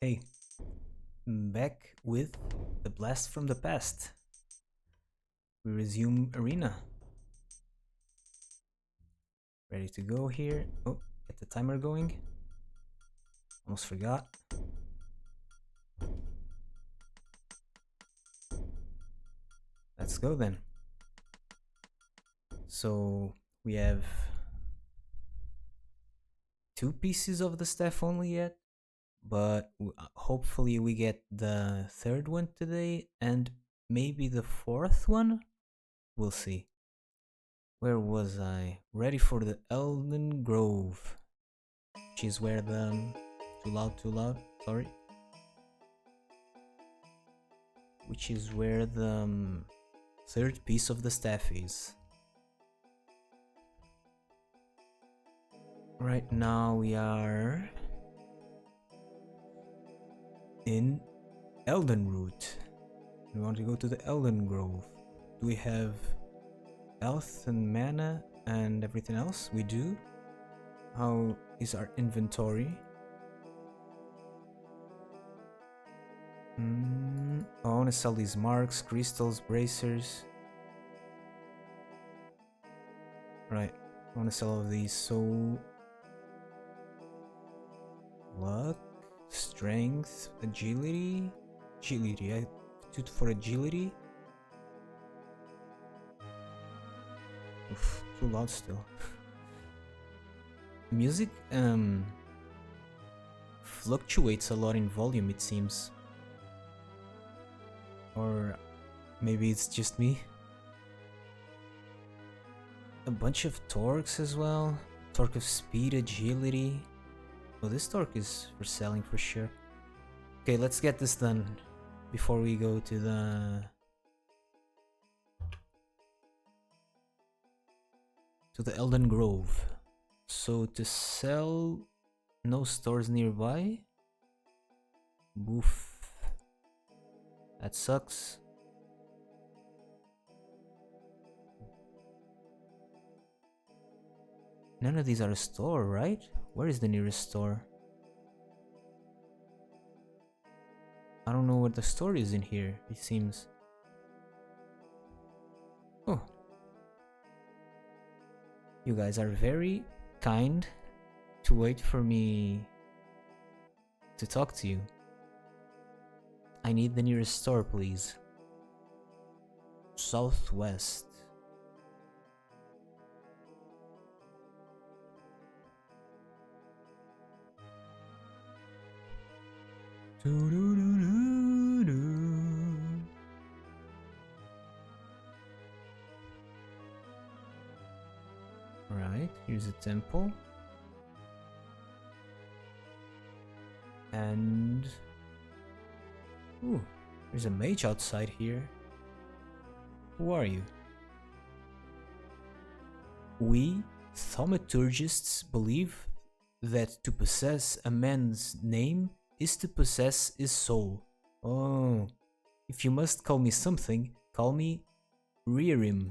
Hey, back with the blast from the past. We resume arena. Ready to go here. Oh, get the timer going. Almost forgot. Let's go then. So we have two pieces of the staff only yet, but hopefully we get the third one today and maybe the fourth one. We'll see. Where was I? Ready for the Elden Grove, which is where the too loud. Sorry. Which is where the third piece of the staff is. Right now we are in Eldenroot. We want to go to the Elden Grove. Do we have health and mana and everything else? We do. How is our inventory? I want to sell these marks, crystals, bracers. Right, I want to sell all of these. So, luck, strength, agility. Agility, I put for agility. Oof, too loud still. Music fluctuates a lot in volume, it seems. Or maybe it's just me. A bunch of torques as well. Torque of speed, agility. Oh, this torque is for selling for sure. Okay, let's get this done before we go to the Elden Grove. So to sell, no stores nearby. Boof. That sucks. None of these are a store, right? Where is the nearest store? I don't know what the store is in here, it seems. Oh. You guys are very kind to wait for me to talk to you. I need the nearest store, please. Southwest. Right, here's a temple. And... ooh, there's a mage outside here. Who are you? We, thaumaturgists, believe that to possess a man's name is to possess his soul. Oh, if you must call me something, call me Ririm.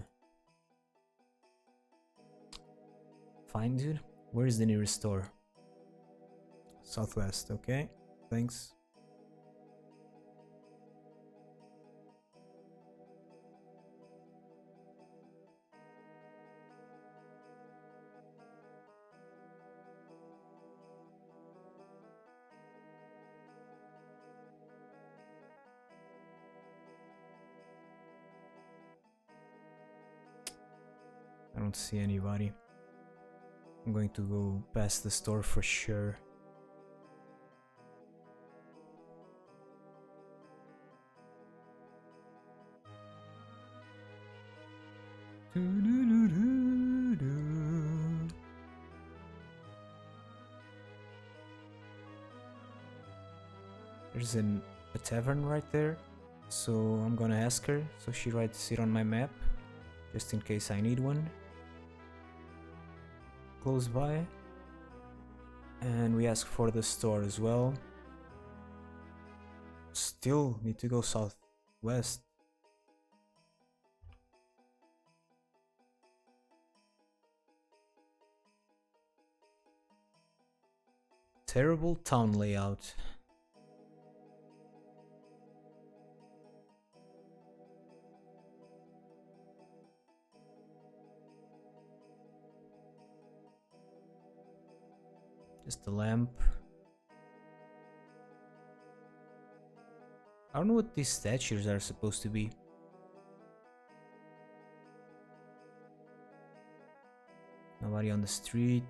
Fine, dude. Where is the nearest store? Southwest, okay. Thanks. I don't see anybody. I'm going to go past the store for sure. There's a tavern right there, so I'm gonna ask her so she writes it on my map, just in case I need one. Close by. And we ask for the store as well. Still need to go southwest. Terrible town layout. Just the lamp. I don't know what these statues are supposed to be. Nobody on the street.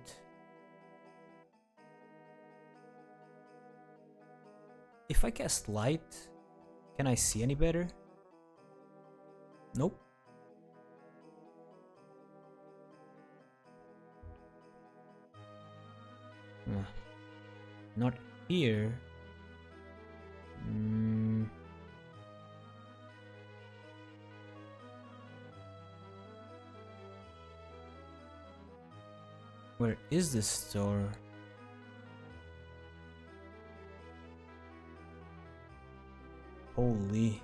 If I cast light, can I see any better? Nope. Not here. Where is this store? Holy.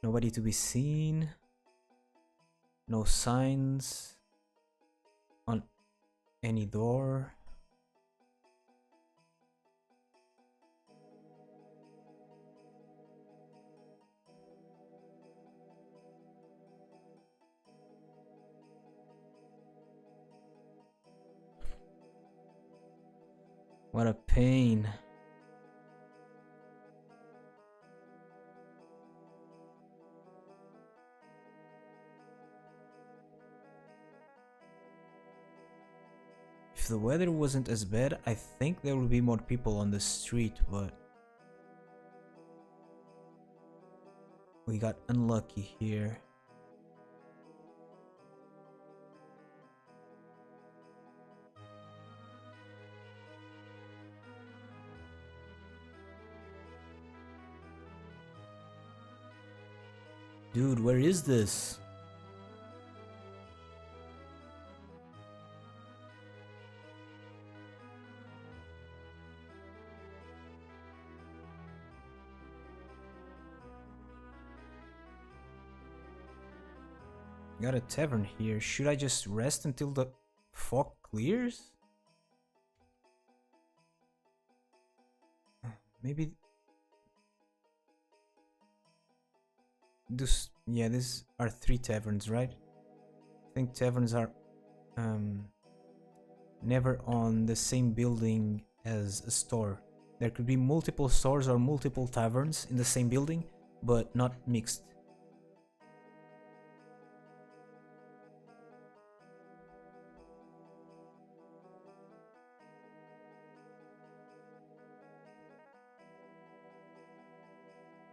Nobody to be seen. No signs on any door. What a pain. If the weather wasn't as bad, I think there would be more people on the street, but we got unlucky here. Dude, where is this? Got a tavern here. Should I just rest until the fog clears? Maybe this, yeah, these are 3 taverns, right? I think taverns are never on the same building as a store. There could be multiple stores or multiple taverns in the same building, but not mixed.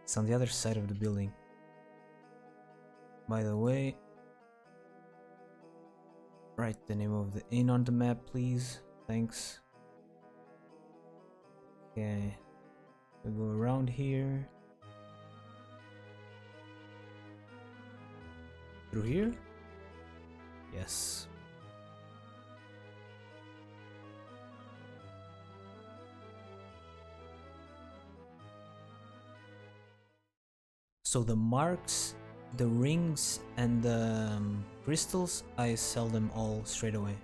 It's on the other side of the building. By the way, write the name of the inn on the map, please. Thanks. Okay, we go around here. Through here? Yes. So the marks, the rings, and the crystals, I sell them all straight away.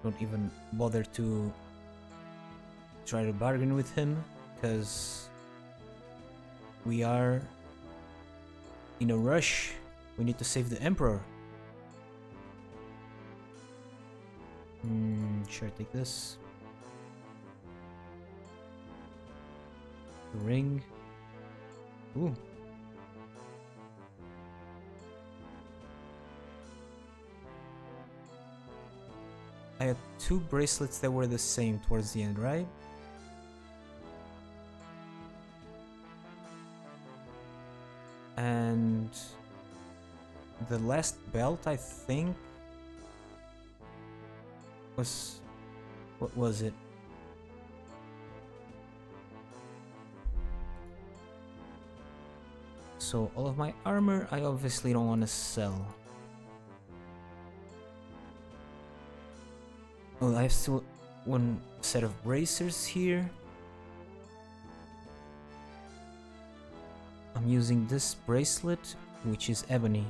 Don't even bother to try to bargain with him, because we are in a rush. We need to save the Emperor. Sure, take this. The ring. Ooh. I had 2 bracelets that were the same towards the end, right? And the last belt, I think, was... what was it? So all of my armor, I obviously don't want to sell. Oh, I have still 1 set of bracers here. I'm using this bracelet which is ebony.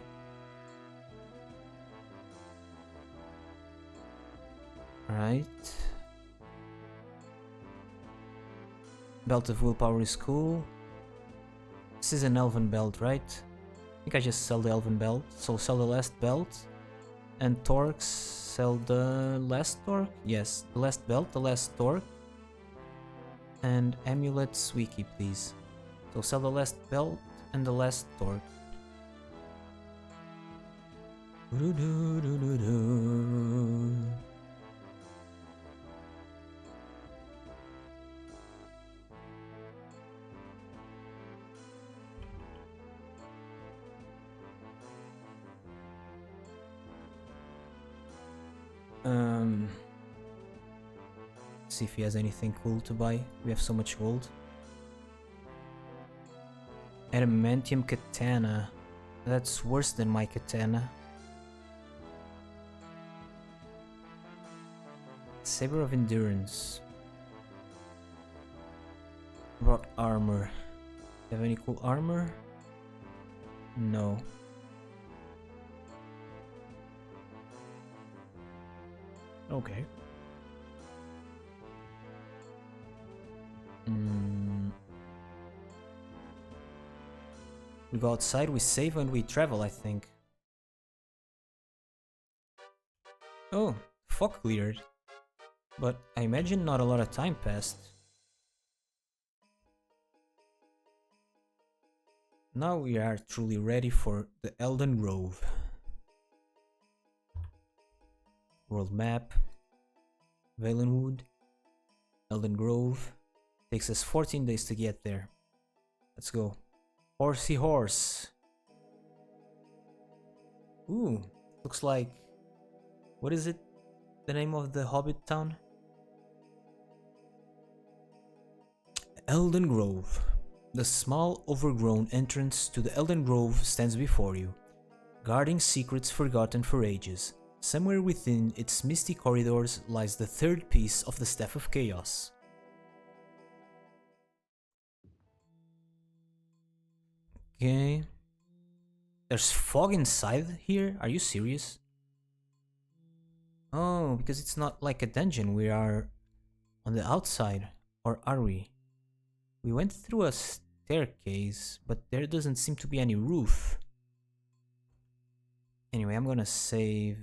Right. Belt of Willpower is cool. This is an elven belt, right? I think I just sell the elven belt, so sell the last belt. And torques, sell the last torque? Yes, the last belt, the last torque. And amulets we keep these. So sell the last belt and the last torque. See if he has anything cool to buy. We have so much gold. Adamantium katana. That's worse than my katana. Saber of endurance. Brought armor. You have any cool armor? No. Okay. We go outside, we save, and we travel, I think. Oh, fog cleared. But I imagine not a lot of time passed. Now we are truly ready for the Elden Grove. World map. Valenwood. Elden Grove. Takes us 14 days to get there. Let's go. Horsey horse. Ooh, looks like... What is it? The name of the hobbit town? Elden Grove. The small, overgrown entrance to the Elden Grove stands before you, guarding secrets forgotten for ages. Somewhere within its misty corridors lies the third piece of the Staff of Chaos. Okay. There's fog inside here? Are you serious? Oh, because it's not like a dungeon. We are on the outside. Or are we? We went through a staircase, but there doesn't seem to be any roof. Anyway, I'm gonna save.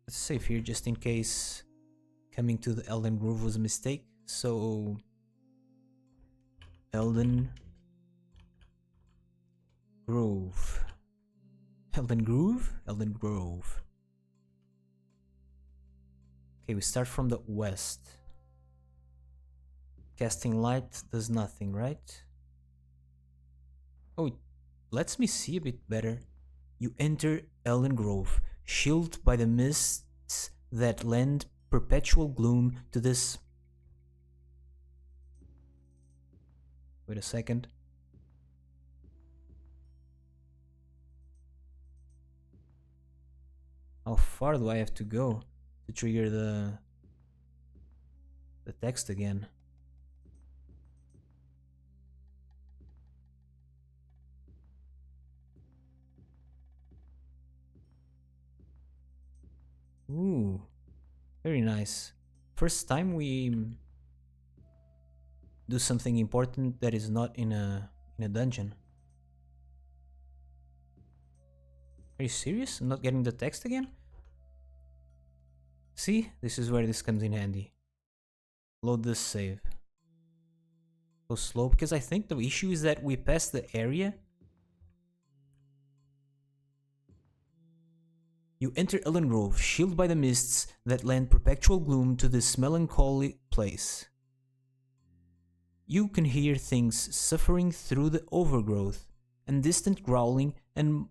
Let's save here just in case coming to the Elden Grove was a mistake. So... Elden Grove. Elden Grove? Elden Grove. Okay, we start from the west. Casting light does nothing, right? Oh, it lets me see a bit better. You enter Elden Grove, shielded by the mists that lend perpetual gloom to this... Wait a second. How far do I have to go to trigger the text again? Ooh, very nice. First time we do something important that is not in a dungeon. Are you serious? I'm not getting the text again? See, this is where this comes in handy. Load this save. Go slow, because I think the issue is that we passed the area. You enter Elden Grove, shielded by the mists that lend perpetual gloom to this melancholy place. You can hear things suffering through the overgrowth, and distant growling and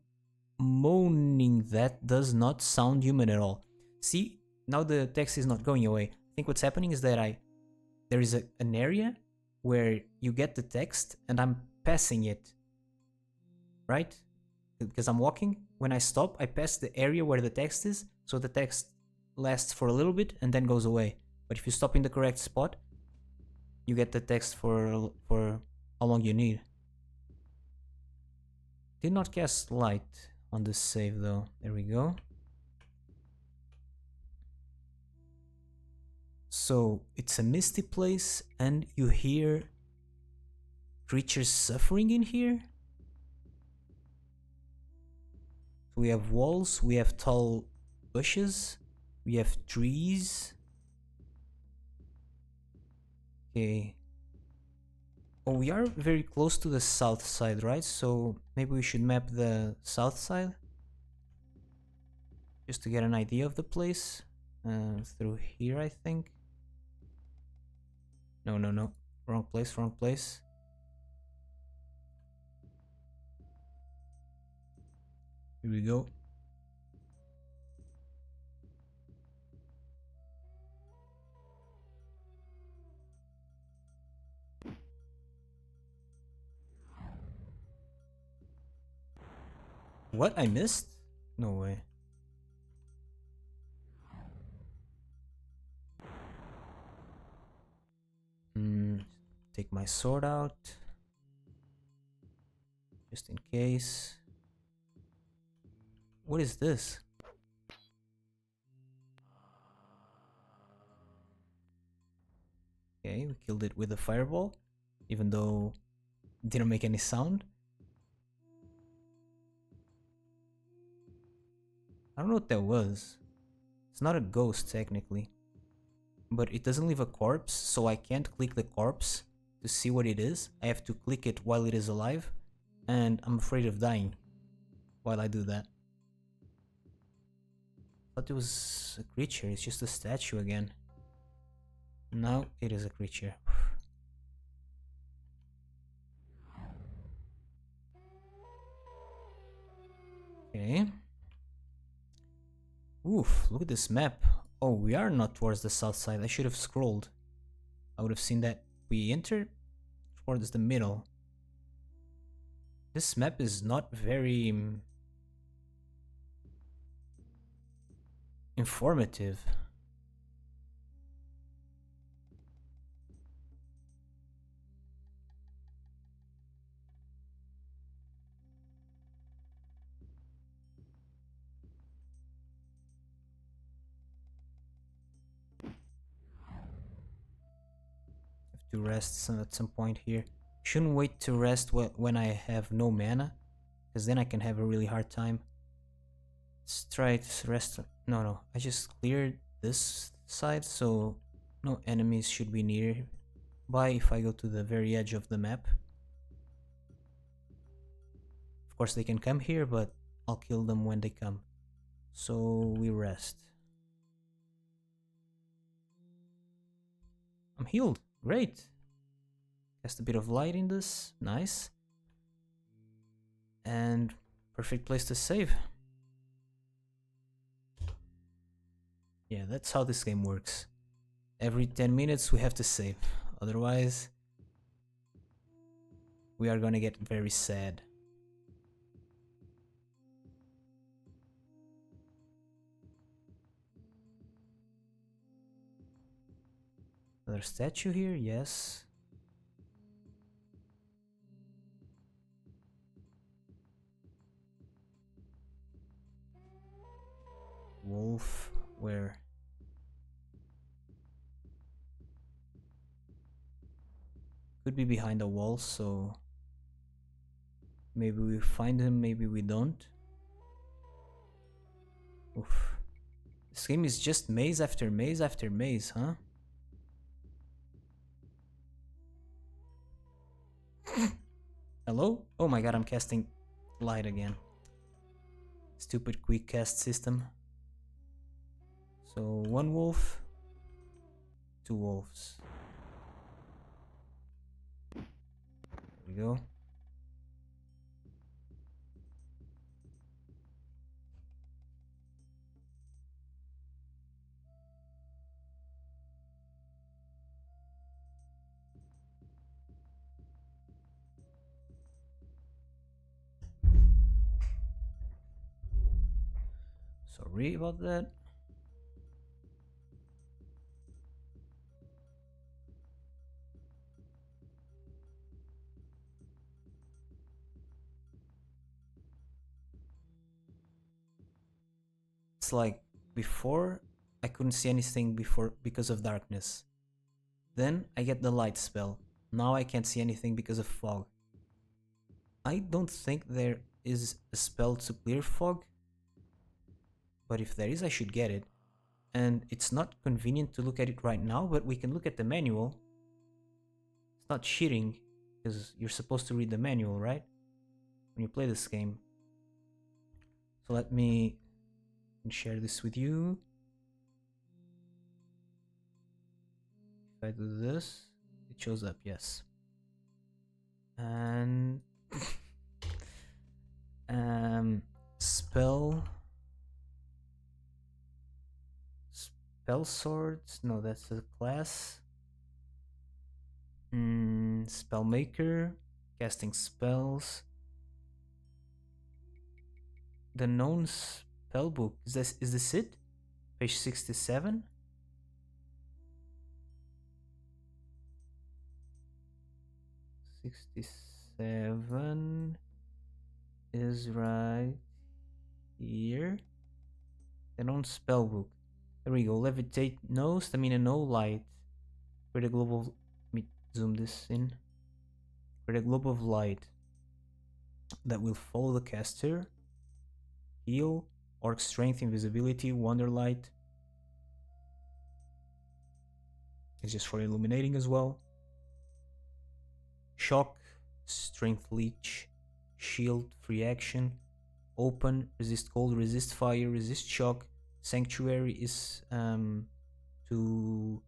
moaning that does not sound human at all. See, now the text is not going away. I think what's happening is that there is an area where you get the text and I'm passing it, right? Because I'm walking. When I stop, I pass the area where the text is, so the text lasts for a little bit and then goes away. But if you stop in the correct spot, you get the text for how long you need. Did not cast light on this save though. There we go. So it's a misty place and you hear creatures suffering in here. So we have walls, we have tall bushes, we have trees. Okay. Oh, we are very close to the south side, right? So maybe we should map the south side just to get an idea of the place. Through here, I think. No, no, no. Wrong place, wrong place. Here we go. What? I missed? No way. Take my sword out. Just in case. What is this? Okay, we killed it with a fireball, even though it didn't make any sound. I don't know what that was. It's not a ghost technically, but it doesn't leave a corpse, so I can't click the corpse to see what it is. I have to click it while it is alive, and I'm afraid of dying while I do that. Thought it was a creature, it's just a statue again. Now it is a creature. Okay. Oof, look at this map. Oh, we are not towards the south side. I should have scrolled. I would have seen that we entered towards the middle. This map is not very informative. Have to rest at some point here. Shouldn't wait to rest when I have no mana, because then I can have a really hard time. Let's try to rest. No, I just cleared this side, so no enemies should be nearby if I go to the very edge of the map. Of course they can come here, but I'll kill them when they come. So we rest. I'm healed. Great. Cast a bit of light in this. Nice. And perfect place to save. Yeah, that's how this game works. Every 10 minutes we have to save. Otherwise, we are gonna get very sad. Another statue here, yes. Wolf, where? Could be behind a wall, so maybe we find him, maybe we don't. Oof. This game is just maze after maze after maze, huh? Hello? Oh my god, I'm casting light again. Stupid quick cast system. So one wolf, two wolves. There we go. Sorry about that. It's like before I couldn't see anything before because of darkness. Then I get the light spell. Now I can't see anything because of fog. I don't think there is a spell to clear fog, but if there is, I should get it. And it's not convenient to look at it right now, but we can look at the manual. It's not cheating, because you're supposed to read the manual, right? When you play this game. So let me share this with you. If I do this, it shows up, yes. And spell swords, no, that's a class. Spellmaker, casting spells. The known spell book, is this it? Page 67. 67 is right here. The known spell book. There we go. Levitate no, stamina no, light. Create a globe of. Let me zoom this in. Create a globe of light that will follow the caster. Heal, orc strength, invisibility, wonder light. It's just for illuminating as well. Shock, strength leech, shield, free action, open, resist cold, resist fire, resist shock. Sanctuary is to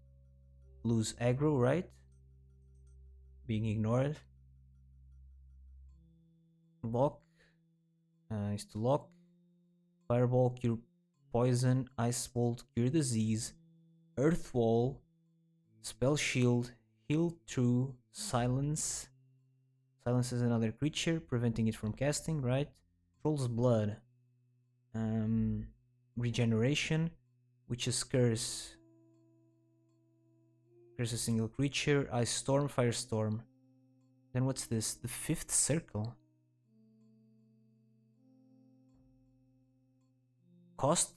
lose aggro, right? Being ignored. Lock is to lock. Fireball, cure poison. Ice bolt, cure disease. Earth wall, spell shield, heal through. Silence. Silences another creature, preventing it from casting, right? Troll's blood. Regeneration, Witch's curse. Curse a single creature. Ice storm, firestorm. Then what's this? The fifth circle. Cost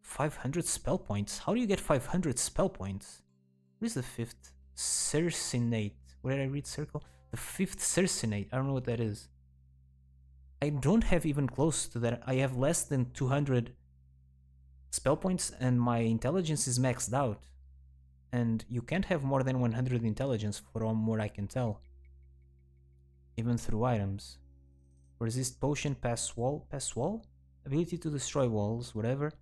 500 spell points. How do you get 500 spell points? What is the fifth? Cercinate. What did I read? Circle? The fifth Cercinate. I don't know what that is. I don't have even close to that. I have less than 200 spell points and my intelligence is maxed out. And you can't have more than 100 intelligence from what I can tell. Even through items. Resist potion, pass wall. Pass wall? Ability to destroy walls, whatever.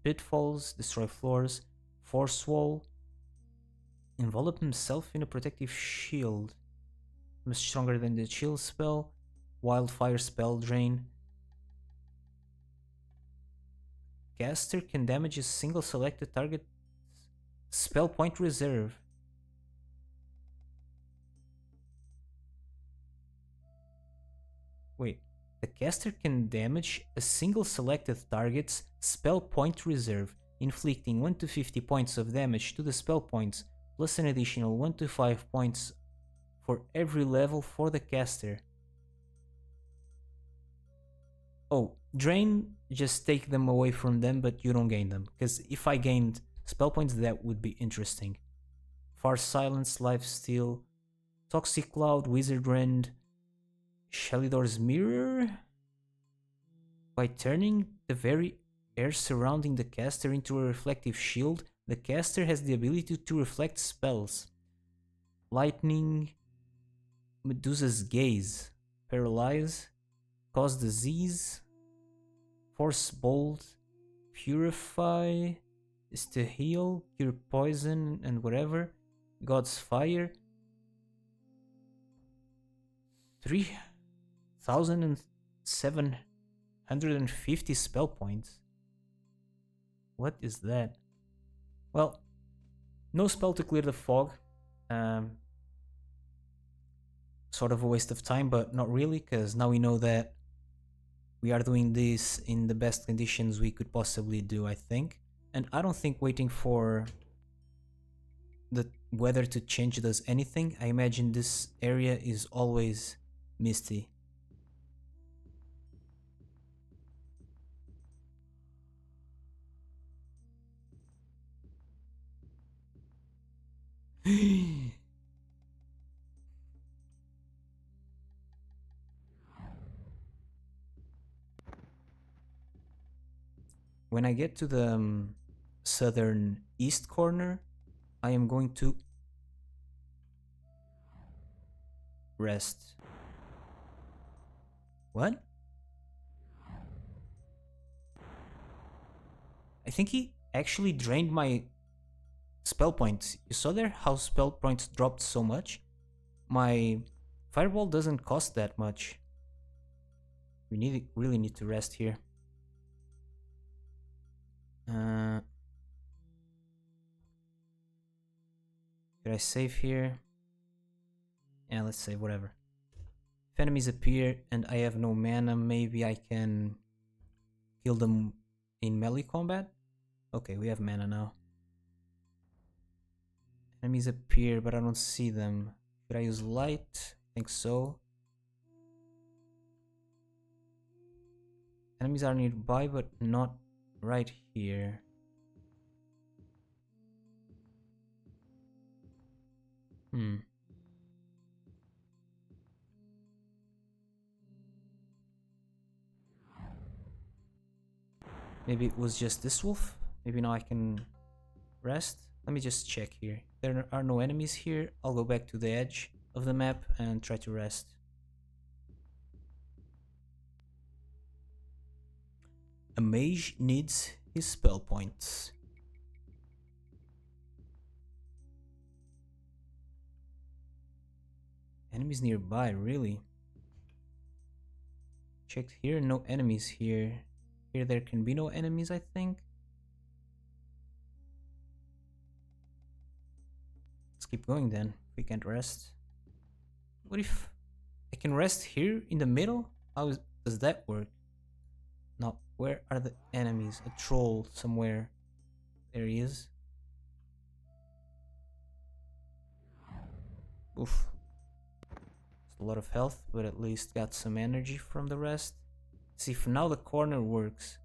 Pitfalls, destroy floors. Force wall. Envelop himself in a protective shield. Much stronger than the chill spell. Wildfire spell drain. Caster can damage a single selected target. Spell point reserve. Wait. The caster can damage a single selected target's spell point reserve, inflicting 1 to 50 points of damage to the spell points, plus an additional 1 to 5 points for every level for the caster. Oh, drain, just take them away from them, but you don't gain them. Because if I gained spell points, that would be interesting. Far Silence, Lifesteal, Toxic Cloud, Wizard Rend, Shelidor's Mirror. By turning the very air surrounding the caster into a reflective shield, the caster has the ability to reflect spells. Lightning, Medusa's Gaze, Paralyze, Cause Disease, Force Bolt, Purify is to heal, cure poison and whatever. God's Fire. 3,750 spell points. What is that? Well, no spell to clear the fog. Sort of a waste of time, but not really, because now we know that we are doing this in the best conditions we could possibly do, I think. And I don't think waiting for the weather to change does anything. I imagine this area is always misty. When I get to the southern east corner, I am going to rest. What? I think he actually drained my spell points. You saw there how spell points dropped so much? My fireball doesn't cost that much. We really need to rest here. Should I save here? Yeah, let's save, whatever. If enemies appear and I have no mana, maybe I can kill them in melee combat? Okay, we have mana now. Enemies appear, but I don't see them. Should I use light? I think so. Enemies are nearby, but not right here. Maybe it was just this wolf. Maybe now I can rest. Let me just check here. There are no enemies here. I'll go back to the edge of the map and try to rest. A mage needs his spell points. Enemies nearby, really? Checked here, no enemies here. Here there can be no enemies, I think. Let's keep going then. We can't rest. What if I can rest here in the middle? How does that work? Now, where are the enemies? A troll somewhere. There he is. Oof. It's a lot of health, but at least got some energy from the rest. See if now the corner works.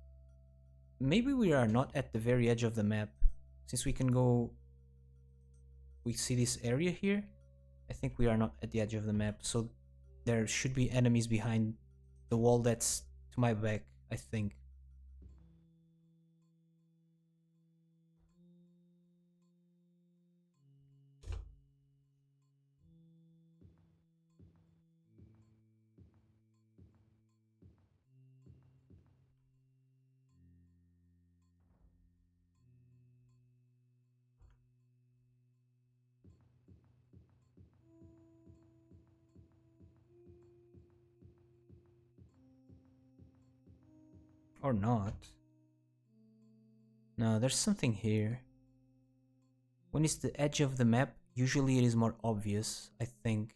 Maybe we are not at the very edge of the map. Since we can go... We see this area here. I think we are not at the edge of the map. So there should be enemies behind the wall that's to my back, I think. Or not. No, there's something here. When it's the edge of the map, usually it is more obvious, I think.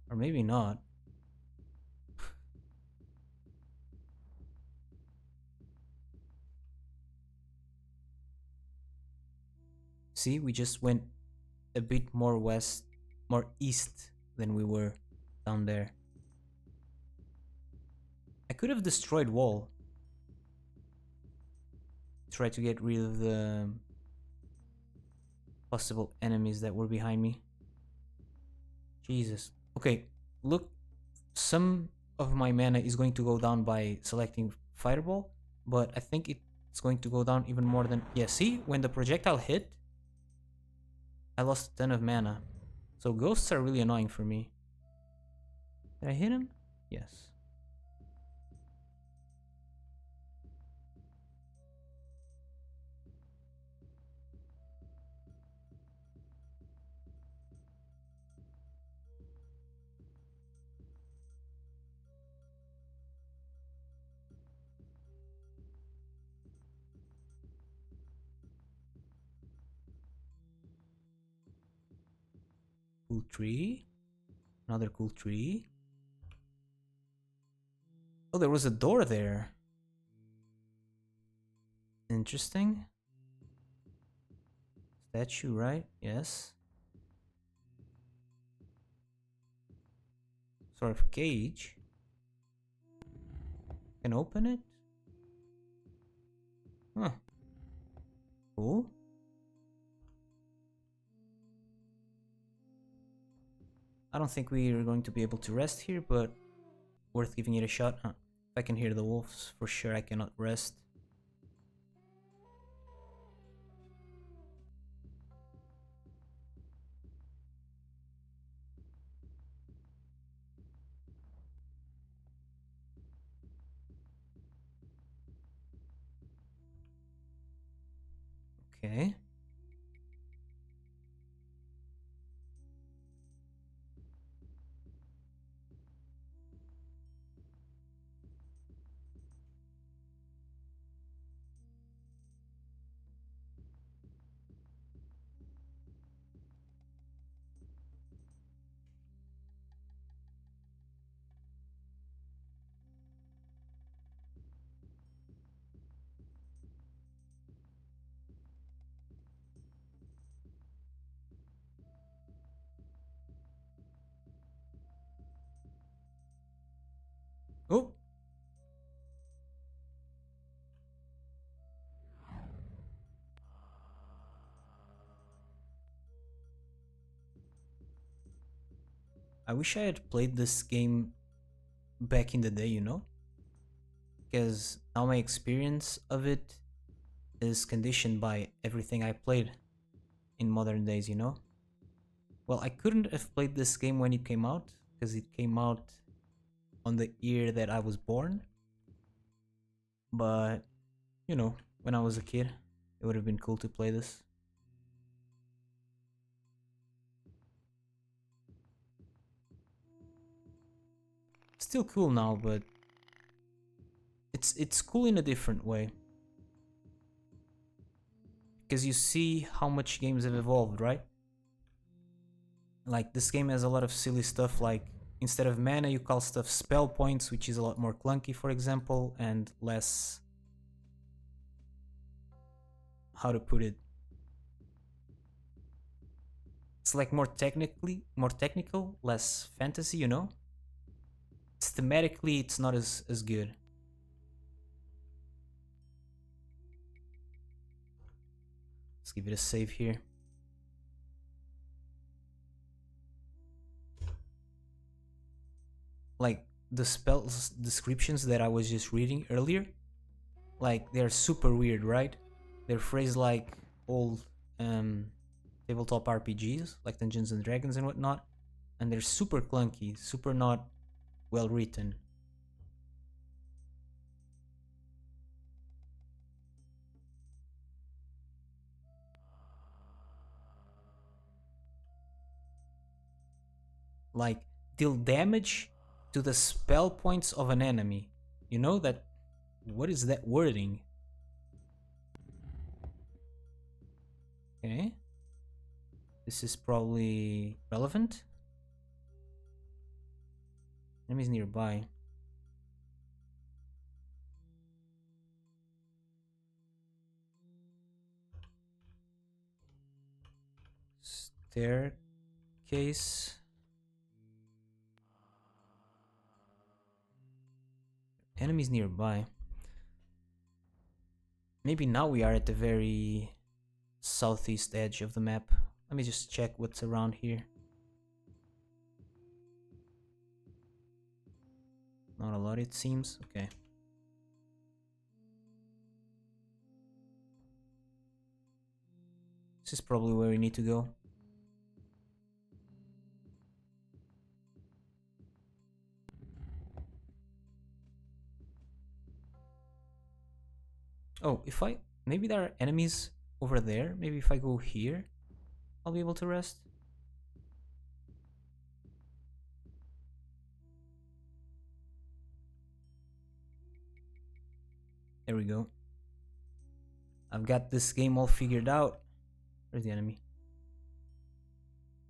Or maybe not. See, we just went a bit more west, more east than we were down there. I could have destroyed wall. Try to get rid of the possible enemies that were behind me. Jesus. Okay, look, some of my mana is going to go down by selecting Fireball, but I think it's going to go down even more than... Yeah, see? When the projectile hit, I lost a ton of mana. So ghosts are really annoying for me. Did I hit him? Yes. Cool tree. Another cool tree. Oh, there was a door there. Interesting. Statue, right? Yes. Sort of cage. Can open it? Huh. Cool. I don't think we are going to be able to rest here, but worth giving it a shot. If I can hear the wolves, for sure I cannot rest. Okay. Oh! I wish I had played this game back in the day, you know? Because now my experience of it is conditioned by everything I played in modern days, you know? Well, I couldn't have played this game when it came out, because it came out on the year that I was born. But, you know, when I was a kid, it would have been cool to play this. Still cool now, but it's cool in a different way. Because you see how much games have evolved, right? Like, this game has a lot of silly stuff, like instead of mana you call stuff spell points, which is a lot more clunky, for example, and less, how to put it, it's like more technical, less fantasy, you know? Thematically it's not as good. Let's give it a save here. Like, the spells descriptions that I was just reading earlier, like, they're super weird, right? They're phrased like old tabletop RPGs, like Dungeons and Dragons and whatnot, and they're super clunky, super not well written. Like, deal damage to the spell points of an enemy. You know that? What is that wording? Okay. This is probably relevant. Enemies nearby. Staircase. Enemies nearby. Maybe now we are at the very southeast edge of the map. Let me just check what's around here. Not a lot, it seems. Okay. This is probably where we need to go. Oh, maybe there are enemies over there. Maybe if I go here, I'll be able to rest. There we go. I've got this game all figured out. Where's the enemy?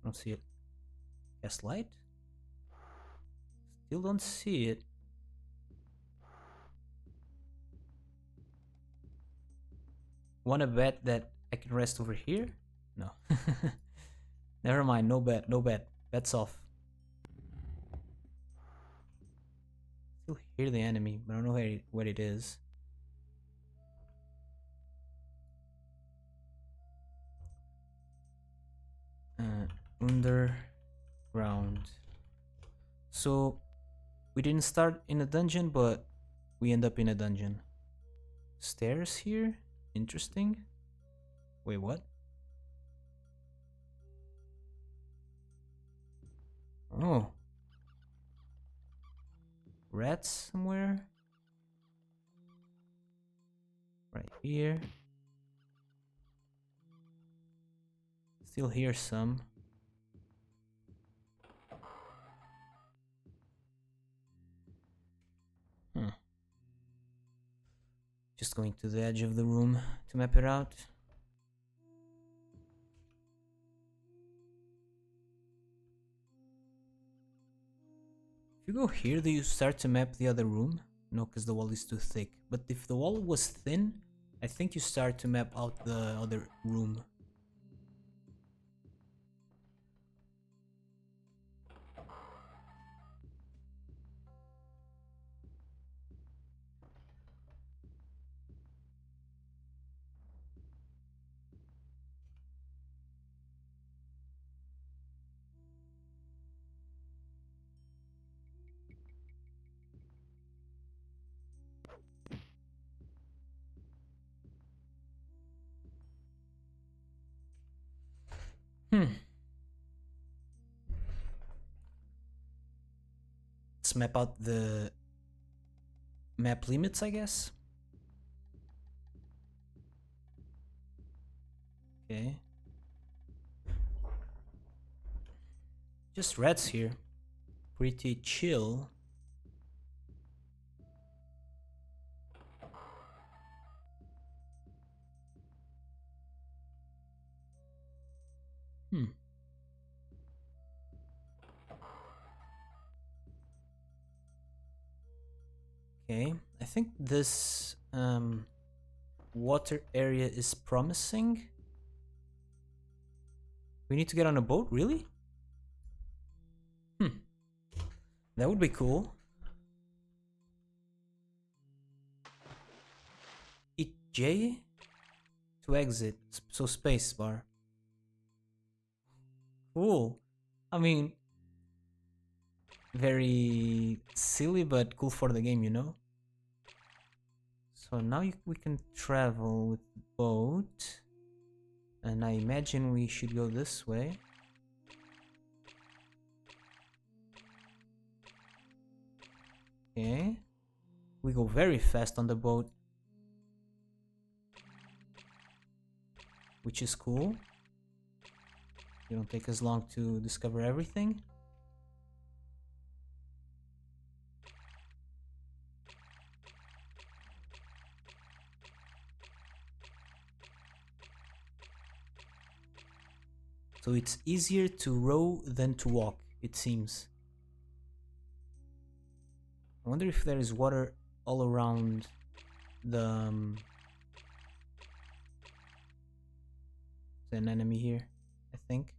I don't see it. Cast light? Still don't see it. Wanna bet that I can rest over here? No. Never mind, no bet, no bet. Bet's off. Still hear the enemy, but I don't know where it is. Underground. So we didn't start in a dungeon, but we end up in a dungeon. Stairs here? Interesting. Wait, what? Oh. Rats somewhere? Right here. Still hear some. Just going to the edge of the room to map it out. If you go here, do you start to map the other room? No, because the wall is too thick. But if the wall was thin, I think you start to map out the other room. Let's map out the map limits, I guess. Okay. Just rats here. Pretty chill. Okay, I think this water area is promising. We need to get on a boat, really? That would be cool. Hit J to exit, so space bar. Cool. I mean, very silly but cool for the game, you know? So now we can travel with the boat. And I imagine we should go this way. Okay. We go very fast on the boat. Which is cool. It don't take us long to discover everything. So it's easier to row than to walk, it seems. I wonder if there is water all around the... There's an enemy here, I think.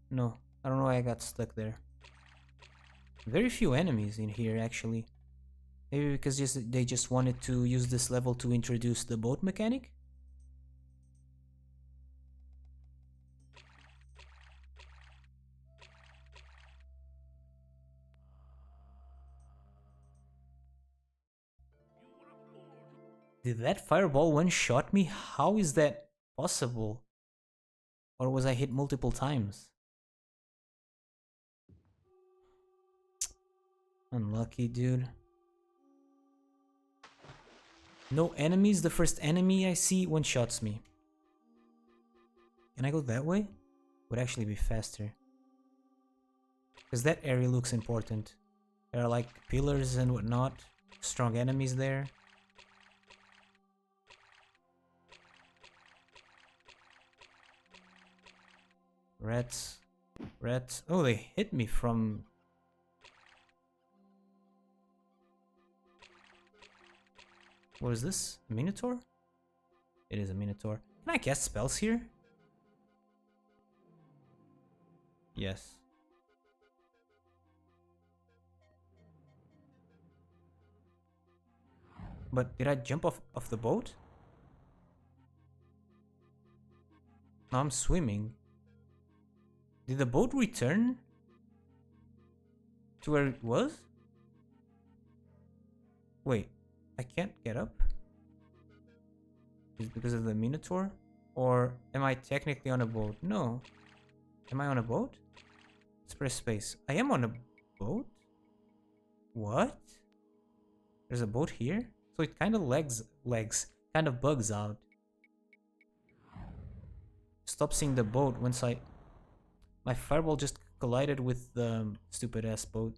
No, I don't know why I got stuck there. Very few enemies in here, actually. Maybe because they just wanted to use this level to introduce the boat mechanic? Did that fireball one-shot me? How is that possible? Or was I hit multiple times? Unlucky, dude. No enemies. The first enemy I see one-shots me. Can I go that way? Would actually be faster. Because that area looks important. There are like pillars and whatnot. Strong enemies there. Rats. Rats. Oh, they hit me from... What is this? A Minotaur? It is a Minotaur. Can I cast spells here? Yes. But did I jump off the boat? No, I'm swimming. Did the boat return to where it was? Wait, I can't get up? Is it because of the Minotaur? Or am I technically on a boat? No. Am I on a boat? Let's press space. I am on a boat? What? There's a boat here? So it kind of kind of bugs out. Stop seeing the boat once my fireball just collided with the stupid ass boat.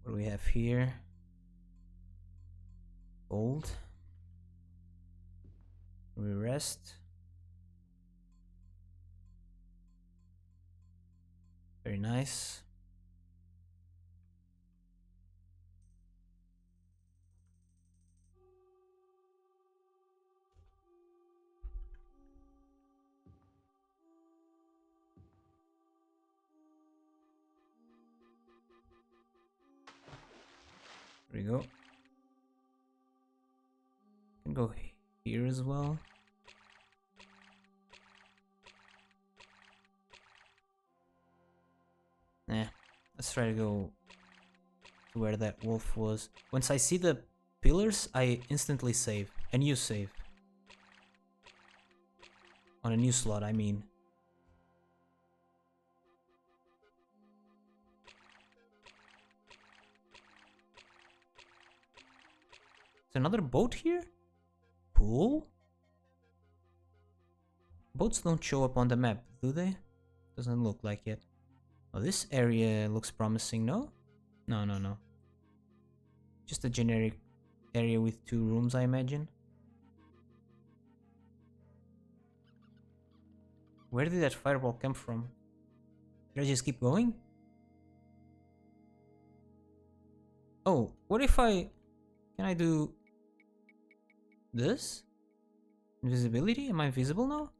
What do we have here? Gold. We rest. Very nice. There we go. Can go here as well. Nah, let's try to go to where that wolf was. Once I see the pillars, I instantly save. A new save. On a new slot, I mean. Is another boat here? Cool. Boats don't show up on the map, do they? Doesn't look like it. Oh, this area looks promising, no? No, no, no. Just a generic area with 2 rooms, I imagine. Where did that fireball come from? Did I just keep going? Oh, what if Can I do... this? Invisibility? Am I invisible now?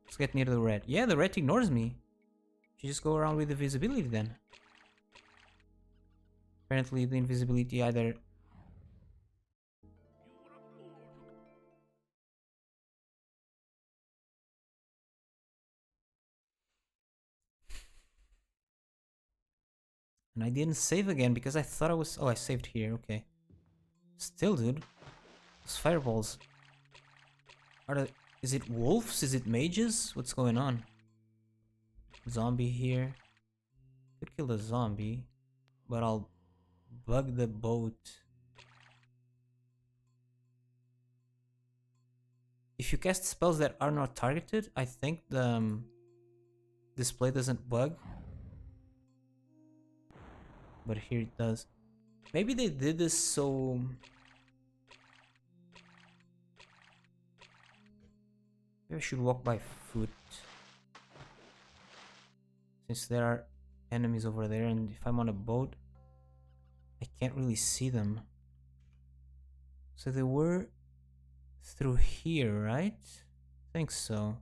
Let's get near the red. Yeah, the red ignores me. You just go around with the visibility then. Apparently the invisibility either... And I didn't save again because I thought I was... Oh, I saved here, okay. Still, dude. Those fireballs... Is it wolves? Is it mages? What's going on? Zombie here. Could kill the zombie. But I'll bug the boat. If you cast spells that are not targeted, I think the display doesn't bug. But here it does. Maybe they did this so... Maybe I should walk by foot. Since there are enemies over there and if I'm on a boat, I can't really see them. So they were through here, right? I think so.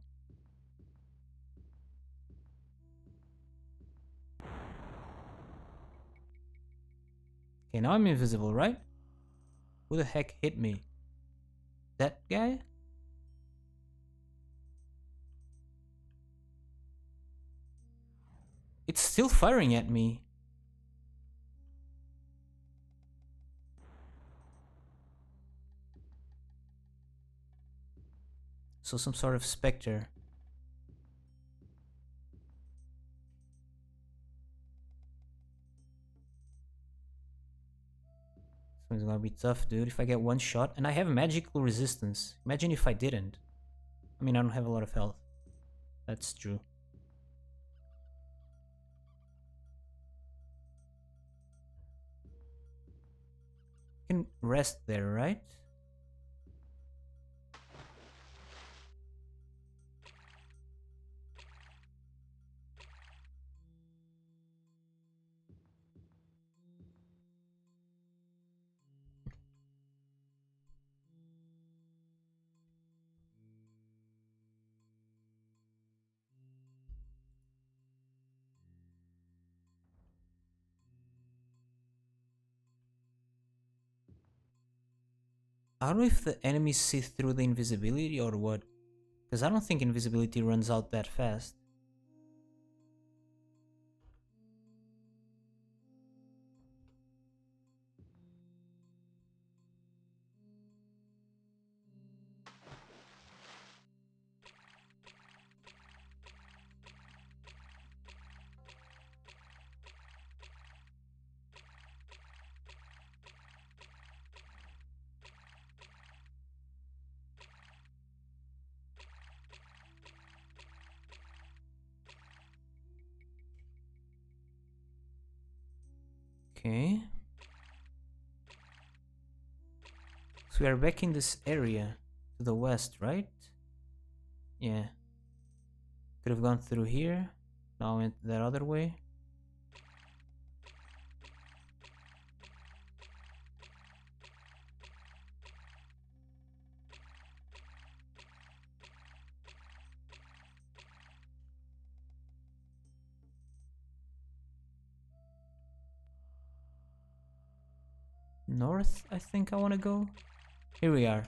Okay, now I'm invisible, right? Who the heck hit me? That guy? It's still firing at me. So some sort of specter. So it's gonna be tough, dude, if I get one shot. And I have magical resistance. Imagine if I didn't. I mean, I don't have a lot of health. That's true. You can rest there, right? I don't know if the enemies see through the invisibility or what. Because I don't think invisibility runs out that fast. Okay. So we are back in this area to the west, right? Yeah. Could have gone through here. Now went that other way. North, I think I want to go. Here we are.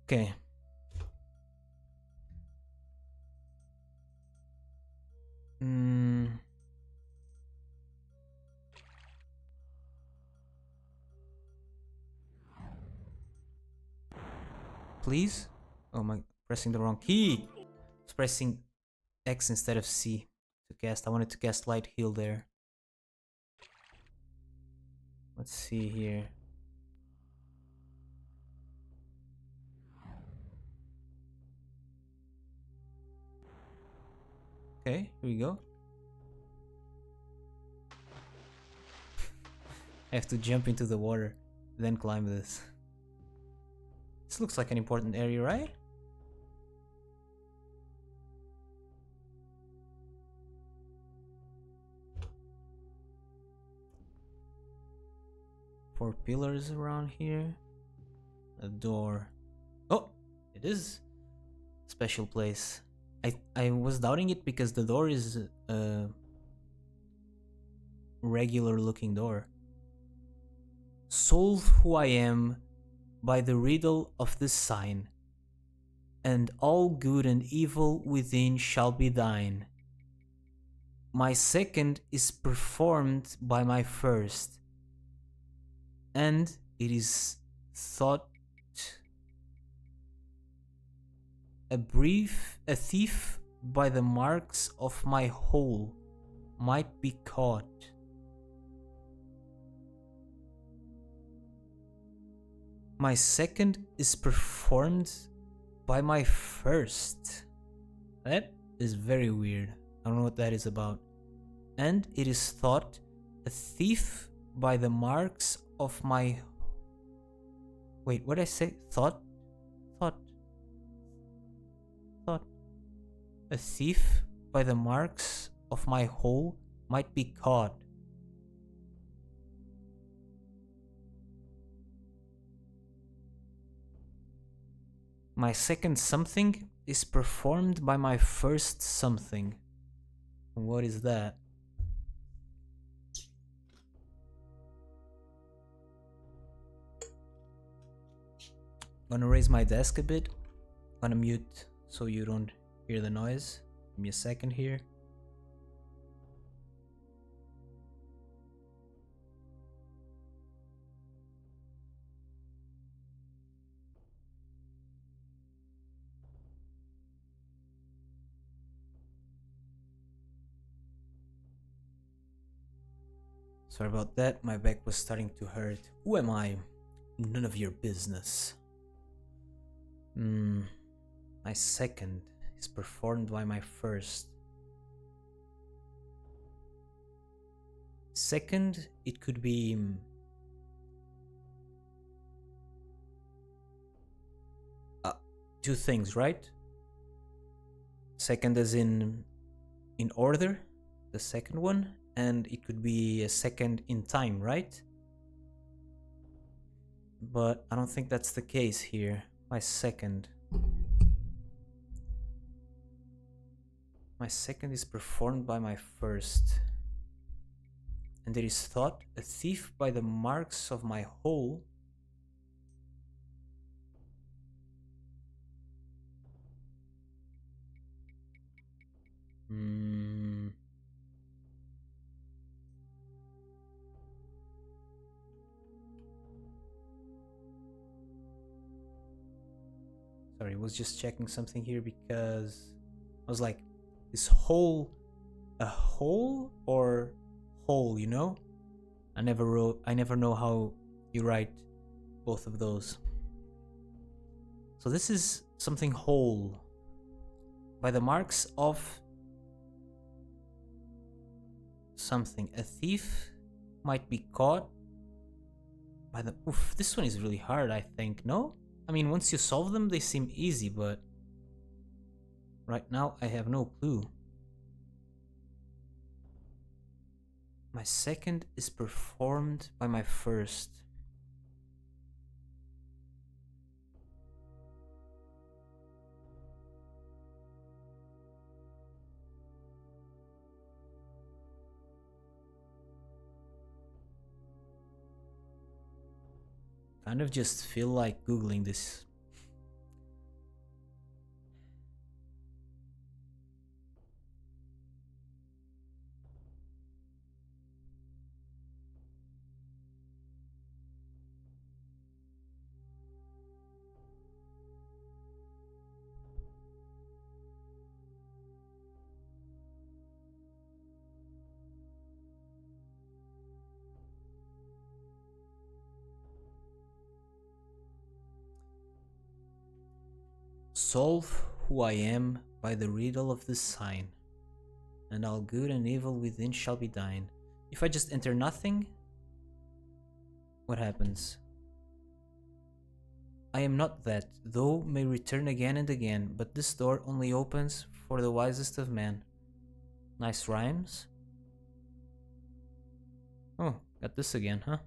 Okay. Please? Oh my, pressing the wrong key. It's pressing X instead of C to cast. I wanted to cast Light Heal there. Let's see here. Okay, here we go. I have to jump into the water, then climb this. This looks like an important area, right? Four pillars around here. A door. Oh, it is a special place. I was doubting it because the door is a regular looking door. Solve who I am by the riddle of this sign, and all good and evil within shall be thine. My second is performed by my first, and it is thought a thief by the marks of my whole might be caught. My second is performed by my first. That is very weird. I don't know what that is about. And it is thought a thief by the marks of my... Wait, what did I say? Thought? Thought. A thief by the marks of my whole might be caught. My second something is performed by my first something. What is that? I'm gonna raise my desk a bit. I'm gonna mute so you don't hear the noise. Give me a second here. Sorry about that, my back was starting to hurt. Who am I? None of your business. My second is performed by my first. Second, it could be... two things, right? Second as in order, the second one, and it could be a second in time, right? But I don't think that's the case here. My second is performed by my first. And there is thought, a thief by the marks of my hole. Sorry, I was just checking something here because I was like, this hole, a hole or hole, you know? I never know how you write both of those. So this is something whole. By the marks of something. A thief might be caught by the... Oof, this one is really hard, I think, no? I mean, once you solve them, they seem easy, but... right now, I have no clue. My second is performed by my first. Kind of just feel like Googling this. Solve who I am by the riddle of this sign, and all good and evil within shall be thine. If I just enter nothing, what happens? I am not that, though may return again and again, but this door only opens for the wisest of men. Nice rhymes. Oh, got this again, huh?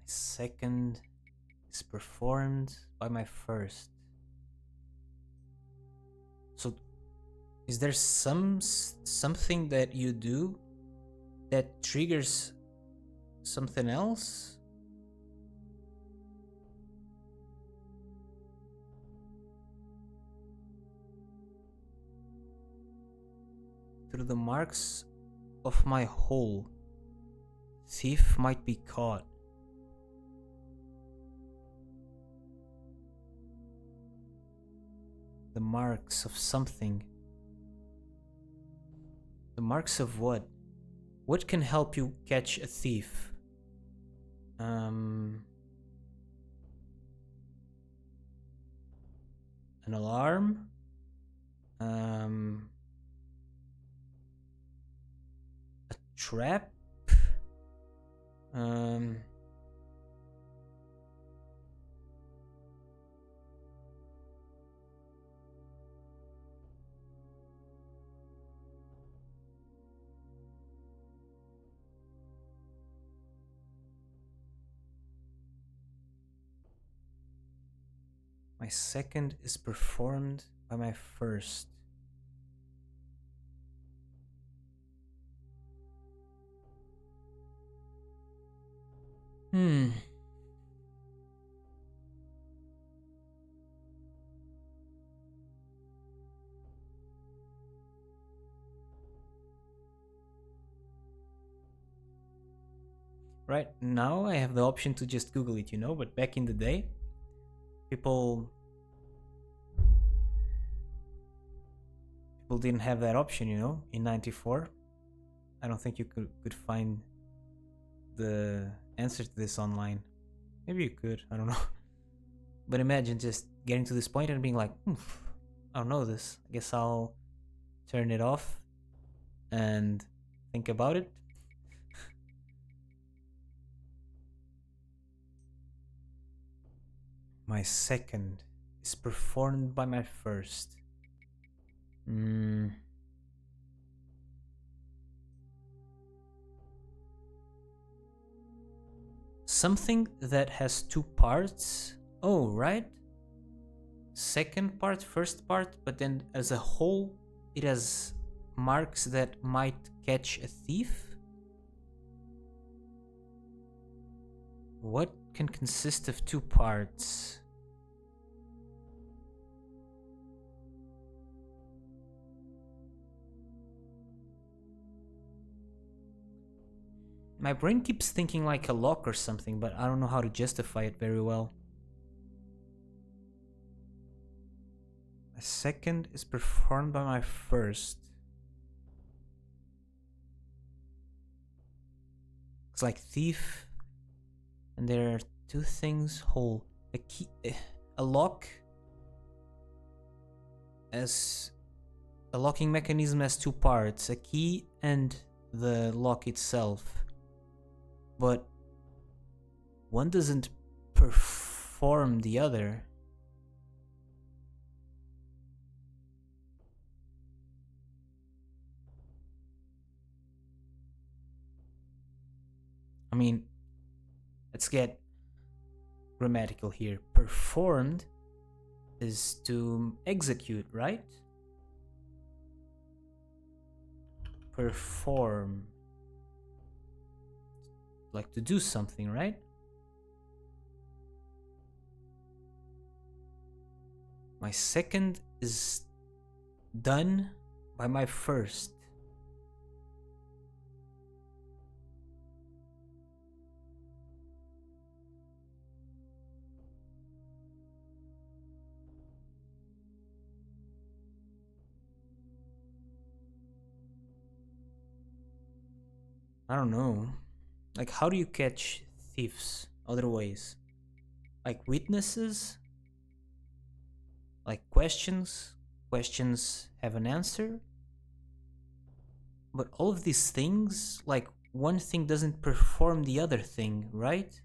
My second is performed by my first. So, is there something that you do that triggers something else? Through the marks of my hole, thief might be caught. The marks of something. The marks of what? What can help you catch a thief? An alarm? A trap? My second is performed by my first. Right now I have the option to just Google it, you know, but back in the day, people didn't have that option, you know, in 94. I don't think you could find the answer to this online. Maybe you could, I don't know. But imagine just getting to this point and being like, I don't know this. I guess I'll turn it off and think about it. My second is performed by my first. something that has two parts. Oh, right? Second part, first part, but then as a whole, it has marks that might catch a thief? What can consist of two parts? My brain keeps thinking like a lock or something, but I don't know how to justify it very well. My second is performed by my first. It's like thief, and there are two things whole. A key, a lock, as a locking mechanism has two parts, a key and the lock itself. But one doesn't perform the other. I mean, let's get grammatical here. Performed is to execute, right? Perform. Like to do something, right? My second is done by my first. I don't know. Like, how do you catch thieves other ways? Like witnesses? Like questions? Questions have an answer? But all of these things, like one thing doesn't perform the other thing, right?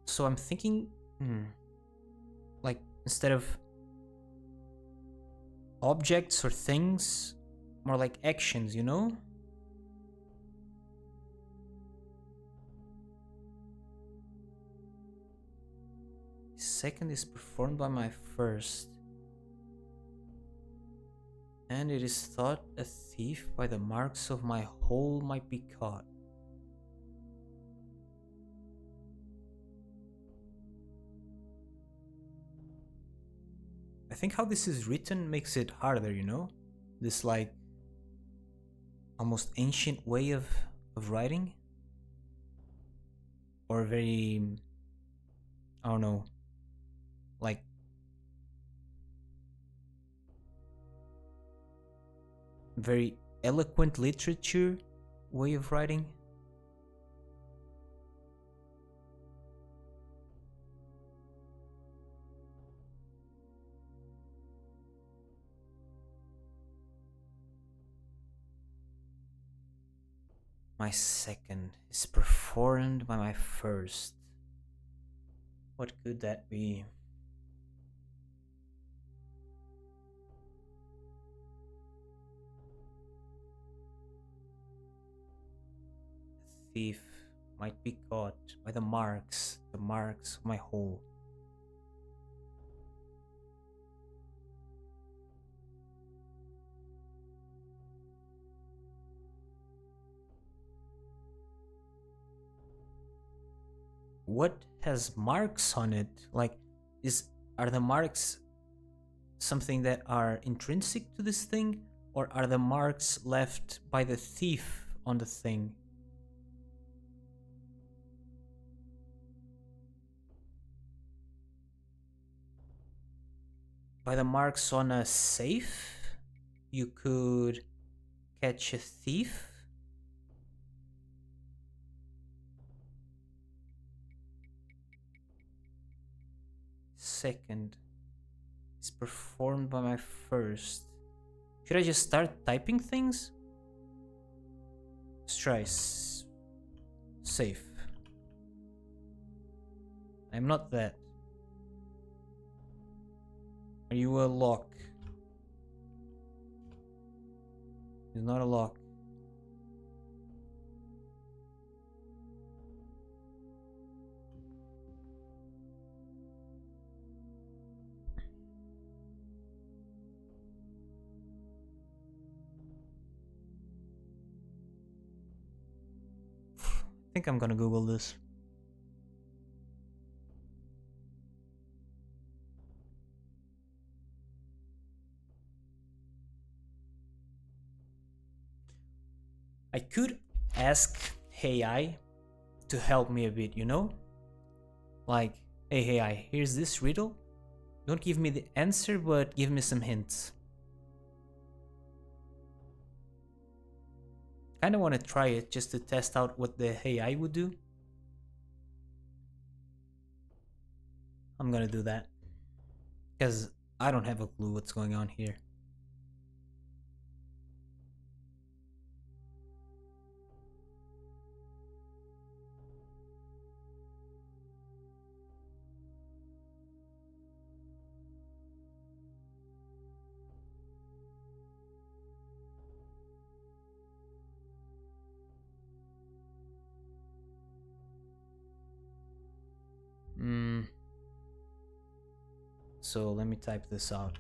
So I'm thinking, like instead of objects or things, more like actions, you know? Second is performed by my first. And it is thought a thief by the marks of my whole might be caught. I think how this is written makes it harder, you know? This like almost ancient way of writing. Or very, I don't know, like very eloquent literature way of writing. My second is performed by my first. What could that be? A thief might be caught by the marks of my whole. What has marks on it? Like, are the marks something that are intrinsic to this thing, or are the marks left by the thief on the thing? By the marks on a safe, you could catch a thief. Second is performed by my first. Should I just start typing things? Let's try safe. I'm not that. Are you a lock? It's not a lock. think I'm gonna Google this. I could ask AI to help me a bit, you know? Like, hey AI, here's this riddle. Don't give me the answer, but give me some hints. Kinda wanna try it just to test out what the AI would do. I'm gonna do that. Because I don't have a clue what's going on here. So let me type this out.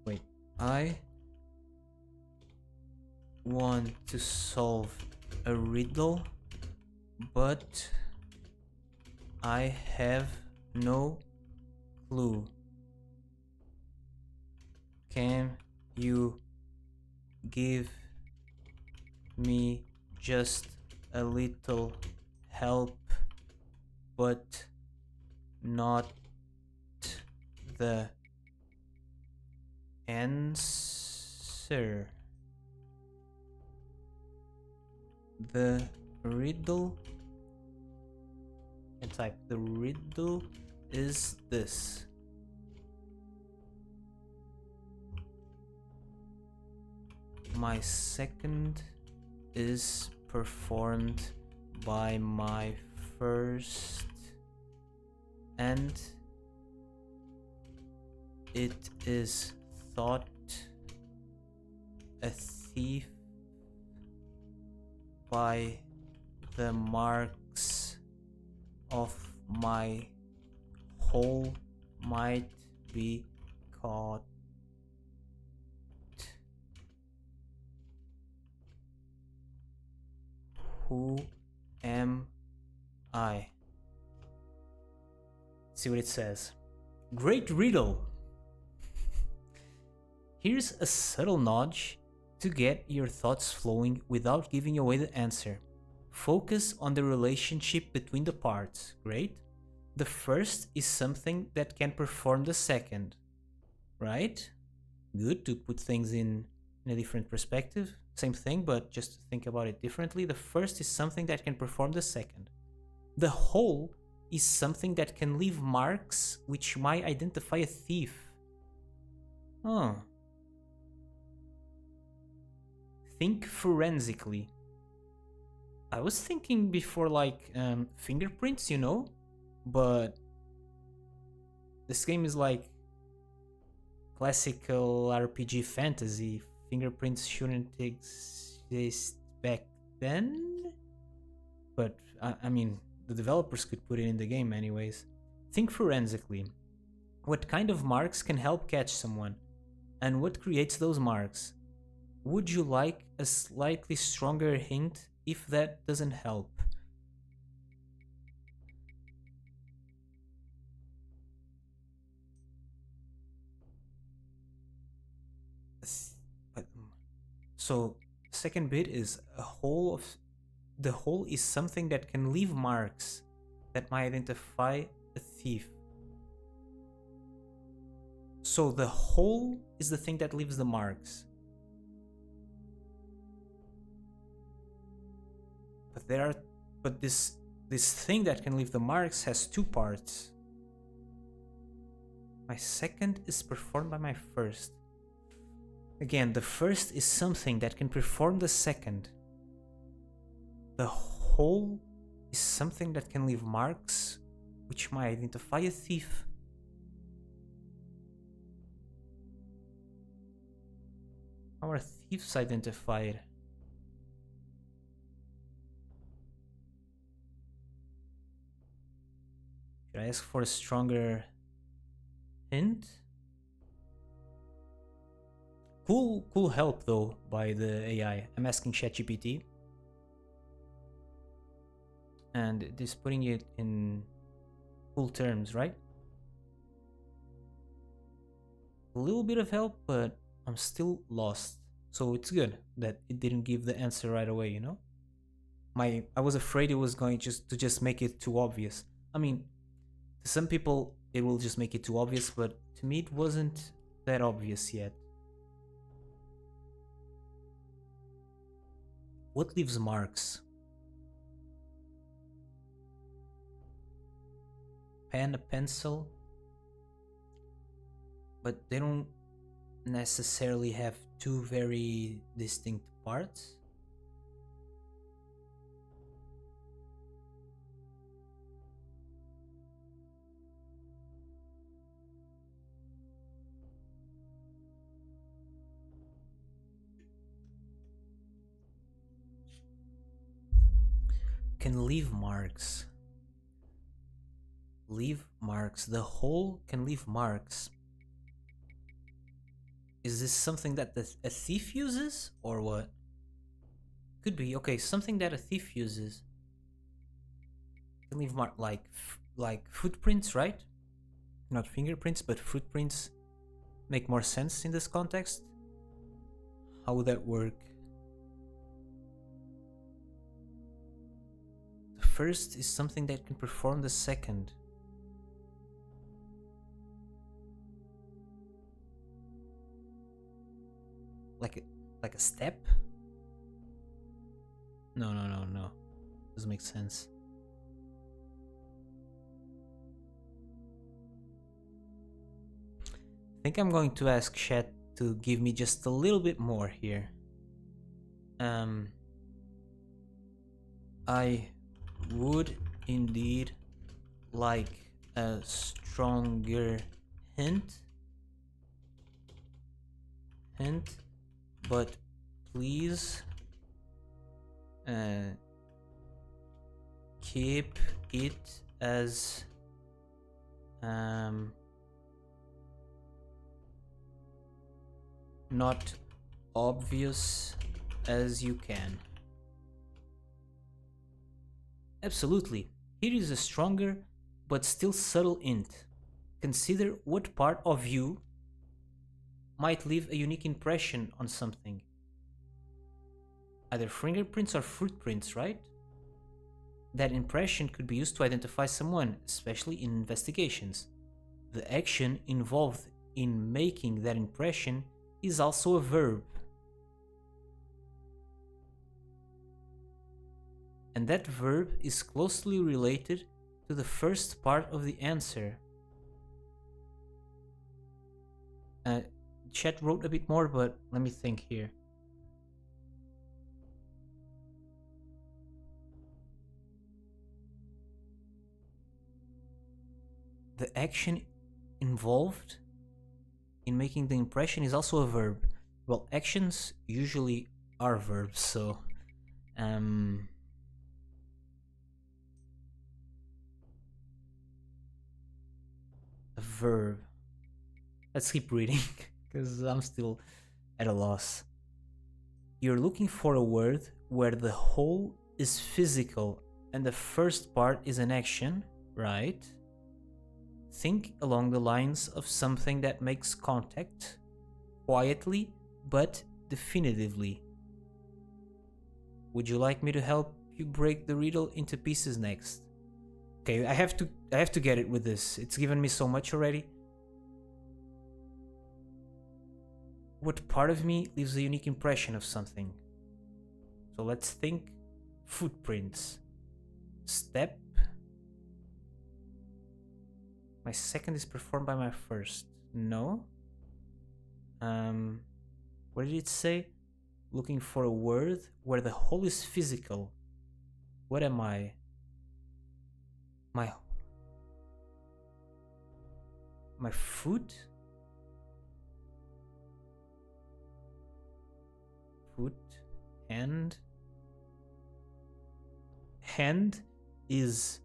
Wait, I want to solve a riddle, but I have no clue. Can you give me just a little help, but not the answer? The riddle, and type the riddle is this. My second is performed by my first, and it is thought a thief by the marks of my whole might be caught. Who am I? See what it says. Great riddle! Here's a subtle nudge to get your thoughts flowing without giving away the answer. Focus on the relationship between the parts. Great. The first is something that can perform the second. Right? Good to put things in a different perspective. Same thing, but just to think about it differently. The first is something that can perform the second. The whole is something that can leave marks which might identify a thief. Oh. Think forensically. I was thinking before like fingerprints, you know? But this game is like classical RPG fantasy. Fingerprints shouldn't exist back then? But, I mean, the developers could put it in the game anyways. Think forensically. What kind of marks can help catch someone? And what creates those marks? Would you like a slightly stronger hint if that doesn't help? So, second bit is a whole of the whole is something that can leave marks that might identify a thief. So the whole is the thing that leaves the marks. But this thing that can leave the marks has two parts. My second is performed by my first. Again, the first is something that can perform the second. The whole is something that can leave marks which might identify a thief. How are thieves identified? Should I ask for a stronger hint? Cool help though by the AI. I'm asking ChatGPT. and it is putting it in full terms, right? A little bit of help, but I'm still lost. So it's good that it didn't give the answer right away, you know? I was afraid it was going to just make it too obvious. I mean, to some people it will just make it too obvious, but to me it wasn't that obvious yet. What leaves marks? Pen, a pencil, but they don't necessarily have two very distinct parts. Can leave marks. Leave marks. The hole can leave marks. Is this something that a thief uses, or what? Could be. Okay, something that a thief uses. Can leave mark like footprints, right? Not fingerprints, but footprints make more sense in this context. How would that work? The first is something that can perform the second. Like a step? No. Doesn't make sense. I think I'm going to ask chat to give me just a little bit more here. I would indeed like a stronger hint, but please keep it as not obvious as you can. Absolutely. Here is a stronger but still subtle hint. Consider what part of you might leave a unique impression on something. Either fingerprints or footprints, right? That impression could be used to identify someone, especially in investigations. The action involved in making that impression is also a verb. And that verb is closely related to the first part of the answer. Chat wrote a bit more, but let me think here. The action involved in making the impression is also a verb. Well, actions usually are verbs, so a verb. Let's keep reading because I'm still at a loss. You're looking for a word where the whole is physical and the first part is an action, right? Think along the lines of something that makes contact, quietly but definitively. Would you like me to help you break the riddle into pieces next? Okay, I have to get it with this. It's given me so much already. What part of me leaves a unique impression of something? So let's think footprints. Step. My second is performed by my first. No. What did it say? Looking for a word where the whole is physical. What am I? My foot? Foot, hand. Hand is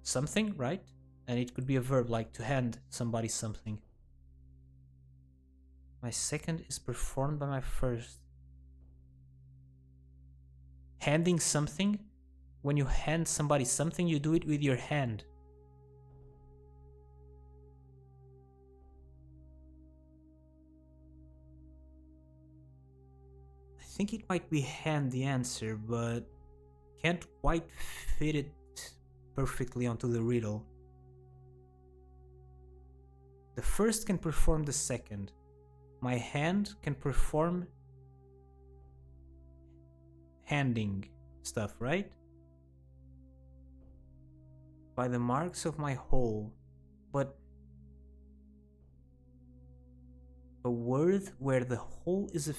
something, right? And it could be a verb, like to hand somebody something. My second is performed by my first. Handing something when you hand somebody something, you do it with your hand. I think it might be hand the answer, but can't quite fit it perfectly onto the riddle. The first can perform the second. My hand can perform handing stuff, right? By the marks of my hole. But a word where the whole is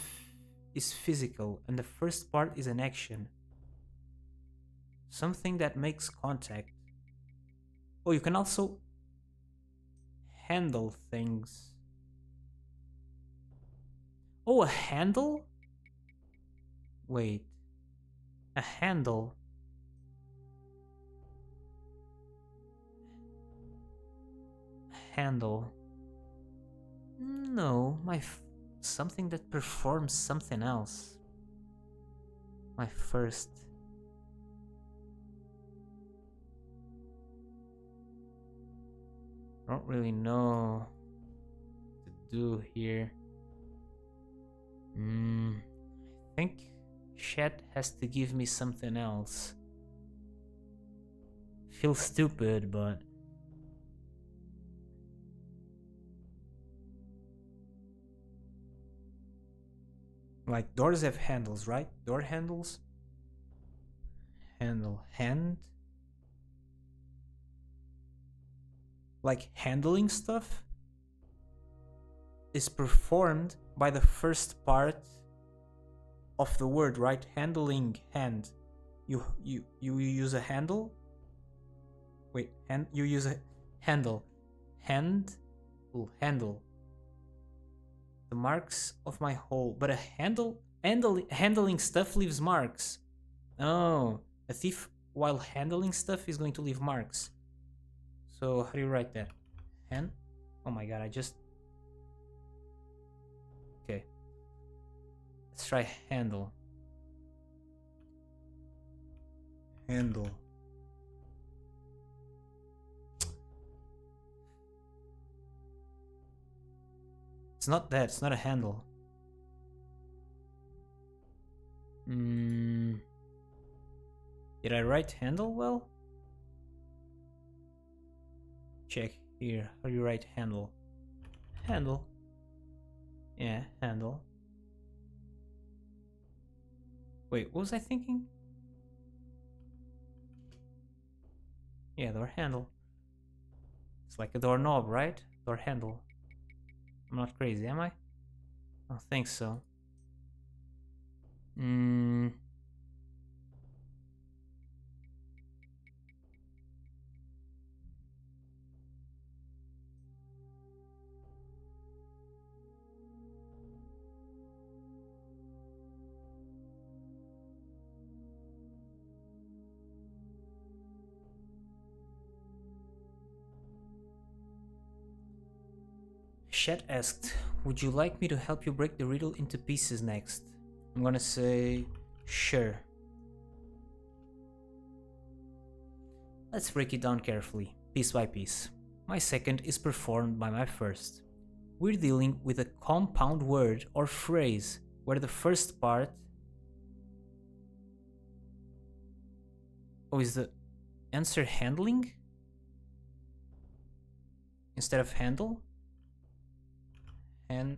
physical and the first part is an action. Something that makes contact. Oh, you can also handle things. Oh, a handle? Wait. A handle. Handle. No, something that performs something else. My first. I don't really know what to do here. I think chat has to give me something else. Feels stupid, but like doors have handles, right? Door handles. Handle. Hand. Like handling stuff is performed by the first part of the word, right? Handling, hand. You use a handle. Wait, you use a handle. Handle. The marks of my hole, but a handling stuff leaves marks. Oh, a thief while handling stuff is going to leave marks. So how do you write that? Hand? Oh my god, okay. Let's try handle. Handle. It's not that, it's not a handle. Did I write handle well? Check here. How do you write handle? Handle. Yeah, handle. Wait, what was I thinking? Yeah, door handle. It's like a doorknob, right? Door handle. I'm not crazy, am I? I don't think so. Chat asked, would you like me to help you break the riddle into pieces next? I'm gonna say, sure. Let's break it down carefully, piece by piece. My second is performed by my first. We're dealing with a compound word or phrase where the first part... Oh, is the answer handling? Instead of handle? Handling.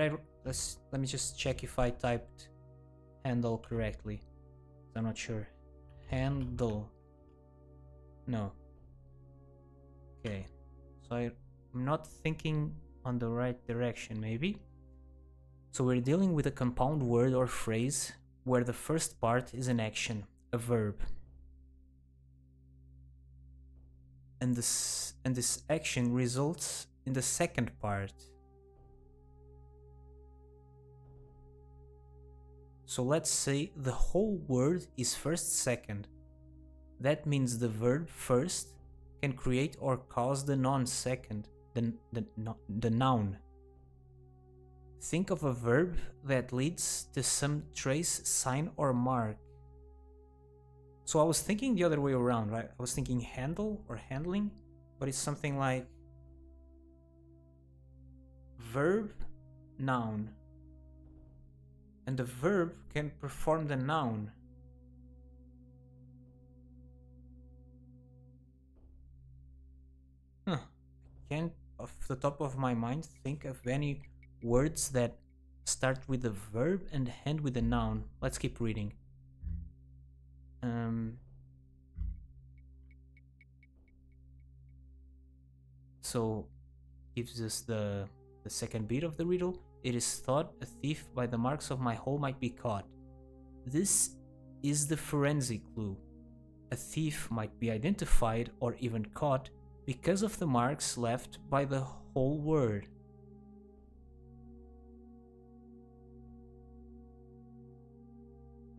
Let me just check if I typed handle correctly. I'm not sure. Handle. No. Okay. So I'm not thinking on the right direction, maybe. So we're dealing with a compound word or phrase where the first part is an action, a verb. And this action results in the second part. So let's say the whole word is first second. That means the verb first can create or cause the noun second, the noun. Think of a verb that leads to some trace, sign, or mark. So I was thinking the other way around, right? I was thinking handle or handling, but it's something like verb, noun. And the verb can perform the noun. Huh. Can't, off the top of my mind, think of any words that start with a verb and end with a noun. Let's keep reading. So gives us the second bit of the riddle. It is thought a thief by the marks of my hole might be caught. This is the forensic clue. A thief might be identified or even caught because of the marks left by the whole word.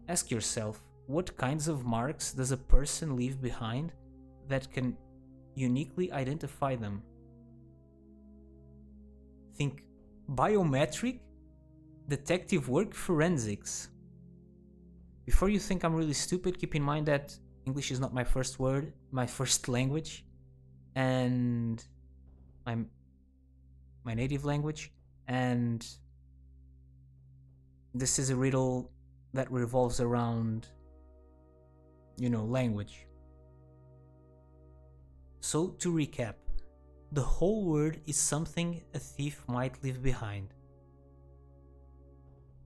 Ask yourself, what kinds of marks does a person leave behind that can uniquely identify them? Think biometric, detective work, forensics. Before you think I'm really stupid, keep in mind that English is not my first word, my first language, and my native language, and this is a riddle that revolves around, language. So to recap, the whole word is something a thief might leave behind.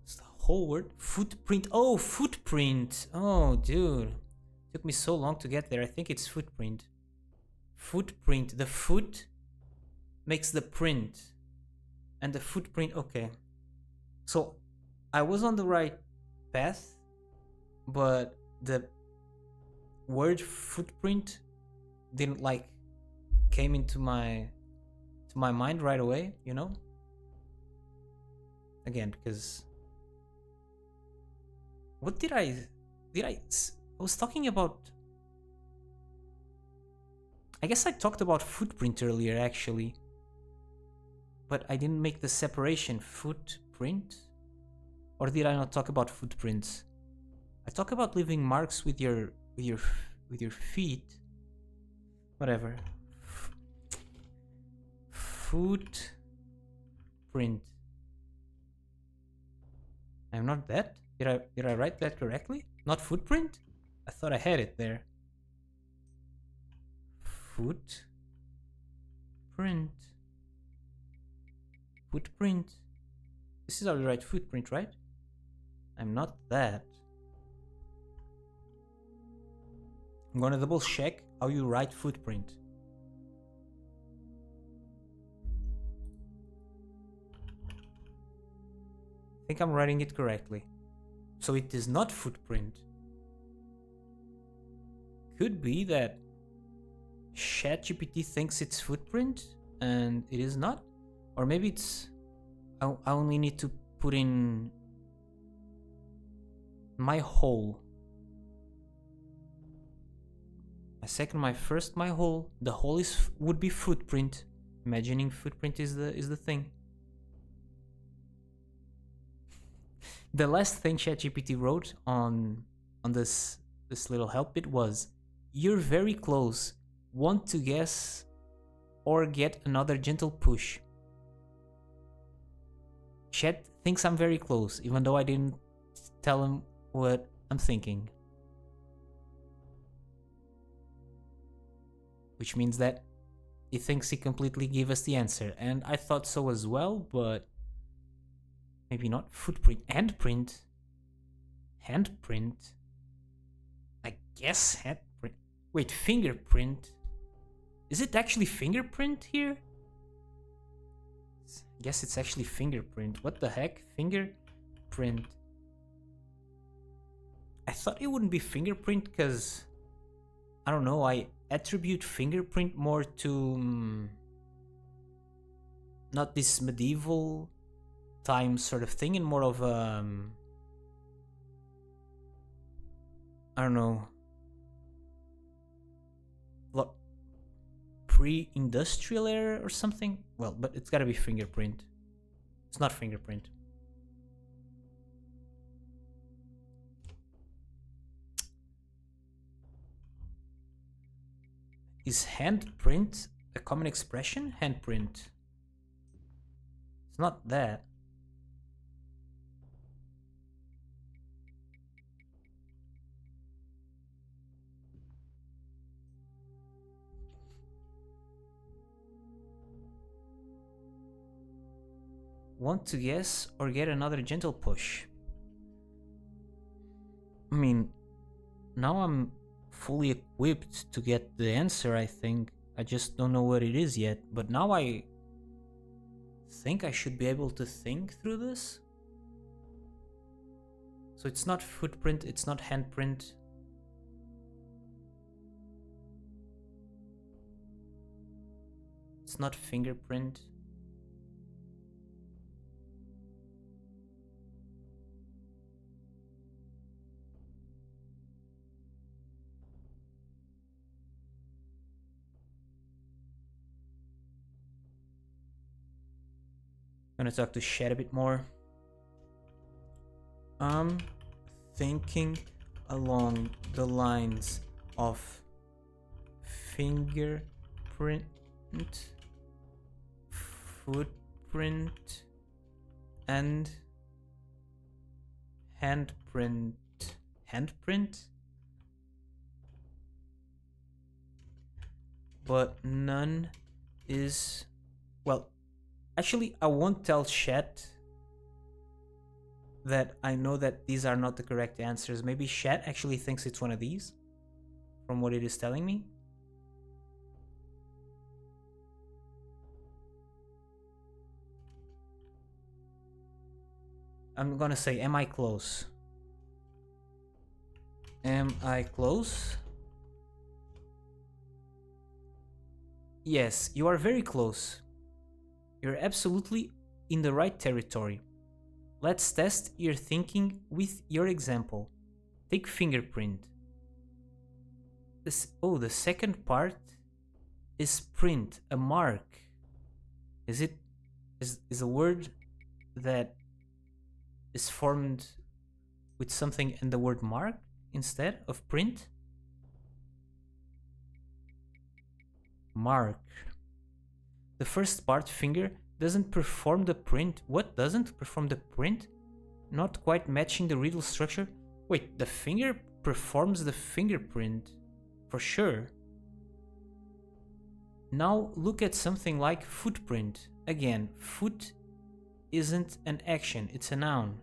It's the whole word. Footprint. Oh, footprint. Oh, dude. Took me so long to get there. I think it's footprint. Footprint. The foot makes the print. And the footprint. Okay. So I was on the right path, but the word footprint didn't came into my mind right away, again, because what did I was talking about, I guess I talked about footprint earlier actually, but I didn't make the separation. Footprint, or did I not talk about footprints? I talk about leaving marks with your feet, whatever. Footprint. I'm not that. Did I write that correctly? Not footprint? I thought I had it there. Footprint. Footprint. This is how you write footprint, right? I'm not that. I'm gonna double check how you write footprint. I think I'm writing it correctly. So it is not footprint. Could be that ChatGPT thinks it's footprint and it is not. Or maybe it's... I only need to put in my hole. My second, my first, my hole. The hole would be footprint. Imagining footprint is the thing. The last thing ChatGPT wrote on this little help bit was, "You're very close. Want to guess or get another gentle push?" Chat thinks I'm very close, even though I didn't tell him what I'm thinking. Which means that he thinks he completely gave us the answer, and I thought so as well, but maybe not. Footprint. Handprint. Handprint. I guess handprint. Wait, fingerprint. Is it actually fingerprint here? I guess it's actually fingerprint. What the heck? Fingerprint. I thought it wouldn't be fingerprint because, I don't know, I attribute fingerprint more to not this medieval time sort of thing, and more of I don't know, pre-industrial era or something. Well, but it's gotta be fingerprint. It's not fingerprint. Is handprint a common expression? Handprint. It's not that. Want to guess or get another gentle push? I mean, now I'm fully equipped to get the answer, I think. I just don't know what it is yet, but now I think I should be able to think through this. So it's not footprint, it's not handprint. It's not fingerprint. I'm gonna talk to Shed a bit more. I'm thinking along the lines of fingerprint, footprint, and handprint. Handprint? But none is... Well, actually, I won't tell Chat that I know that these are not the correct answers. Maybe Chat actually thinks it's one of these, from what it is telling me. I'm gonna say, am I close? Am I close? Yes, you are very close. You're absolutely in the right territory. Let's test your thinking with your example. Take fingerprint. The second part is print, a mark. Is a word that is formed with something and the word mark instead of print? Mark. The first part, finger, doesn't perform the print. What doesn't perform the print? Not quite matching the riddle structure? Wait, the finger performs the fingerprint. For sure. Now look at something like footprint. Again, foot isn't an action, it's a noun.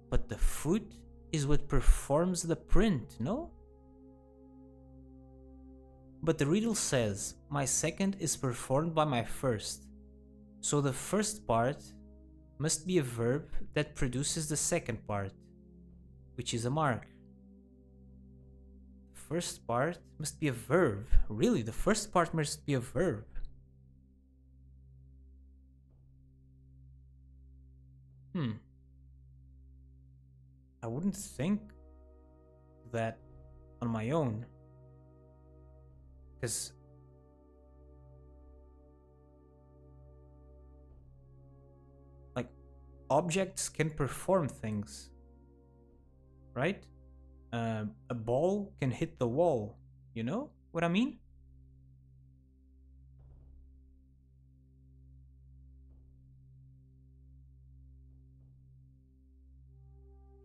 But the foot is what performs the print, no? But the riddle says, my second is performed by my first. So the first part must be a verb that produces the second part, which is a mark. The first part must be a verb. Really, the first part must be a verb. I wouldn't think that on my own. Because like objects can perform things, right? A ball can hit the wall, you know what I mean?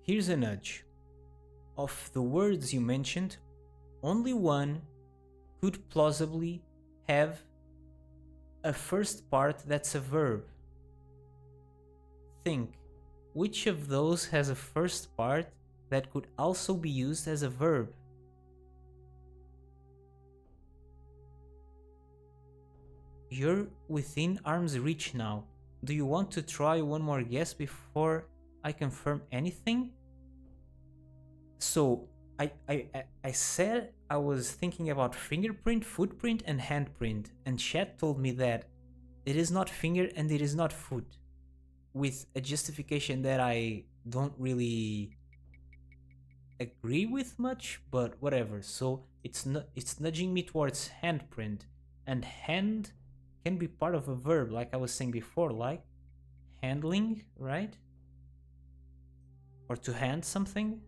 Here's a nudge. Of the words you mentioned, only one could plausibly have a first part that's a verb. Think, which of those has a first part that could also be used as a verb? You're within arm's reach now. Do you want to try one more guess before I confirm anything? So I said I was thinking about fingerprint, footprint, and handprint, and Chat told me that it is not finger and it is not foot, with a justification that I don't really agree with much, but whatever. So it's nudging me towards handprint, and hand can be part of a verb, like I was saying before, like handling, right? Or to hand something.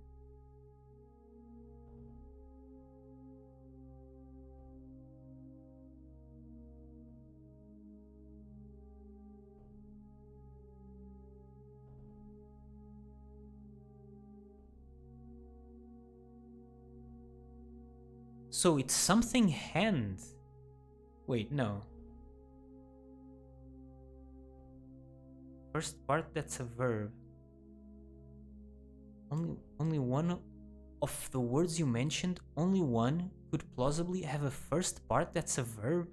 So it's something hand. Wait, no. First part, that's a verb. Only one of the words you mentioned, only one could plausibly have a first part that's a verb?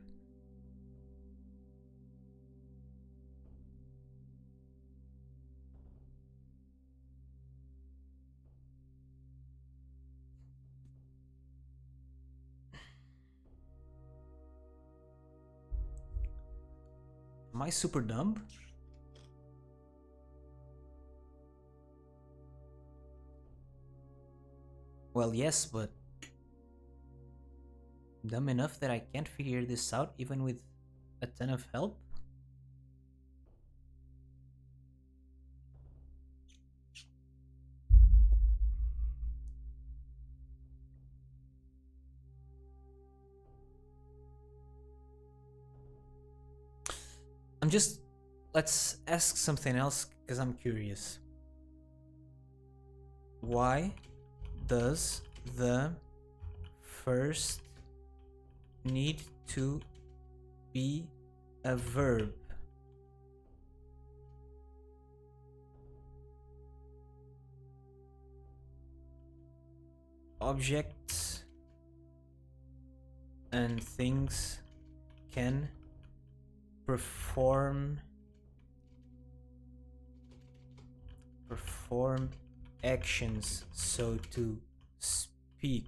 Am I super dumb? Well, yes, but dumb enough that I can't figure this out even with a ton of help? Let's ask something else because I'm curious. Why does the first need to be a verb? Objects and things can perform actions, so to speak.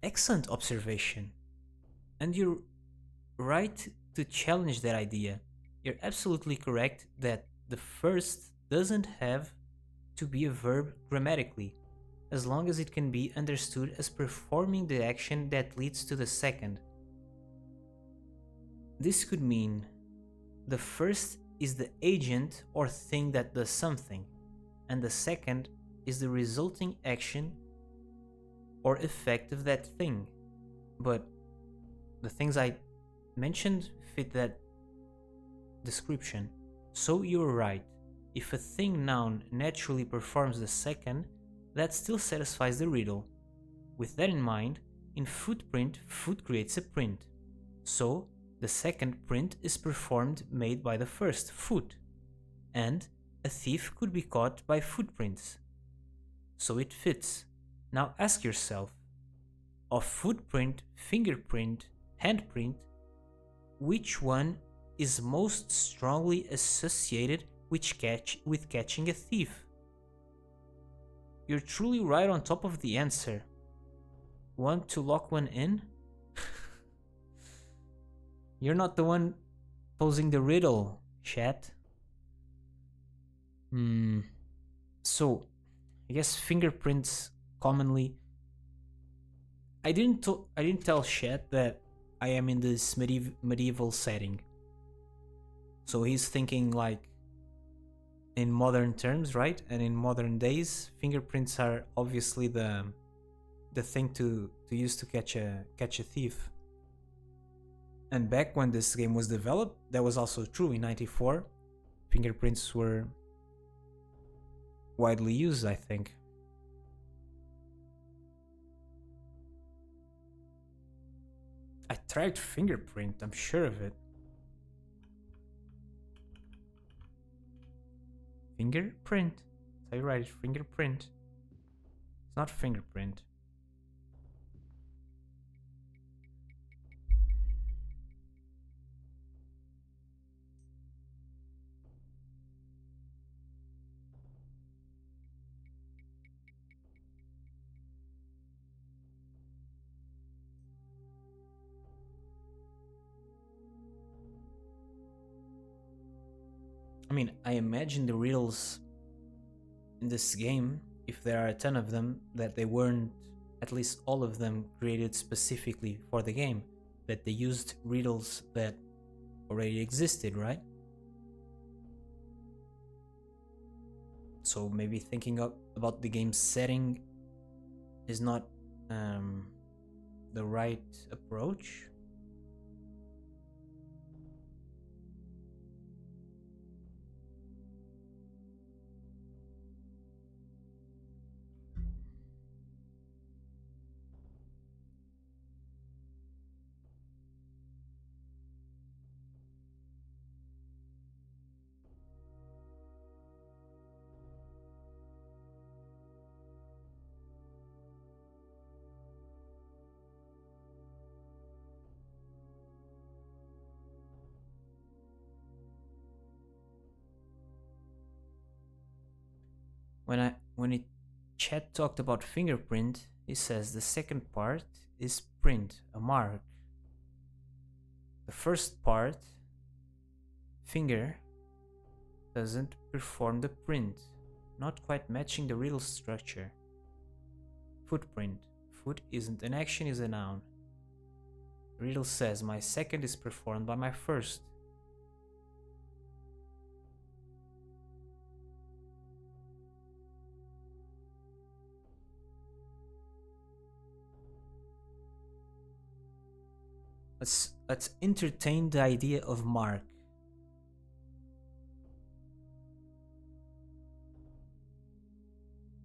Excellent observation. And you're right to challenge that idea. You're absolutely correct that the first doesn't have to be a verb grammatically, as long as it can be understood as performing the action that leads to the second. This could mean the first is the agent or thing that does something, and the second is the resulting action or effect of that thing. But the things I mentioned fit that description. So you're right. If a thing noun naturally performs the second, that still satisfies the riddle. With that in mind, in footprint, foot creates a print. So the second print is performed made by the first, foot. And a thief could be caught by footprints. So it fits. Now ask yourself, of footprint, fingerprint, handprint, which one is most strongly associated with catching a thief? You're truly right on top of the answer. Want to lock one in? You're not the one posing the riddle, chat. So, I guess fingerprints commonly. I didn't tell chat that I am in this medieval setting. So he's thinking like in modern terms, right? And in modern days, fingerprints are obviously the thing to use to catch a thief. And back when this game was developed, that was also true. In '94, fingerprints were widely used, I think. I tried fingerprint, I'm sure of it. Fingerprint. That's how you write it, fingerprint. It's not fingerprint. I mean, I imagine the riddles in this game, if there are a ton of them, that they weren't at least all of them created specifically for the game, that they used riddles that already existed, right? So maybe thinking about the game's setting is not the right approach. When it chat talked about fingerprint, it says the second part is print, a mark. The first part, finger, doesn't perform the print, not quite matching the riddle structure. Footprint. Foot isn't an action, is a noun. The riddle says my second is performed by my first. Let's entertain the idea of mark.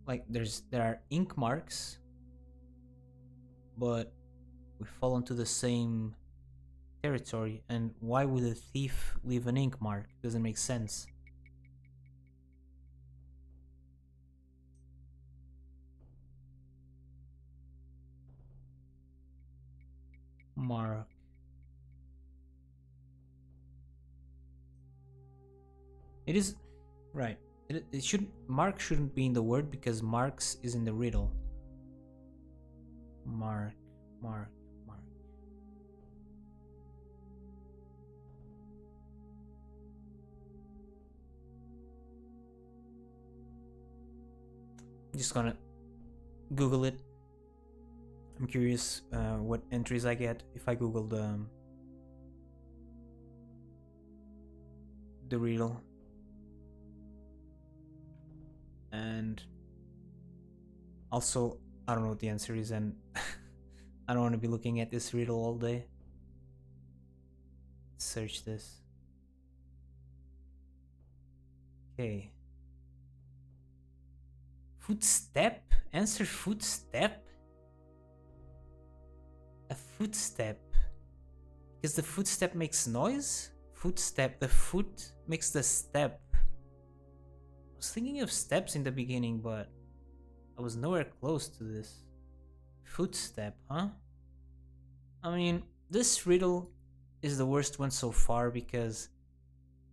Like there are ink marks, but we fall into the same territory. And why would a thief leave an ink mark? Doesn't make sense. Mark. It is right. It should mark shouldn't be in the word because marks is in the riddle. Mark. I'm just gonna Google it. I'm curious what entries I get if I Google the riddle. And also, I don't know what the answer is, and I don't want to be looking at this riddle all day. Search this. Okay. Footstep? Answer footstep? A footstep. Because the footstep makes noise? Footstep. The foot makes the step. I was thinking of steps in the beginning, but I was nowhere close to this. Footstep, huh? I mean, this riddle is the worst one so far because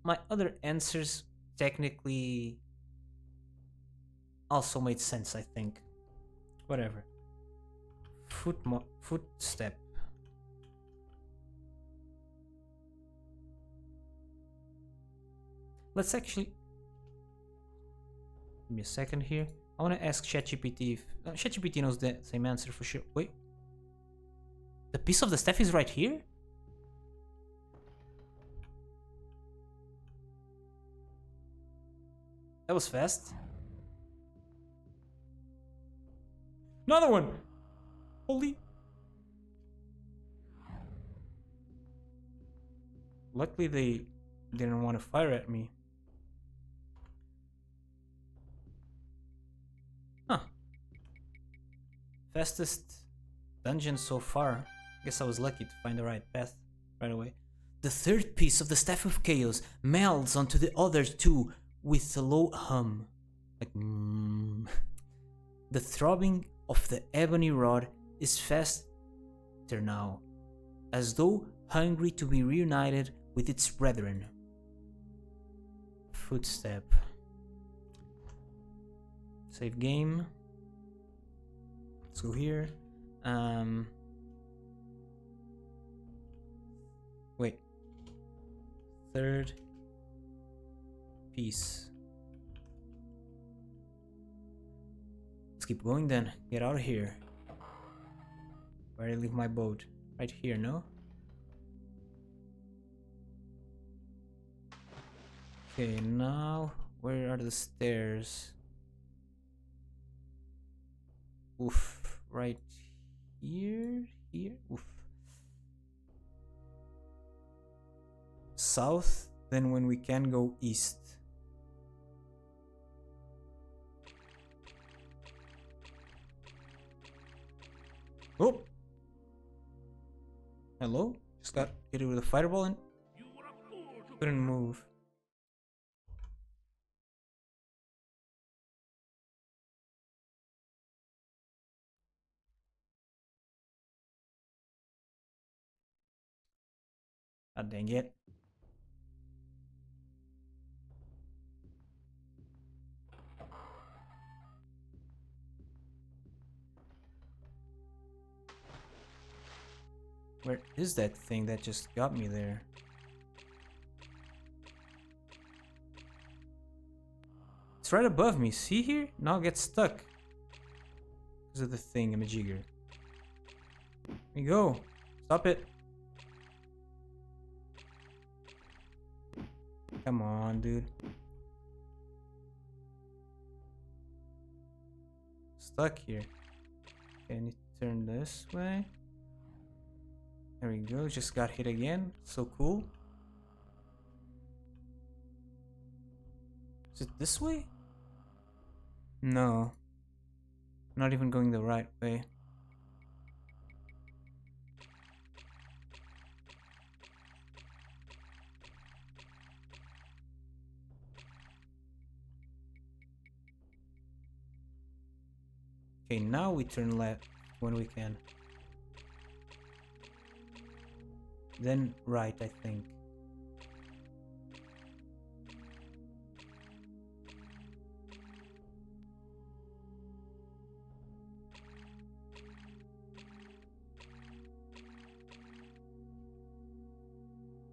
my other answers technically also made sense, I think. Whatever. Footstep. Let's actually... Give me a second here. I want to ask ChatGPT if... ChatGPT knows the same answer for sure. Wait. The piece of the staff is right here? That was fast. Another one! Holy... Luckily they didn't want to fire at me. Huh. Fastest dungeon so far. Guess I was lucky to find the right path right away. The third piece of the Staff of Chaos melds onto the other two with a low hum. Like The throbbing of the ebony rod is faster now, as though hungry to be reunited with its brethren. Footstep. Save game. Let's go here. Wait. Third piece. Let's keep going then. Get out of here. Where I leave my boat? Right here, no? Okay, now where are the stairs? Oof, right here, here, oof. South, then when we can go east. Oh! Hello? Just got hit with a fireball and couldn't move. God dang it. Where is that thing that just got me there? It's right above me. See here? Now I get stuck. Because of the thingamajigger. There you go. Stop it. Come on, dude. Stuck here. Okay, I need to turn this way. There we go. Just got hit again. So cool. Is it this way? No. Not even going the right way. Okay, now we turn left when we can. Then right, I think.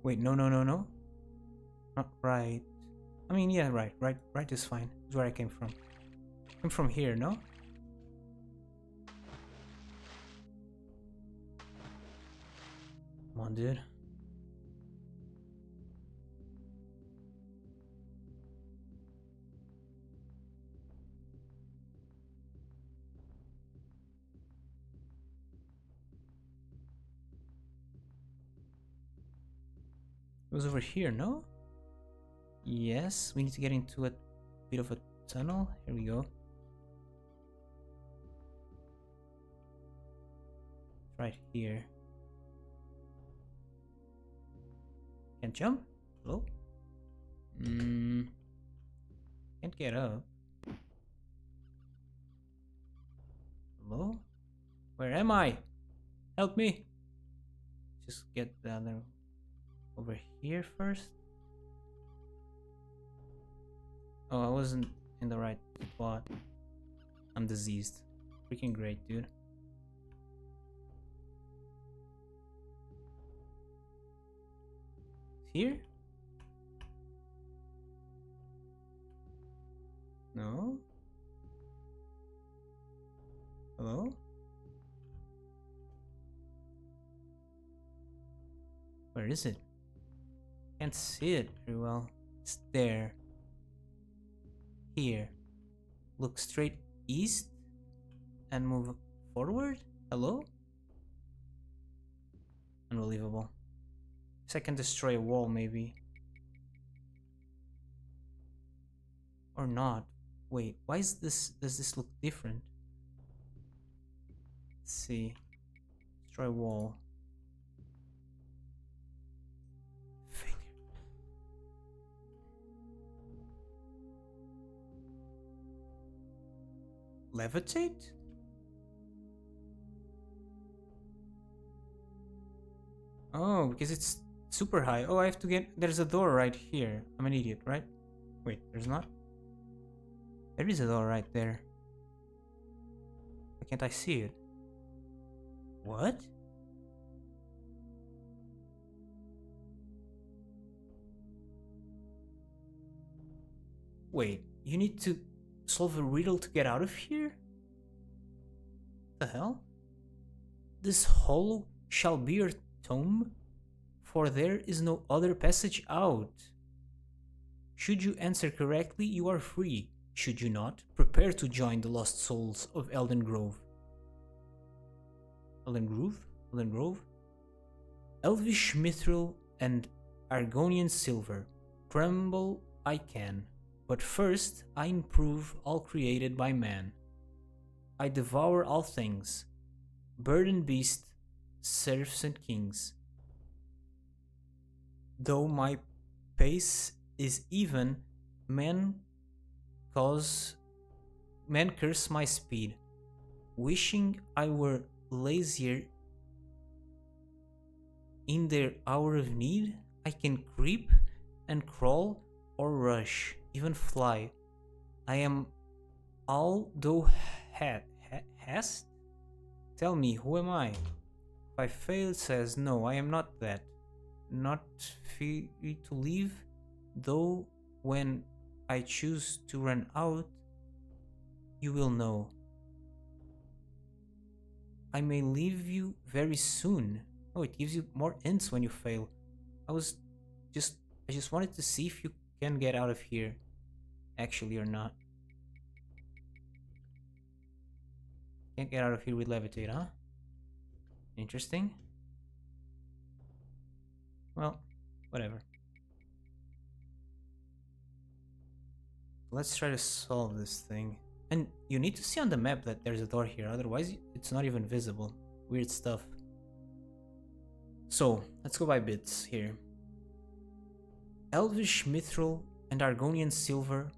Wait, no. Not right. I mean, yeah, right is fine. It's where I came from. I'm from here, no? Come on, dude. It was over here, no? Yes, we need to get into a bit of a tunnel. Here we go. Right here. Can't jump? Hello? Can't get up. Hello? Where am I? Help me! Just get the other over here first. Oh, I wasn't in the right spot. I'm diseased. Freaking great, dude. Here? No? Hello? Where is it? Can't see it very well. It's there. Here. Look straight east and move forward? Hello? Unbelievable. So I can destroy a wall, maybe. Or not. Wait, why is this? Does this look different? Let's see. Destroy a wall. Failure. Levitate? Oh, because it's super high. Oh, I have to get... There's a door right here. I'm an idiot, right? Wait, there's not? There is a door right there. Why can't I see it? What? Wait, you need to solve a riddle to get out of here? What the hell? This hollow shall be your tomb, for there is no other passage out. Should you answer correctly, you are free. Should you not, prepare to join the lost souls of Elden Grove. Elden Grove? Elden Grove? Elvish mithril and Argonian silver. Tremble I can, but first I improve all created by man. I devour all things, bird and beast, serfs and kings. Though my pace is even, men curse my speed. Wishing I were lazier in their hour of need, I can creep and crawl or rush, even fly. I am all thou hast? Tell me, who am I? If I fail, it says, no, I am not that. Not free to leave, though when I choose to run out, you will know. I may leave you very soon. Oh, it gives you more hints when you fail. I just wanted to see if you can get out of here, actually, or not. Can't get out of here with levitate, huh? Interesting. Well, whatever. Let's try to solve this thing. And you need to see on the map that there's a door here, otherwise it's not even visible. Weird stuff. So, let's go by bits here. Elvish mithril and Argonian silver.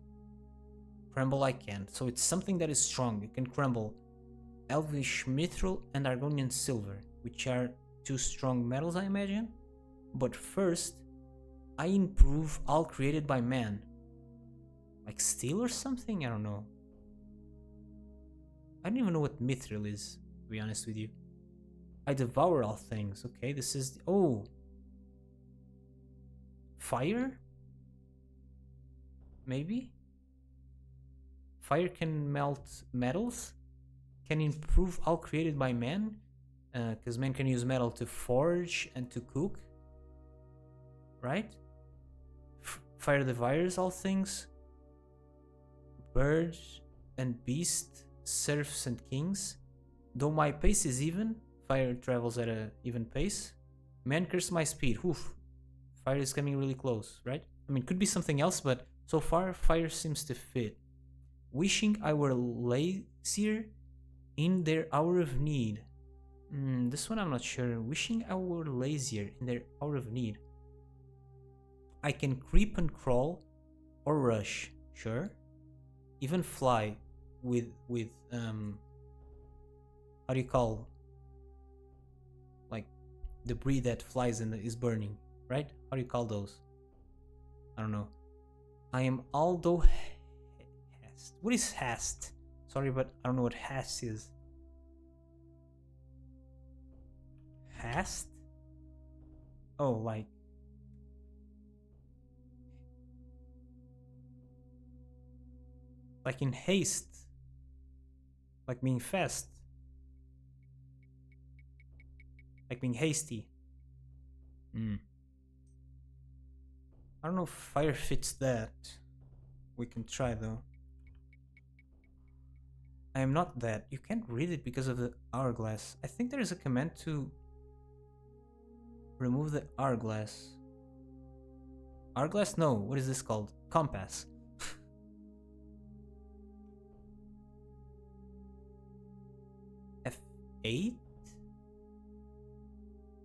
Crumble I can. So it's something that is strong. It can crumble Elvish mithril and Argonian silver, which are two strong metals, I imagine. But first, I improve all created by man. Like steel or something? I don't know. I don't even know what mithril is, to be honest with you. I devour all things. Okay, this is... Oh! Fire? Maybe? Fire can melt metals? Can improve all created by man? Because man can use metal to forge and to cook. Right? Fire devours all things. Bird and beast, serfs and kings. Though my pace is even, fire travels at an even pace. Man curse my speed. Oof. Fire is coming really close, right? I mean, could be something else, but so far, fire seems to fit. Wishing I were lazier in their hour of need. This one I'm not sure. Wishing I were lazier in their hour of need. I can creep and crawl or rush, sure. Even fly with how do you call, like, debris that flies and is burning, right? How do you call those? I don't know. I am Aldo Hast. What is Hast? Sorry, but I don't know what Hast is. Hast? Oh, like in haste, like being fast, like being hasty. I don't know if fire fits that. We can try though. I am not that. You can't read it because of the hourglass. I think there is a command to remove the hourglass. Hourglass? No. What is this called? Compass. F8?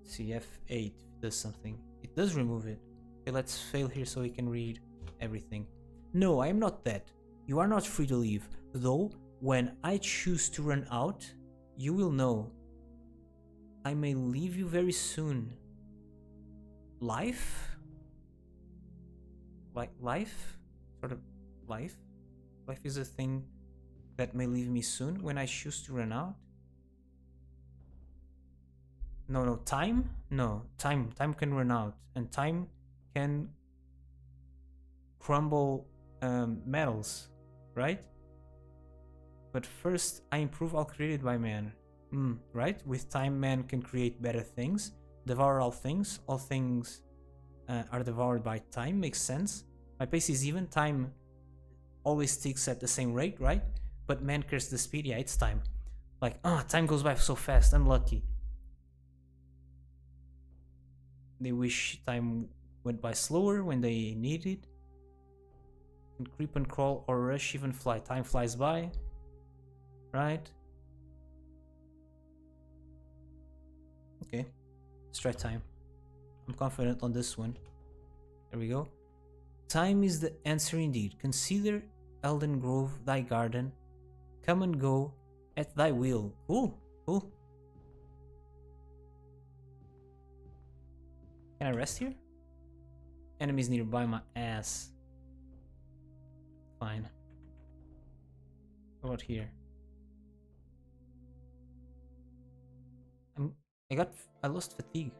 See, F8 does something. It does remove it. Okay, let's fail here so we can read everything. No, I am not that. You are not free to leave. Though, when I choose to run out, you will know. I may leave you very soon. Life? Like life? Sort of life? Life is a thing that may leave me soon when I choose to run out. No, time? No, time can run out, and time can crumble metals, right? But first, I improve all created by man. Right? With time, man can create better things. Devour all things. All things are devoured by time. Makes sense. My pace is even. Time always ticks at the same rate, right? But man cares the speed. Yeah, it's time. Like, time goes by so fast. Unlucky. They wish time went by slower when they need it. Can creep and crawl or rush, even fly. Time flies by. Right? Okay. Let's try time. I'm confident on this one. There we go. Time is the answer indeed. Consider Elden Grove thy garden. Come and go at thy will. Cool. Cool. Can I rest here? Enemies nearby my ass. Fine. What about here? I lost fatigue.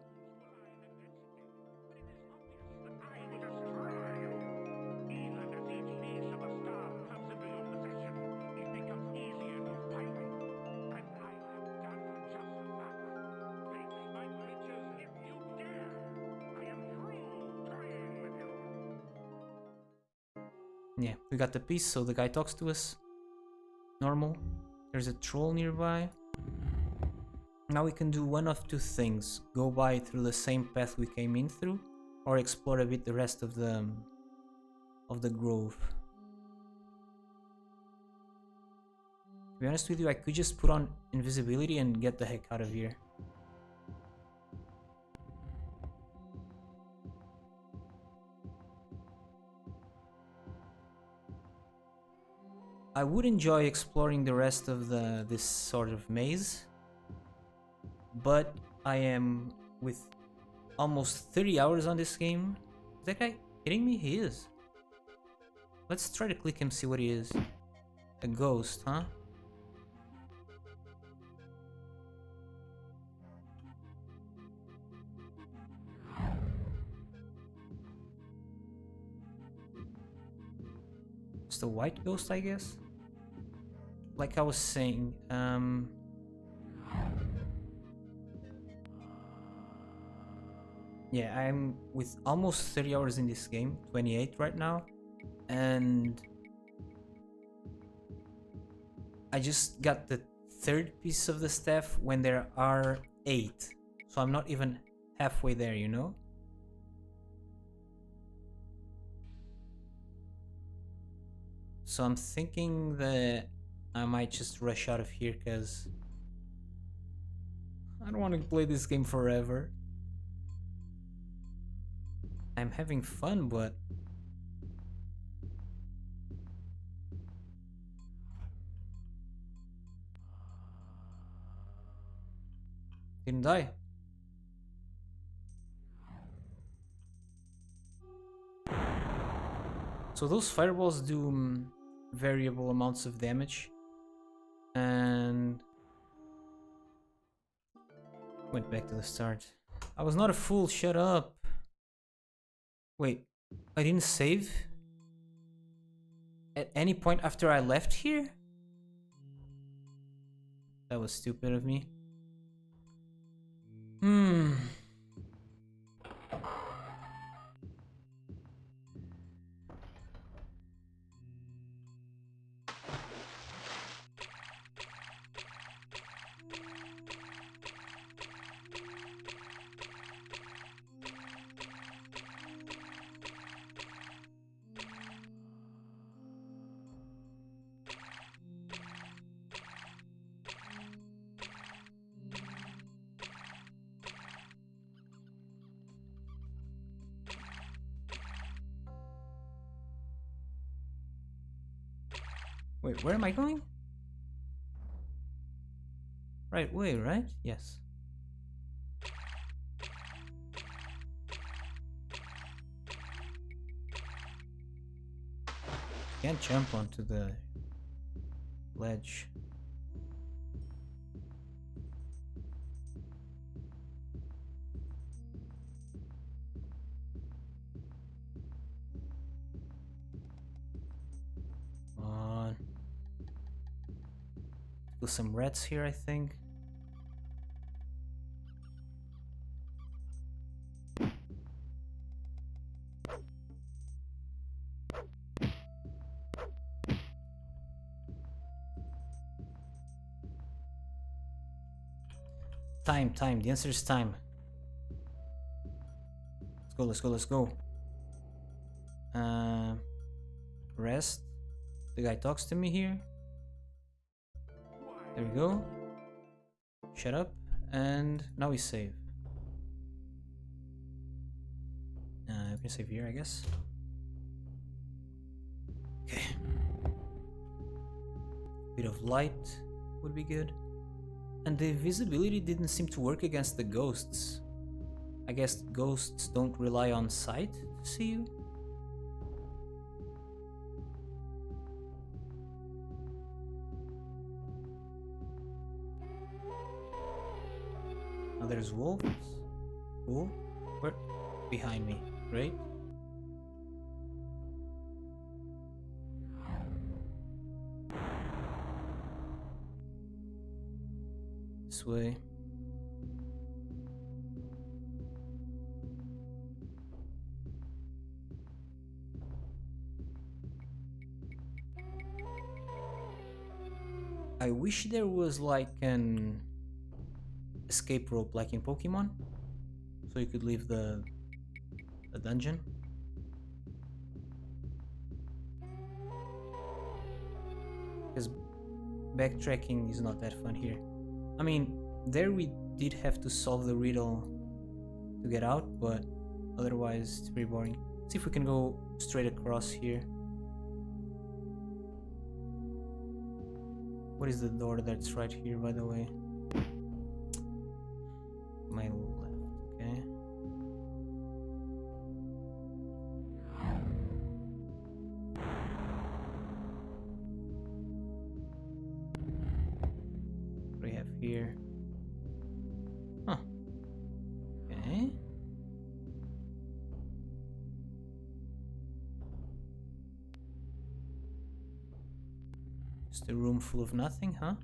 Yeah, we got the piece, so the guy talks to us. Normal. There's a troll nearby. Now we can do one of two things. Go by through the same path we came in through, or explore a bit the rest of the grove. To be honest with you, I could just put on invisibility and get the heck out of here. I would enjoy exploring the rest of this sort of maze, but I am with almost 30 hours on this game. Is that guy kidding me? He is. Let's try to click him, see what he is. A ghost, huh? Just a white ghost, I guess? Like I was saying, yeah, I'm with almost 30 hours in this game, 28 right now, and I just got the third piece of the staff when there are 8, so I'm not even halfway there, you know? So I'm thinking that I might just rush out of here because I don't want to play this game forever. I'm having fun, but didn't die. So those fireballs do variable amounts of damage, and went back to the start. I was not a fool, shut up. Wait, I didn't save at any point after I left here? That was stupid of me. Wait, where am I going? Right way, right? Yes. Can't jump onto the ledge. Come on. Kill some rats here, I think. Time. The answer is time. Let's go. Rest. The guy talks to me here. There we go. Shut up. And now we save. We can save here, I guess. Okay. Bit of light would be good. And the invisibility didn't seem to work against the ghosts. I guess ghosts don't rely on sight to see you. Now there's wolves. Cool. Where? Behind me. Great. This way. I wish there was like an escape rope like in Pokemon, so you could leave the dungeon. Because backtracking is not that fun here. I mean, there we did have to solve the riddle to get out, but otherwise it's pretty boring. See if we can go straight across here. What is the door that's right here, by the way? My left, okay. What do we have here? Huh. Okay. Just a room full of nothing, huh?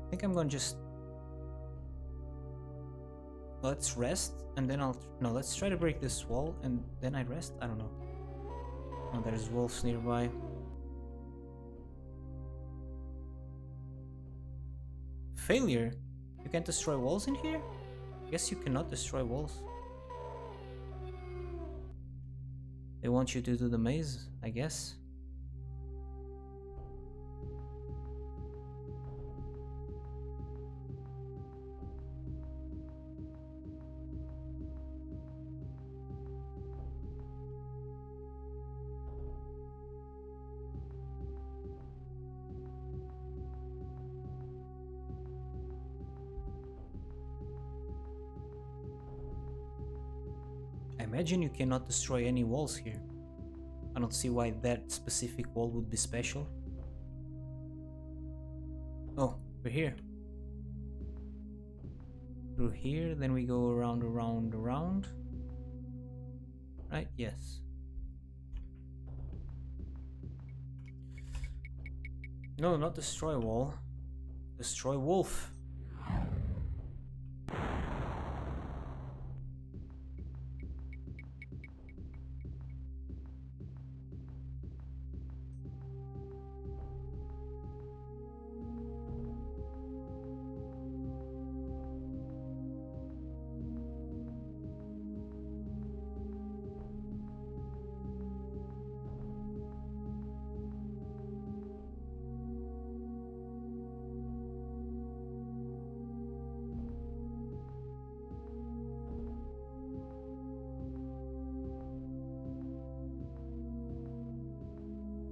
I think I'm gonna just... Let's rest, and then No, let's try to break this wall, and then I rest? I don't know. Oh, there's wolves nearby. Failure? You can't destroy walls in here? Guess you cannot destroy walls. They want you to do the maze, I guess. I imagine you cannot destroy any walls here. I don't see why that specific wall would be special. Oh, we're here. Through here, then we go around. Right? Yes. No, not destroy wall. Destroy wolf.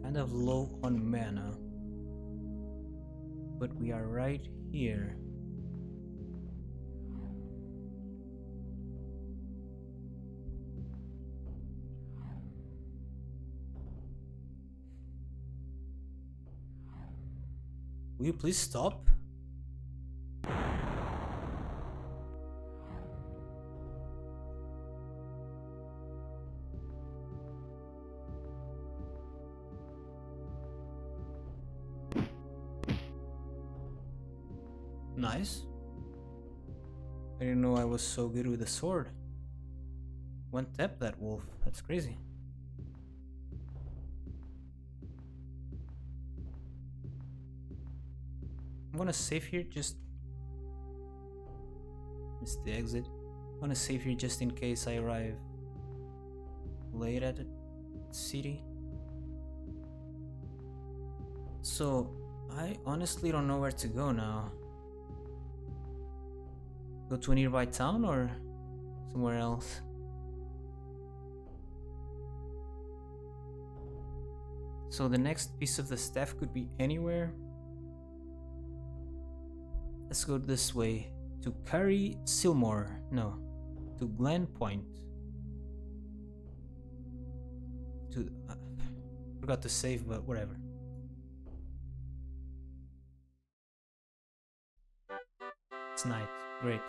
Kind of low on mana, but we are right here. Will you please stop? Nice. I didn't know I was so good with the sword. One tap that wolf. That's crazy. I'm gonna save here, just missed the exit. I'm gonna save here just in case I arrive late at the city. So I honestly don't know where to go now. Go to a nearby town or somewhere else? So the next piece of the staff could be anywhere. Let's go this way. To Carrie Silmore. No. To Glen Point. To... forgot to save, but whatever. It's night. Great.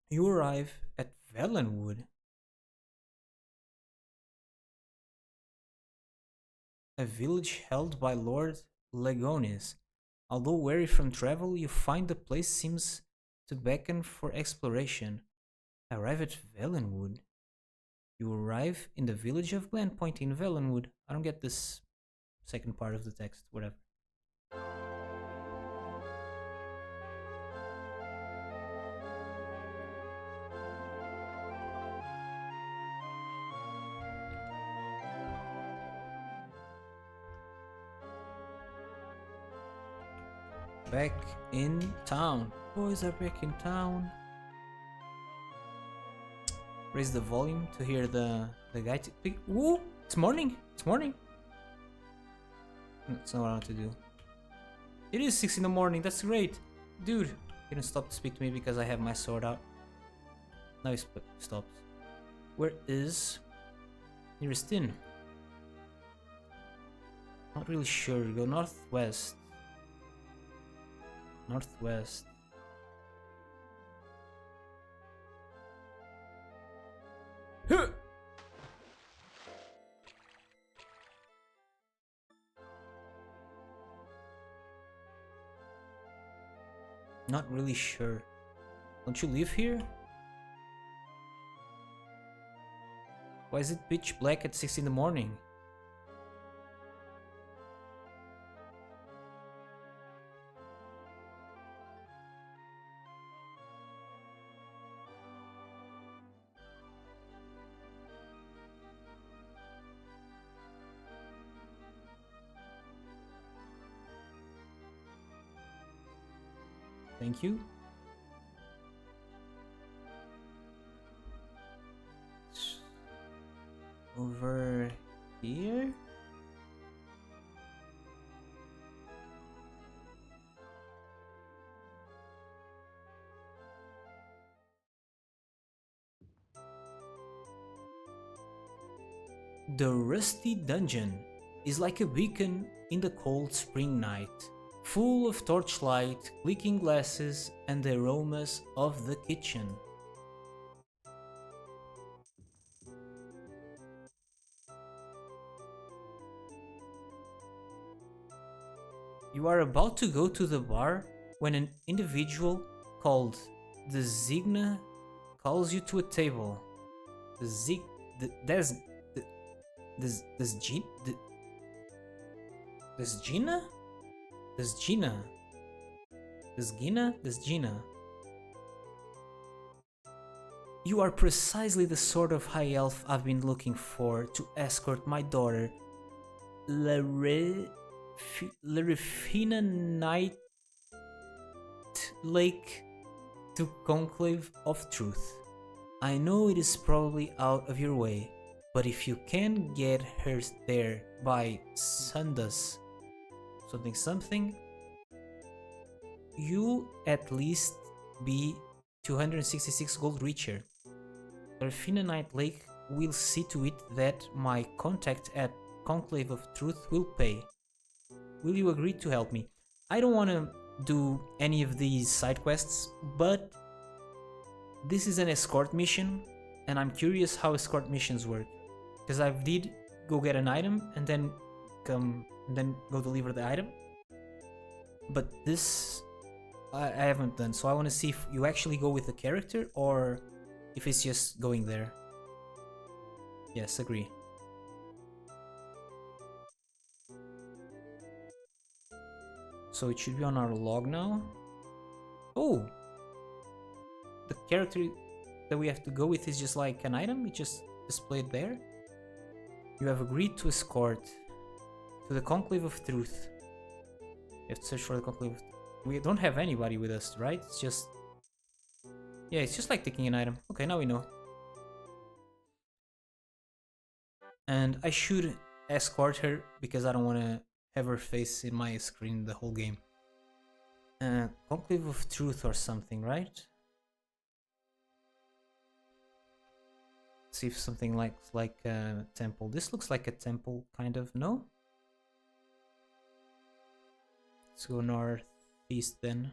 You arrive at Valenwood. A village held by Lord Legonis. Although weary from travel, you find the place seems to beckon for exploration. Arrive at Valenwood. You arrive in the village of Glenpoint in Valenwood. I don't get this second part of the text, whatever. Back in town. Boys are back in town. Raise the volume to hear the guy speak. Woo! It's morning! It's morning! That's not what I want to do. It is 6 in the morning, that's great! Dude! He didn't stop to speak to me because I have my sword out. Now he stops. Where is nearest inn? Not really sure. Go northwest. Northwest. Huh! Not really sure. Don't you live here? Why is it pitch black at 6 in the morning? Thank you. Over here? The Rusty Dungeon is like a beacon in the cold spring night, full of torchlight, clicking glasses, and the aromas of the kitchen. You are about to go to the bar when an individual called the Zigna calls you to a table. The Zig... There's Gina? There's Gina? There's Gina. There's Gina? There's Gina. You are precisely the sort of high elf I've been looking for to escort my daughter, Larifina Night Lake, to Conclave of Truth. I know it is probably out of your way, but if you can get her there by Sundas something, you'll at least be 266 gold richer. Larifina Night Lake will see to it that my contact at Conclave of Truth will pay. Will you agree to help me? I don't want to do any of these side quests, but this is an escort mission, and I'm curious how escort missions work. Because I did go get an item and then go deliver the item, but this I haven't done, so I want to see if you actually go with the character or if it's just going there. Yes, agree. So it should be on our log now. Oh! The character that we have to go with is just like an item, it just displayed there. You have agreed to escort to the Conclave of Truth. You have to search for the Conclave of Truth. We don't have anybody with us, right? It's just... yeah, it's just like taking an item. Okay, now we know. And I should escort her because I don't want to have her face in my screen the whole game. Conclave of Truth or something, right? See if something like a temple. This looks like a temple, kind of, no? Let's go northeast then.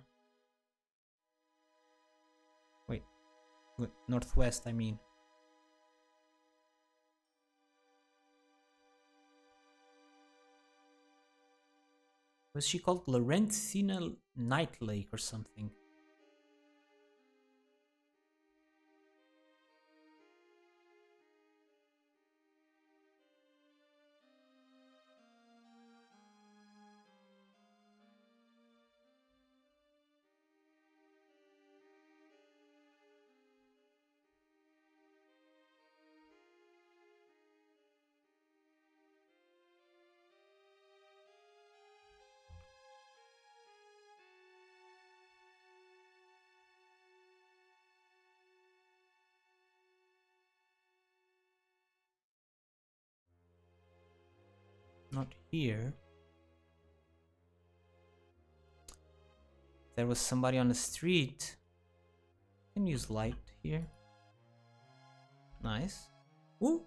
Wait, northwest, I mean. Was she called Laurentina Night Lake or something? Not here. There was somebody on the street. Can use light here. Nice. Ooh!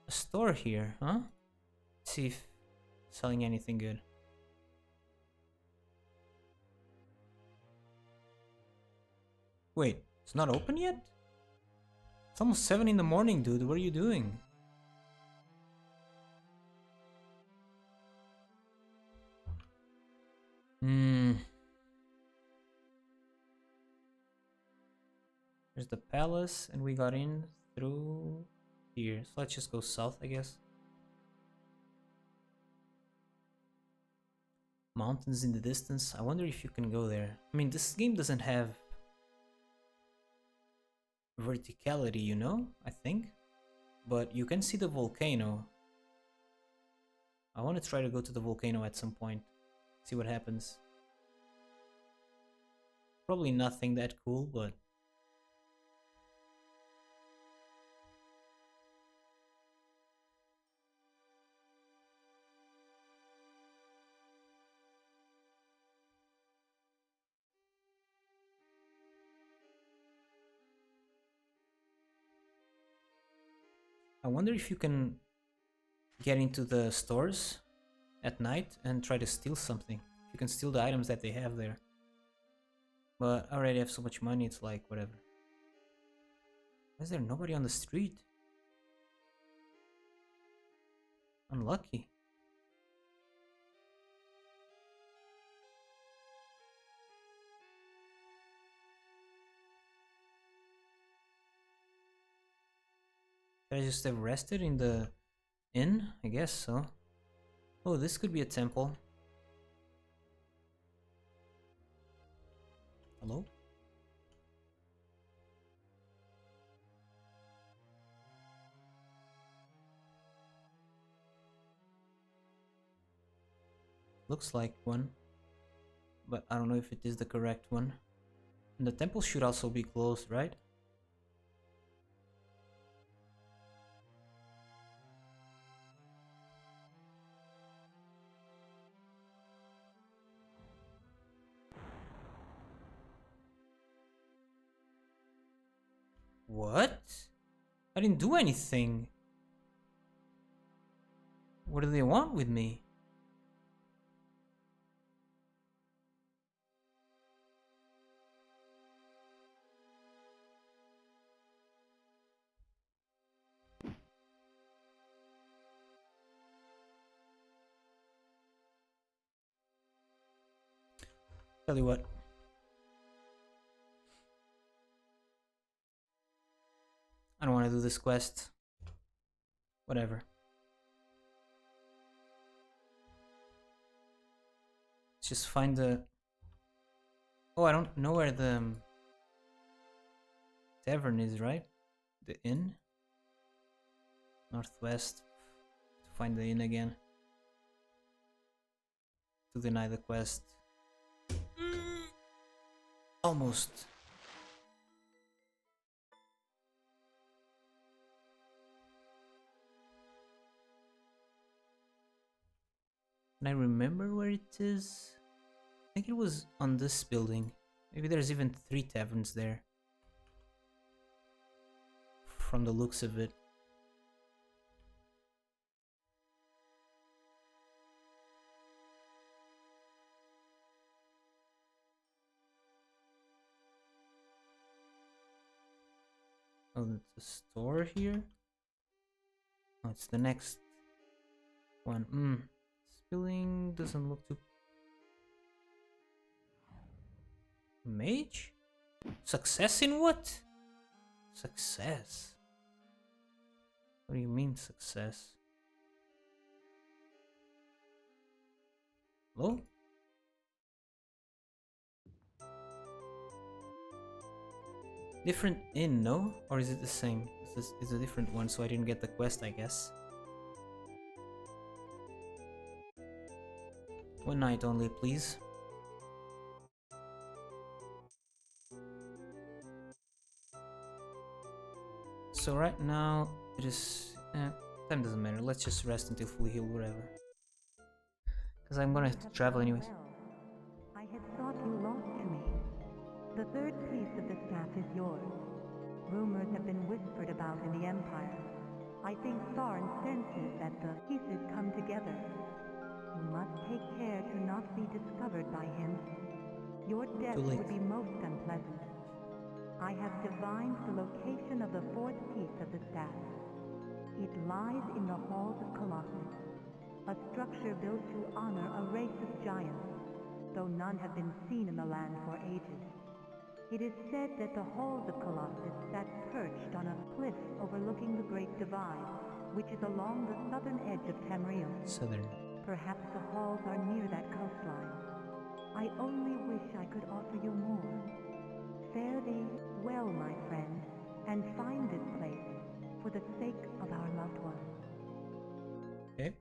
A store here, huh? Let's see if selling anything good. Wait, it's not open yet? It's almost 7 in the morning, dude. What are you doing? There's the palace, and we got in through here. So let's just go south, I guess. Mountains in the distance. I wonder if you can go there. I mean, this game doesn't have verticality, you know, I think. But you can see the volcano. I want to try to go to the volcano at some point. See what happens. Probably nothing that cool, but... I wonder if you can get into the stores at night and try to steal something. You can steal the items that they have there. But I already have so much money, it's like, whatever. Why is there nobody on the street? Unlucky. Should I just have rested in the inn? I guess so. Oh, this could be a temple. Hello? Looks like one, but I don't know if it is the correct one. And the temple should also be closed, right? What? I didn't do anything. What do they want with me? Tell you what. I don't want to do this quest. Whatever. Let's just find the... Oh, I don't know where the tavern is, right? The inn? Northwest. To find the inn again. To deny the quest. Almost. Can I remember where it is? I think it was on this building. Maybe there's even 3 taverns there. From the looks of it. Oh, it's a store here? Oh, it's the next one. This building doesn't look too... Mage? Success in what? Success? What do you mean success? Hello? Different inn, no? Or is it the same? It's a different one, so I didn't get the quest, I guess. One night only, please. So right now, it is... time doesn't matter, let's just rest until fully healed, whatever. Because I'm gonna have to travel anyways. I had thought you lost to me. The third piece of the staff is yours. Rumors have been whispered about in the Empire. I think Tharn senses that the pieces come together. You must take care to not be discovered by him. Your death would be most unpleasant. I have divined the location of the fourth piece of the staff. It lies in the Halls of Colossus, a structure built to honor a race of giants, though none have been seen in the land for ages. It is said that the Halls of Colossus sat perched on a cliff overlooking the Great Divide, which is along the southern edge of Tamriel. Southern. Perhaps the halls are near that coastline. I only wish I could offer you more. Fare thee well, my friend, and find this place for the sake of our loved ones. Okay.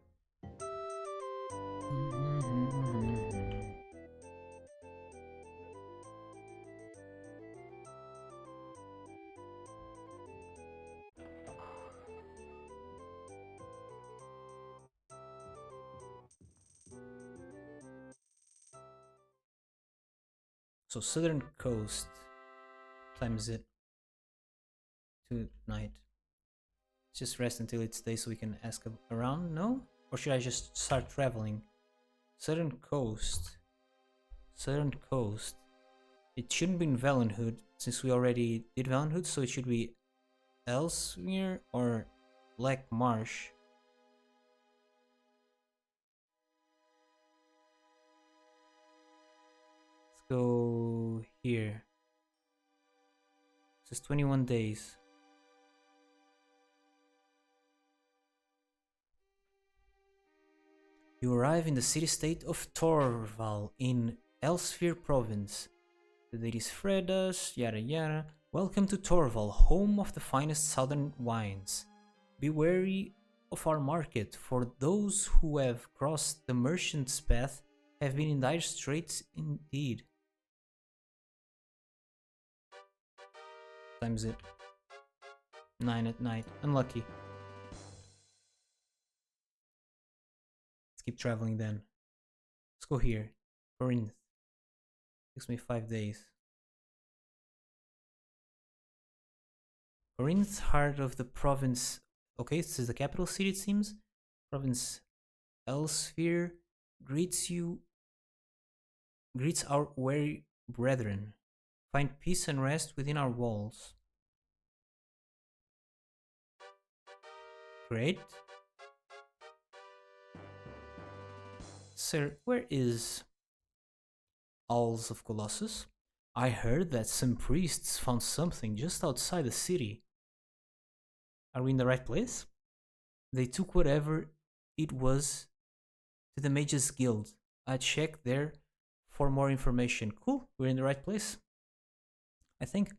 So southern coast. What time is it? Tonight. Let's just rest until it's day so we can ask around, no? Or should I just start traveling? Southern coast. Southern coast. It shouldn't be in Valenhood, since we already did Valenhood, so it should be Ellesmere or Black Marsh. Let's go here. It's just 21 days. You arrive in the city-state of Torval in Elsfyr province. The date is Fredas, yada yada. Welcome to Torval, home of the finest southern wines. Be wary of our market, for those who have crossed the merchant's path have been in dire straits indeed. What time is it? 9 at night. Unlucky. Let's keep traveling then. Let's go here. Corinth. Takes me 5 days. Corinth, heart of the province. Okay, this is the capital city, it seems. Province Elsfyr greets our weary brethren. Find peace and rest within our walls. Great. Sir, where is Halls of Colossus? I heard that some priests found something just outside the city. Are we in the right place? They took whatever it was to the Mages Guild. I checked there, for more information. Cool, we're in the right place, I think.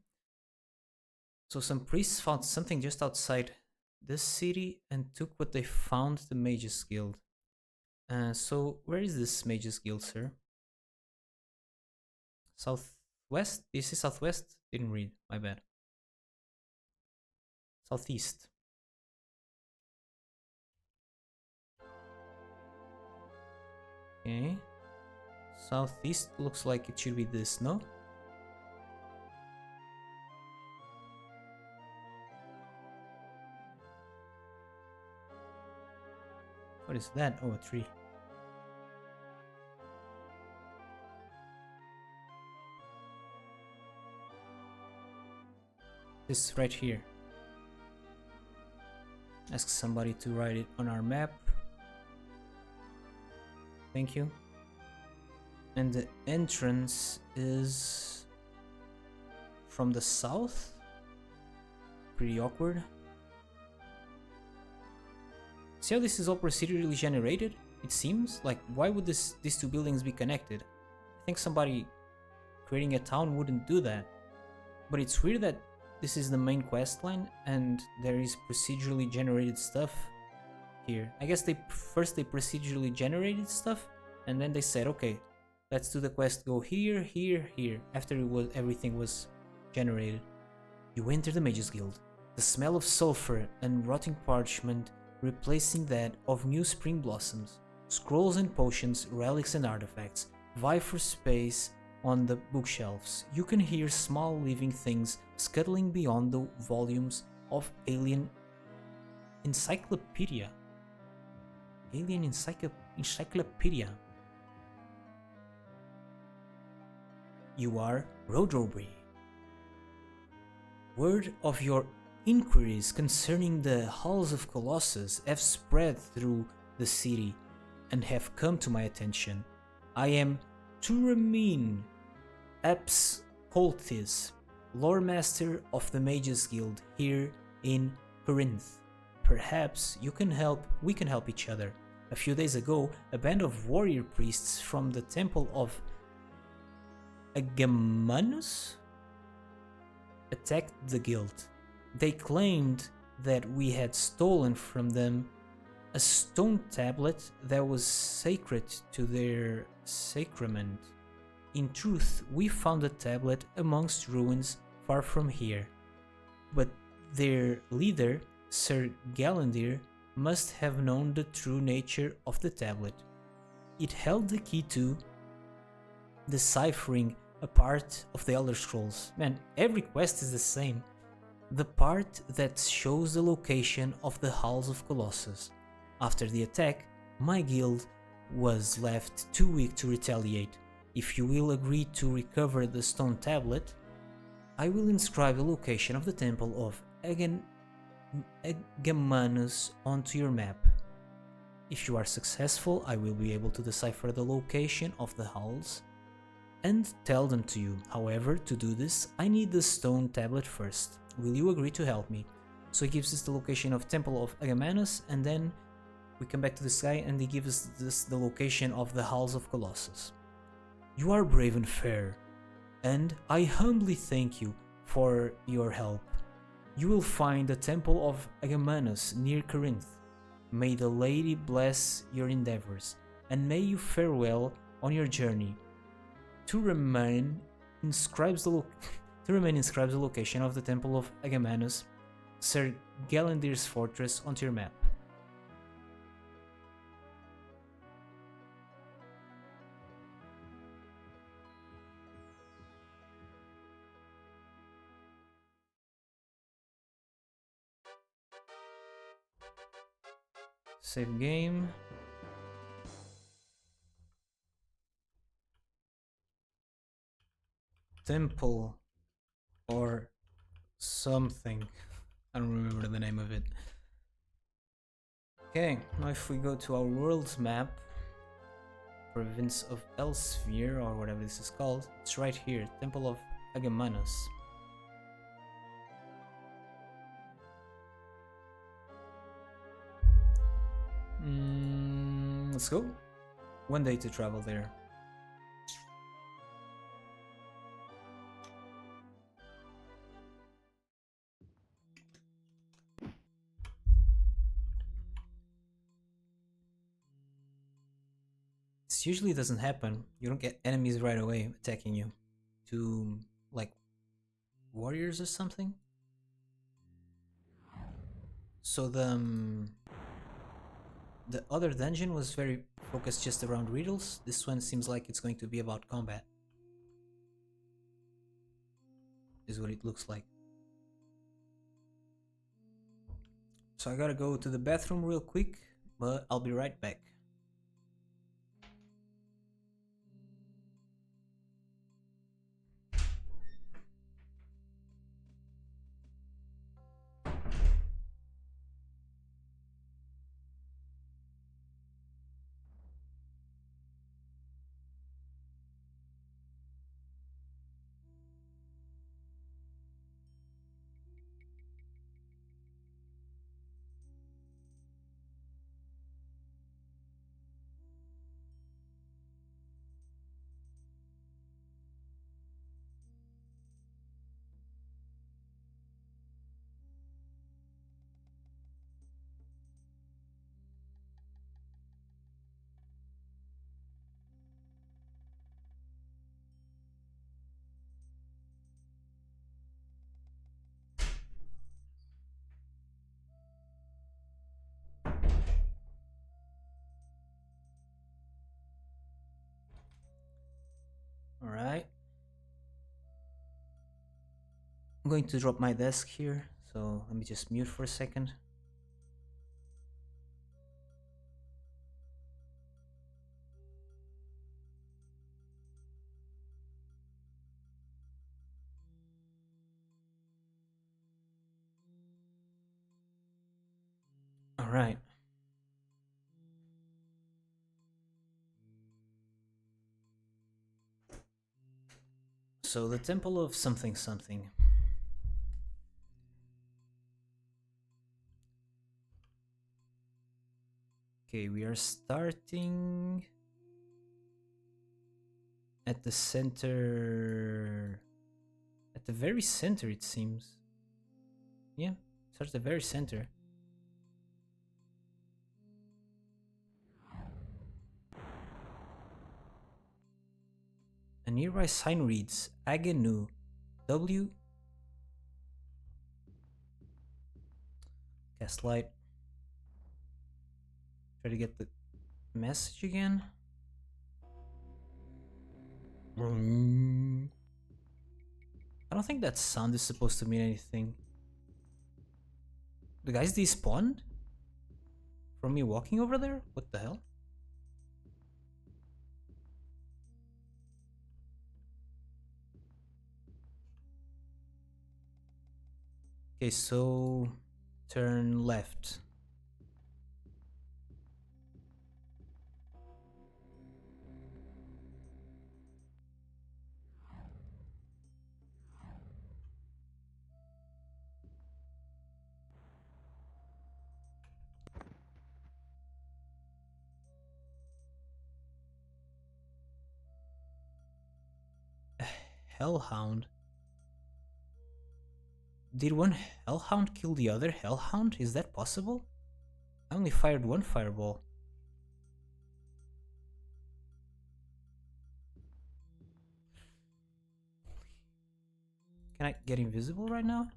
So some priests found something just outside this city and took what they found, the Mages Guild. So where is this Mages Guild, sir? Southwest? This is southwest? Didn't read, my bad. Southeast. Okay. Southeast looks like it should be this, no? What is that? Oh, a tree. This right here. Ask somebody to write it on our map. Thank you. And the entrance is from the south. Pretty awkward. See how this is all procedurally generated? It seems like, why would these two buildings be connected? I think somebody creating a town wouldn't do that. But it's weird that this is the main quest line and there is procedurally generated stuff here. I guess first they procedurally generated stuff and then they said, okay, let's do the quest, go here, here, here, after everything was generated. You enter the Mages Guild. The smell of sulfur and rotting parchment replacing that of new spring blossoms. Scrolls and potions, relics and artifacts vie for space on the bookshelves. You can hear small living things scuttling beyond the volumes of Alien Encyclopedia. Alien Encyclopedia. You are Rodroby. Word of your inquiries concerning the halls of Colossus have spread through the city and have come to my attention. I am Turamin Eps Coltis, lore master of the Mages Guild here in Corinth. Perhaps we can help each other. A few days ago, a band of warrior priests from the temple of Agamemnus attacked the guild. They claimed that we had stolen from them a stone tablet that was sacred to their sacrament. In truth, we found the tablet amongst ruins far from here. But their leader, Sir Galandir, must have known the true nature of the tablet. It held the key to deciphering a part of the Elder Scrolls. Man, every quest is the same. The part that shows the location of the Halls of Colossus. After the attack, my guild was left too weak to retaliate. If you will agree to recover the stone tablet, I will inscribe the location of the temple of Agamemnus onto your map. If you are successful, I will be able to decipher the location of the halls and tell them to you. However, to do this, I need the stone tablet first. Will you agree to help me? So he gives us the location of Temple of Agamemnus, and then we come back to this guy and he gives us the location of the Halls of Colossus. You are brave and fair, and I humbly thank you for your help. You will find the Temple of Agamemnus near Corinth. May the Lady bless your endeavors, and may you fare well on your journey. To remain inscribes the location of the Temple of Agamemnus, Sir Galandir's fortress, onto your map. Save game. Temple or something. I don't remember the name of it. Okay, now if we go to our world's map, province of Elsphere, or whatever this is called, it's right here, Temple of Agamemnus. Let's go. 1 day to travel there. usually doesn't happen. You don't get enemies right away attacking you. To like warriors or something. So the other dungeon was very focused just around riddles. This one seems like it's going to be about combat. Is what it looks like. So I gotta go to the bathroom real quick, but I'll be right back. Alright. I'm going to drop my desk here, so let me just mute for a second. Alright. So the Temple of something something. Okay, we are starting at the center. At the very center, it seems. Yeah, starts at the very center. A nearby sign reads Agenu W. Cast light. Try to get the message again. I don't think that sound is supposed to mean anything. The guys despawned? From me walking over there? What the hell? Okay, so turn left. Hellhound. Did one Hellhound kill the other Hellhound? Is that possible? I only fired one fireball. Can I get invisible right now?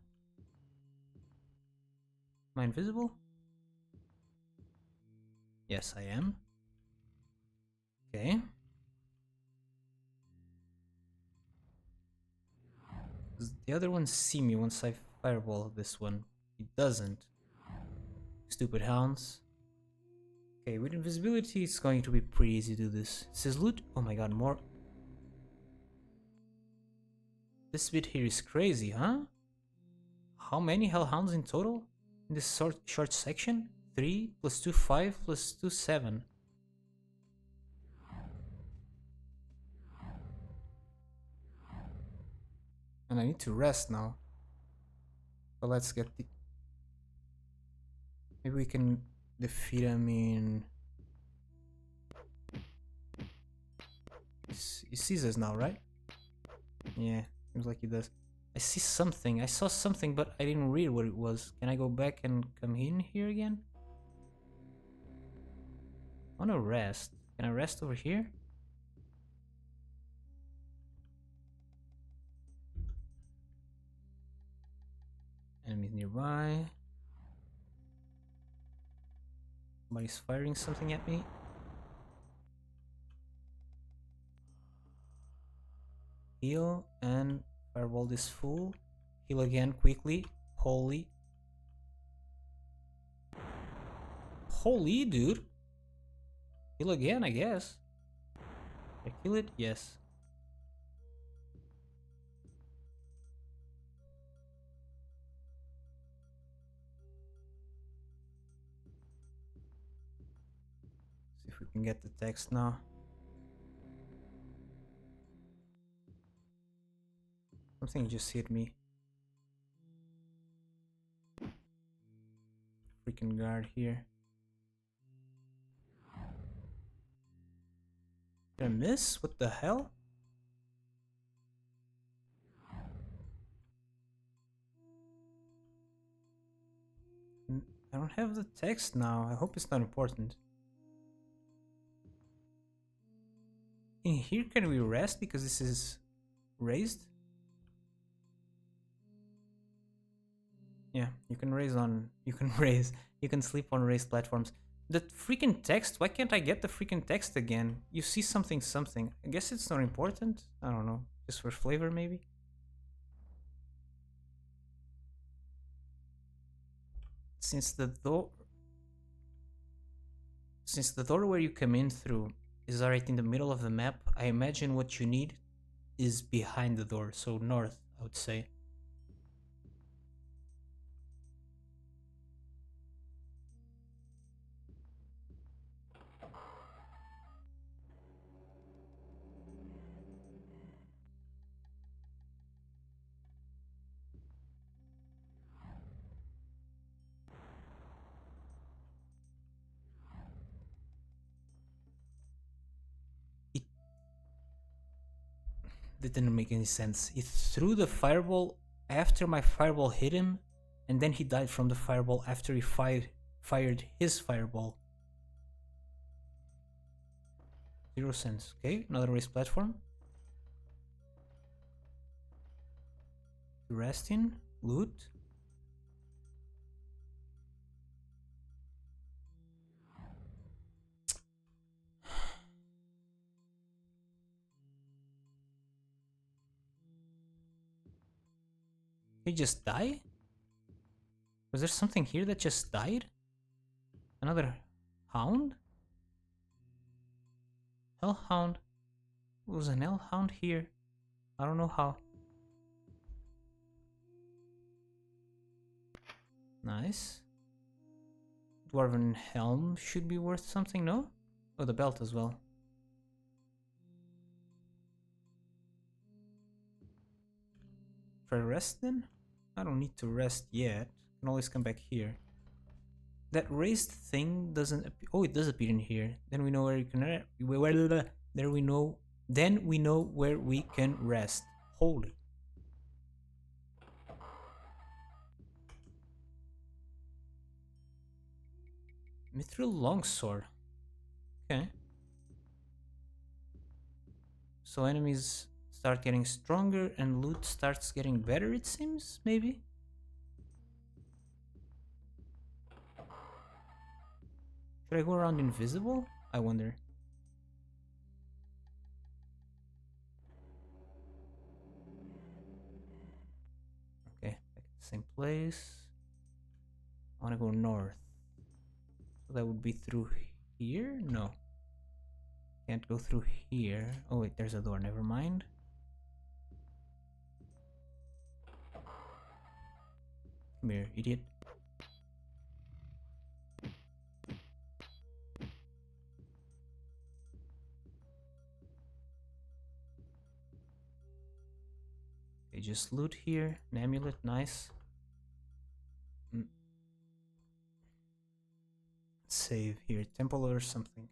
Am I invisible? Yes, I am. Okay. Does the other one see me once I fireball this one? It doesn't. Stupid hounds. Okay, with invisibility it's going to be pretty easy to do this. It says loot. Oh my god, more. This bit here is crazy, huh? How many hellhounds in total? In this short section? 3 plus 2, 5 plus 2, 7. And I need to rest now. So let's get the... Maybe we can defeat him in... He sees us now, right? Yeah, seems like he does. I see something. I saw something, but I didn't read what it was. Can I go back and come in here again? I wanna rest. Can I rest over here? Enemies nearby. Somebody's firing something at me. Heal and fireball this fool. Heal again quickly. Holy. Holy, dude. Heal again, I guess. Did I kill it? Yes. See if we can get the text now. Something just hit me. Freaking guard here. Did I miss? What the hell? I don't have the text now. I hope it's not important. In here, can we rest because this is raised? Yeah, you can you can sleep on raised platforms. The freaking text, why can't I get the freaking text again? You see something. I guess it's not important. I don't know, just for flavor maybe? Since the door where you come in through is right in the middle of the map, I imagine what you need is behind the door, so north, I would say. That didn't make any sense. He threw the fireball after my fireball hit him, and then he died from the fireball after he fired his fireball. 0 sense. Okay, another race platform. Rest in, loot. He just died? Was there something here that just died? Another hound? Hellhound? There was an hellhound here. I don't know how. Nice. Dwarven helm should be worth something, no? Oh, the belt as well. Try rest then? I don't need to rest yet. Can always come back here. That raised thing doesn't appear. Oh, it does appear in here. Then we know where you can there we know. Then we know where we can rest. Holy. Mithril longsword. Okay. So enemies start getting stronger and loot starts getting better, it seems, maybe? Should I go around invisible? I wonder. Okay, back at the same place. I want to go north. So that would be through here? No. Can't go through here. Oh wait, there's a door, never mind. Come here, idiot. Okay, just loot here. An amulet, nice. Save here, temple or something.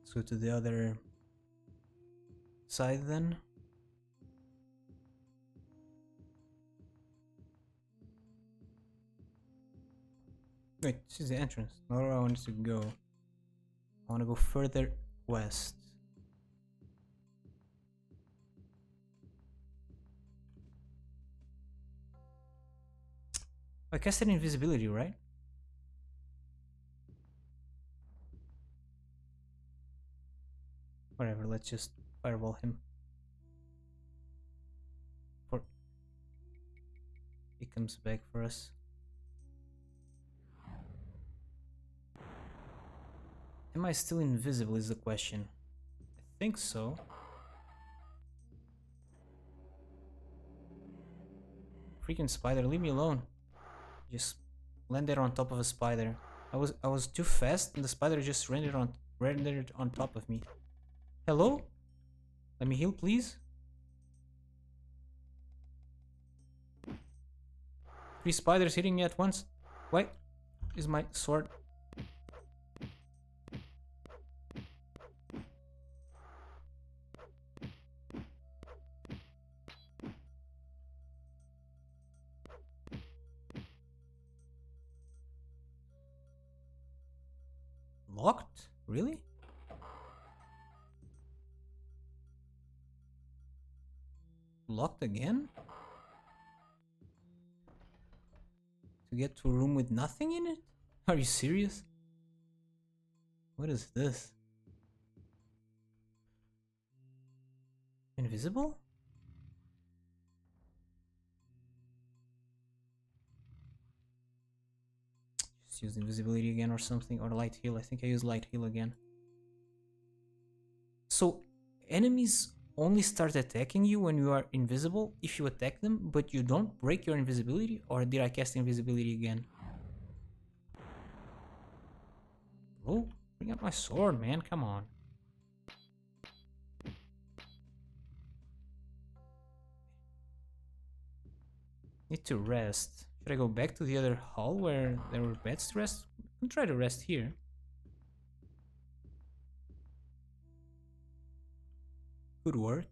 Let's go to the other side then. Wait, this is the entrance. Not where I wanted to go. I want to go further west. I casted invisibility, right? Whatever, let's just fireball him. For he comes back for us. Am I still invisible is the question. I think so. Freaking spider, leave me alone. Just landed on top of a spider. I was too fast and the spider just rendered on top of me. Hello? Let me heal, please. 3 spiders hitting me at once. Why is my sword? Locked? Really? Locked again? To get to a room with nothing in it? Are you serious? What is this? Invisible? Just use invisibility again or something, or light heal. I think I use light heal again. So enemies only start attacking you when you are invisible if you attack them, but you don't break your invisibility? Or did I cast invisibility again? Oh, bring out my sword, man, come on. Need to rest. Should I go back to the other hall where there were beds to rest? I'll try to rest here. Could work.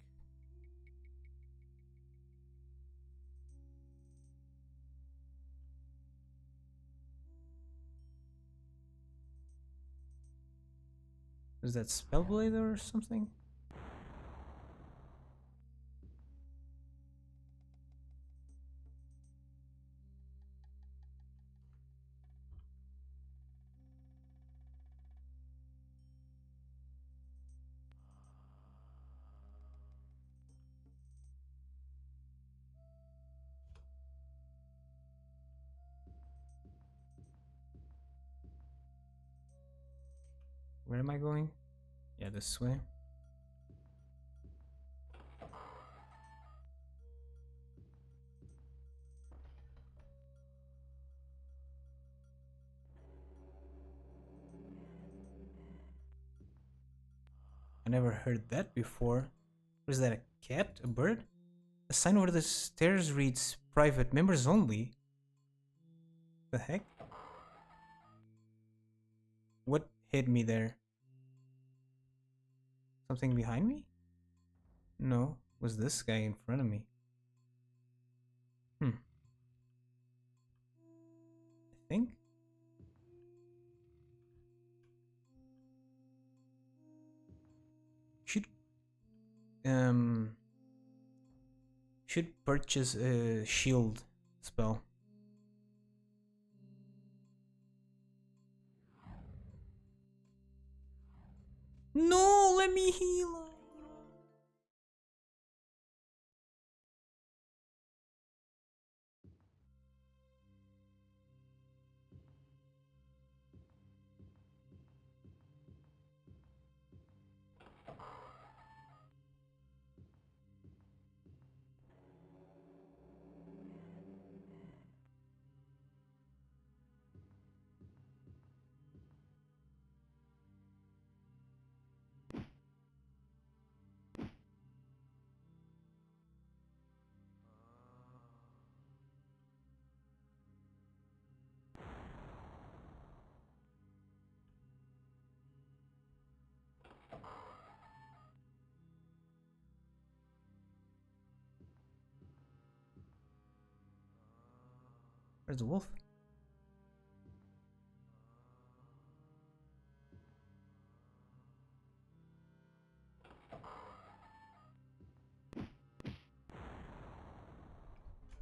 Is that Spellblade or something? Where am I going? Yeah, this way. I never heard that before. What is that, a cat? A bird? A sign over the stairs reads private members only. The heck? What hit me there? Something behind me? No, it was this guy in front of me. I think. Should should purchase a shield spell. No, let me heal. Where's the wolf?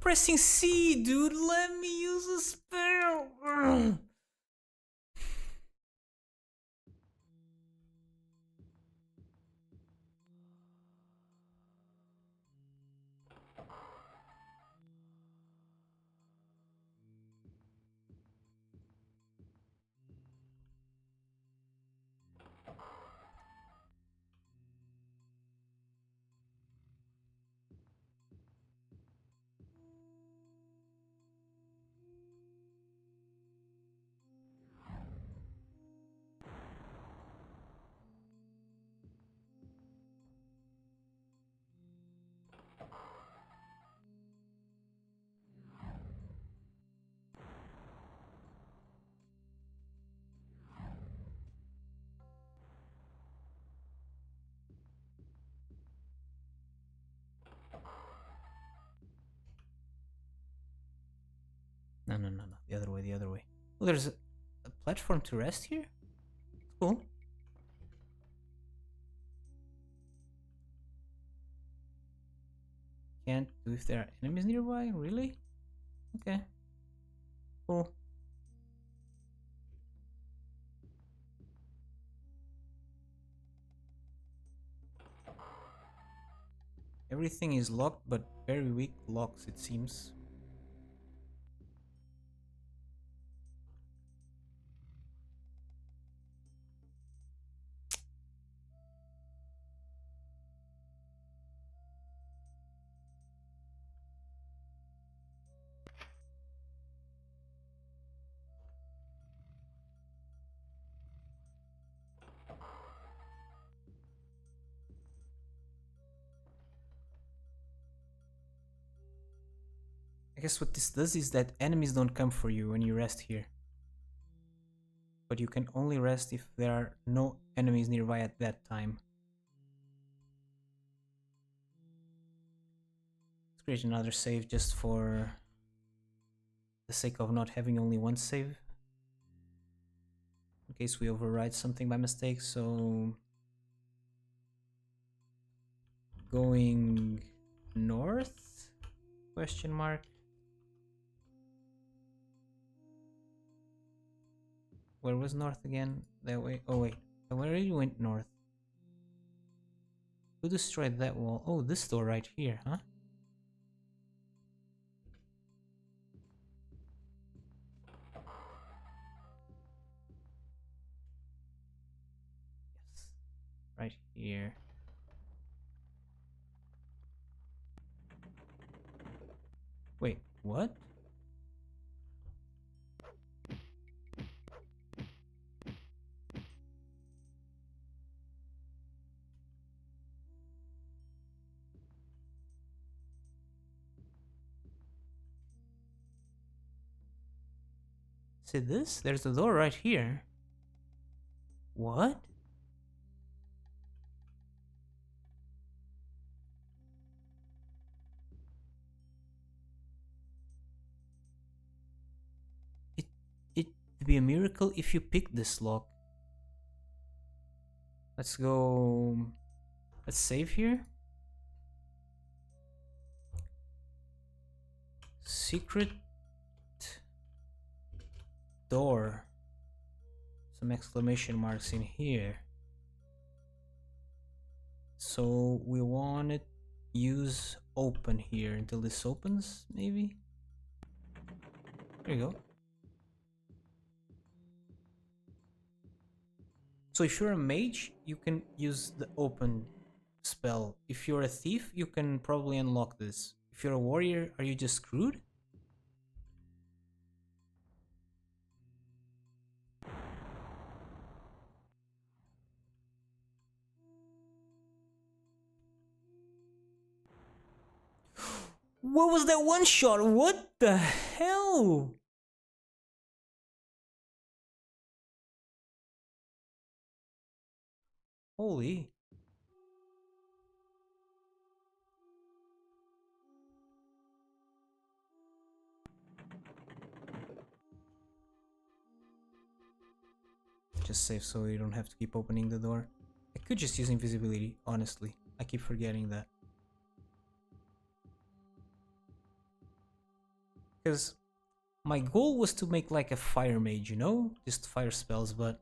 pressing C, dude. Let me use a spell. Ugh. No, no, no, no. The other way, the other way. Oh, there's a platform to rest here? Cool. Can't do if there are enemies nearby? Really? Okay. Cool. Everything is locked, but very weak locks, it seems. I guess what this does is that enemies don't come for you when you rest here. But you can only rest if there are no enemies nearby at that time. Let's create another save just for the sake of not having only one save. In case we override something by mistake, so... Going north? Question mark. Where was north again? That way? Oh wait, I already went north. Who destroyed that wall? Oh, this door right here, huh? Yes, right here. Wait, what? See this? There's a door right here. What? It'd be a miracle if you pick this lock. Let's go. Let's save here. Secret door. Some exclamation marks in here. So we want to use open here until this opens, maybe? There you go. So if you're a mage, you can use the open spell. If you're a thief, you can probably unlock this. If you're a warrior, are you just screwed? What was that one shot? What the hell? Holy. Just save so you don't have to keep opening the door. I could just use invisibility, honestly. I keep forgetting that. Because my goal was to make like a fire mage, you know? Just fire spells, but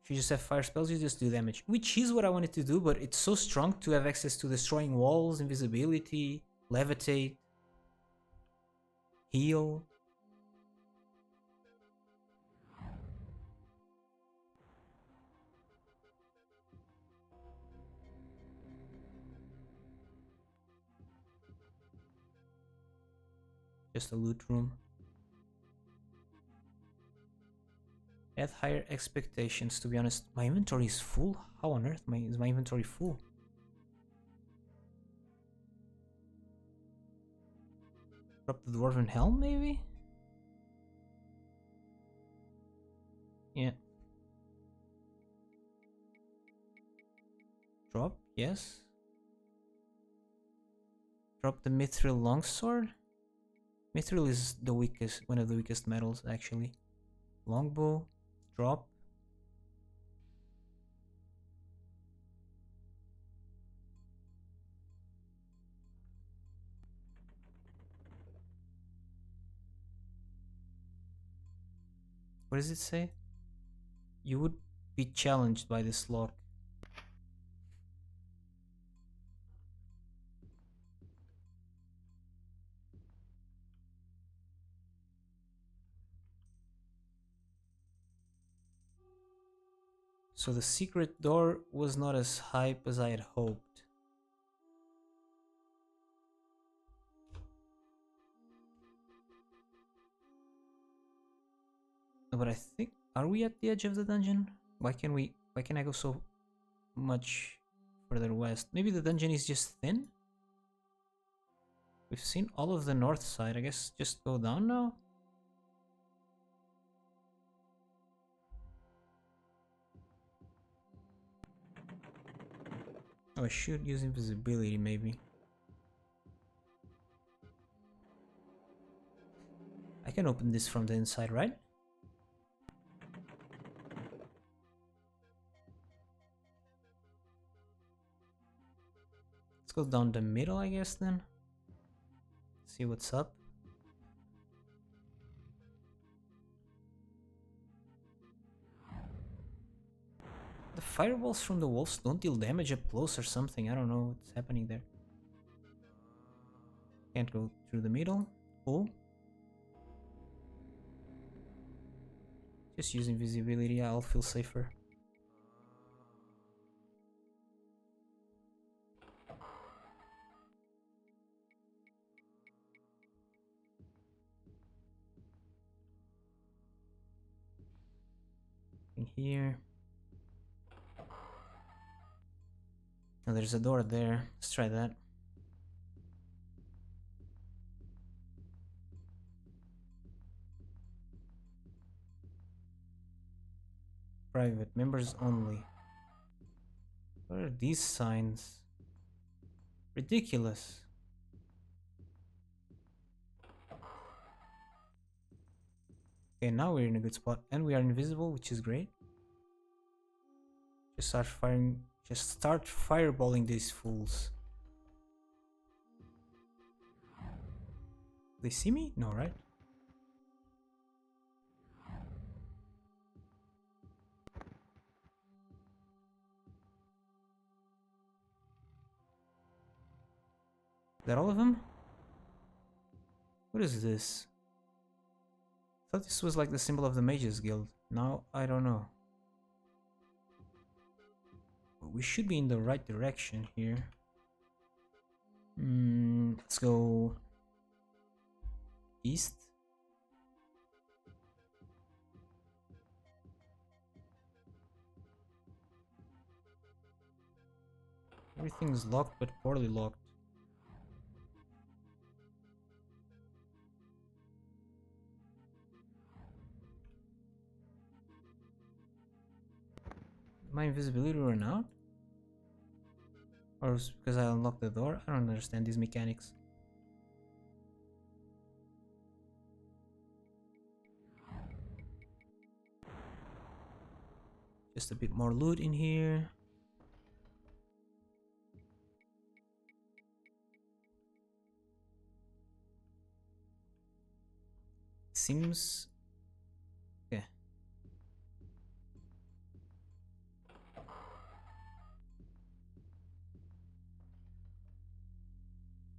if you just have fire spells, you just do damage. Which is what I wanted to do, but it's so strong to have access to destroying walls, invisibility, levitate, heal. Just a loot room. Had higher expectations, to be honest. My inventory is full? How on earth is my inventory full? Drop the Dwarven Helm, maybe? Yeah. Drop, yes. Drop the Mithril Longsword? Mithril is the weakest, one of the weakest metals, actually. Longbow, drop. What does it say? You would be challenged by this lock. So the secret door was not as hype as I had hoped. But I think, are we at the edge of the dungeon? Why can I go so much further west? Maybe the dungeon is just thin? We've seen all of the north side, I guess just go down now? Oh, I should use invisibility, maybe. I can open this from the inside, right? Let's go down the middle, I guess, then. See what's up. The fireballs from the wolves don't deal damage up close or something. I don't know what's happening there. Can't go through the middle. Cool. Just use invisibility, I'll feel safer. In here. Oh, there's a door there. Let's try that. Private, members only. What are these signs? Ridiculous. Okay, now we're in a good spot. And we are invisible, which is great. Just start fireballing these fools. They see me? No, right? Is that all of them? What is this? I thought this was like the symbol of the Mages Guild. Now I don't know. But we should be in the right direction here. Let's go east. Everything's locked but poorly locked. My invisibility run out? Or is it because I unlocked the door? I don't understand these mechanics. Just a bit more loot in here. seems... Okay.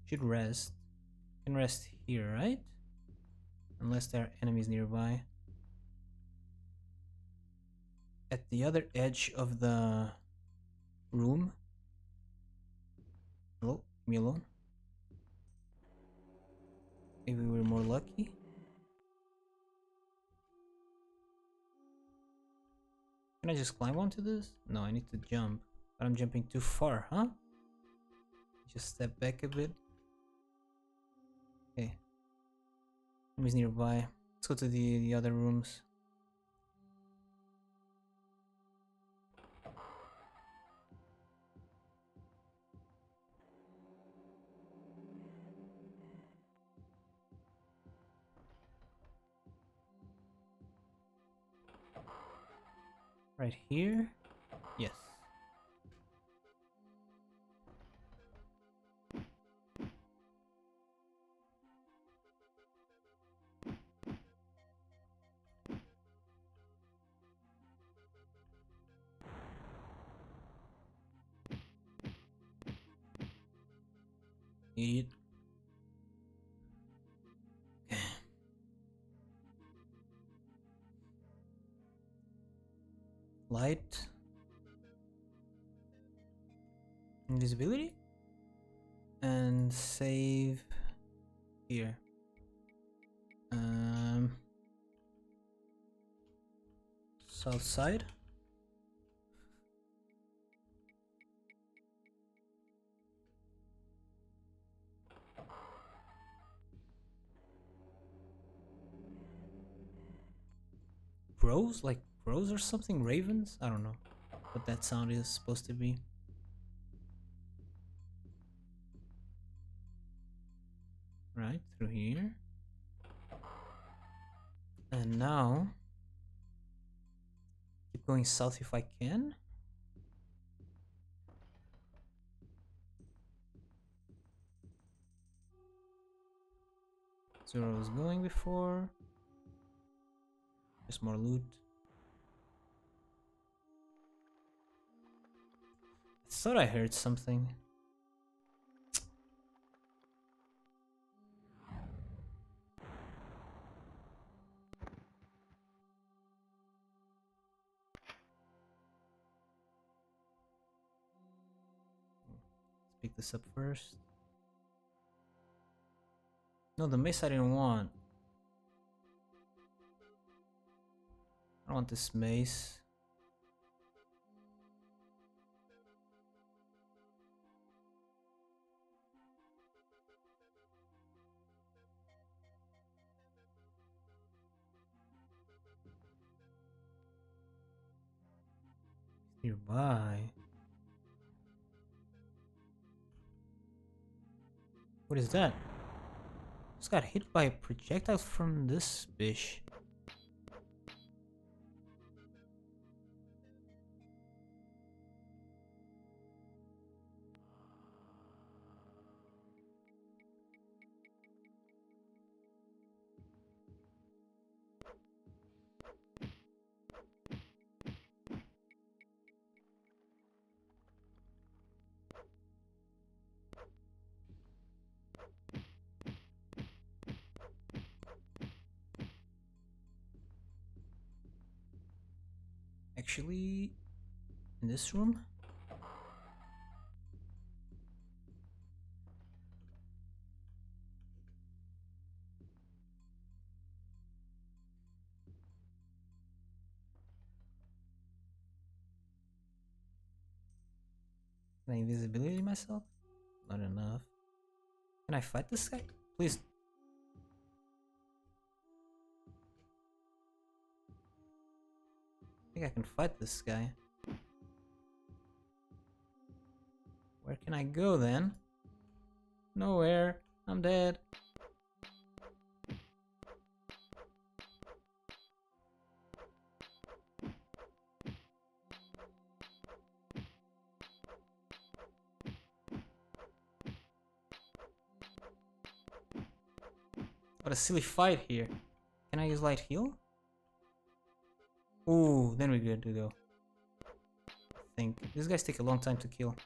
Should rest. Can rest here, right? Unless there are enemies nearby. At the other edge of the room. Hello? Leave me alone. Maybe we're more lucky. Can I just climb onto this? No, I need to jump. But I'm jumping too far, huh? Just step back a bit. Okay. Enemies nearby. Let's go to the other rooms. Right here? Yes. Idiot. Light. Invisibility. And save here. South side. Crows? Like crows or something? Ravens? I don't know what that sound is supposed to be. Right, through here. And now keep going south if I can. That's where I was going before. Just more loot. I thought I heard something. Let's pick this up first. No, the mace I didn't want. I don't want this mace. Nearby. What is that? Just got hit by a projectile from this fish. Actually, in this room? Can I invisibility myself? Not enough. Can I fight this guy? Please. I think I can fight this guy. Where can I go then? Nowhere. I'm dead. What a silly fight here. Can I use light heal? Ooh, then we're good to go. I think these guys take a long time to kill.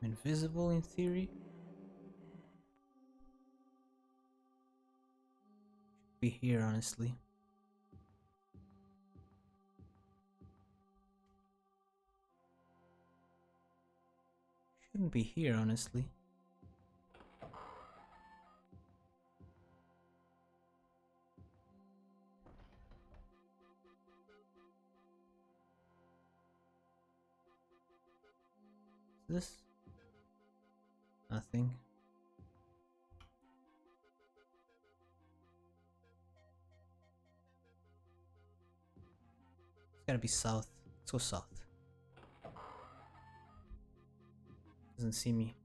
I'm invisible in theory. Should be here, honestly. Shouldn't be here, honestly. Is this? Nothing. It's gotta be south. Let's go south. Doesn't see me.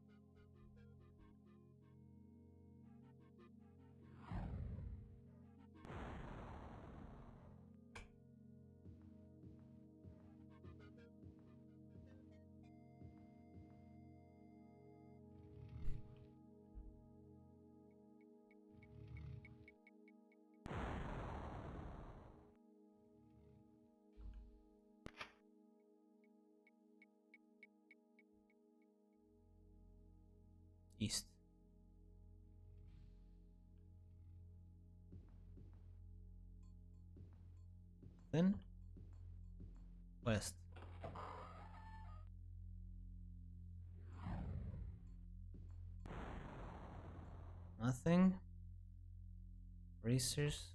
East. Then west. Nothing. Racers.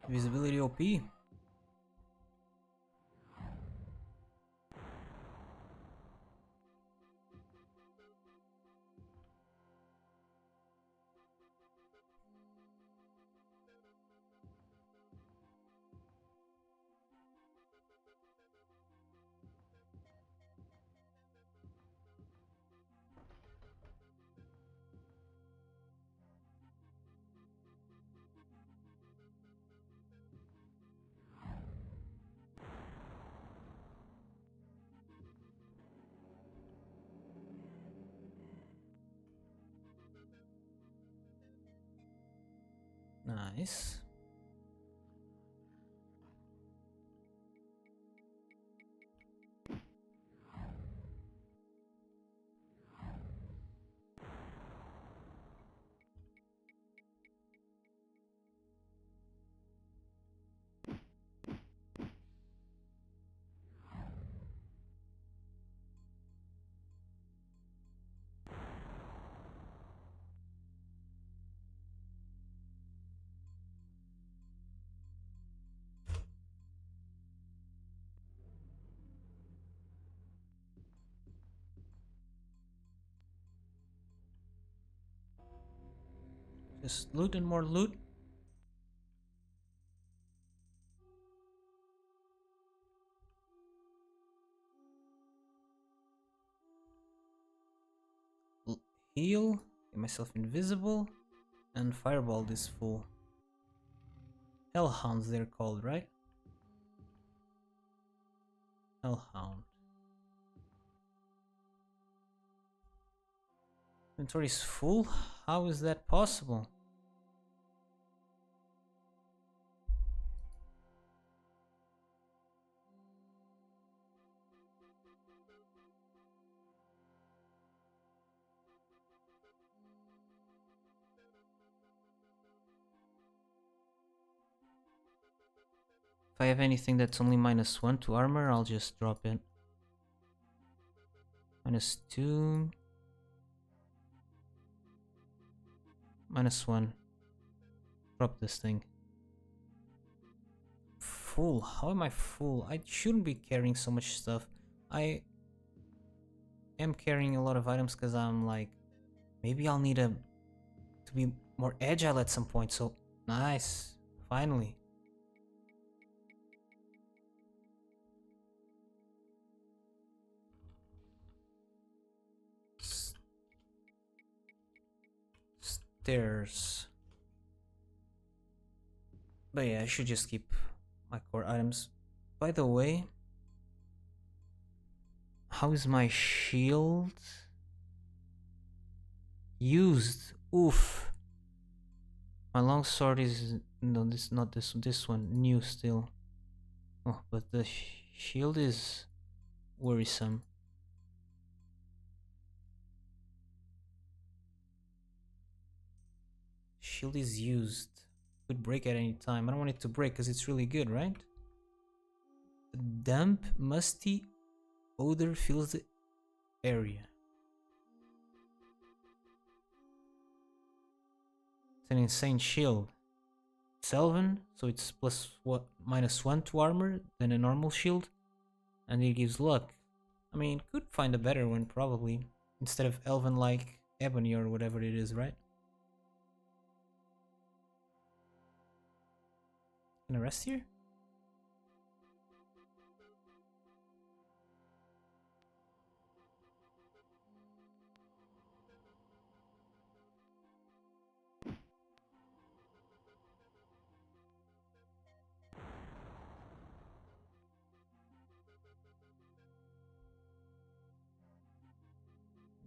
Visibility OP. Nice. Just loot and more loot. Heal, get myself invisible, and fireball this fool. Hellhounds they're called, right? Hellhound. Inventory is full? How is that possible? If I have anything that's only -1 to armor, I'll just drop it. -2. -1. Drop this thing. Full. How am I full? I shouldn't be carrying so much stuff. I am carrying a lot of items because I'm like, maybe I'll need to be more agile at some point. So nice. Finally. Stairs. But yeah, I should just keep my core items. By the way, how is my shield used? Oof. My longsword is no, this not this one, new still. Oh, but the shield is worrisome. Shield is used. Could break at any time. I don't want it to break because it's really good, right? A damp, musty odor fills the area. It's an insane shield. It's elven, so it's -1 to armor than a normal shield, and it gives luck. I mean, could find a better one probably, instead of elven like ebony or whatever it is, right? Can I rest here?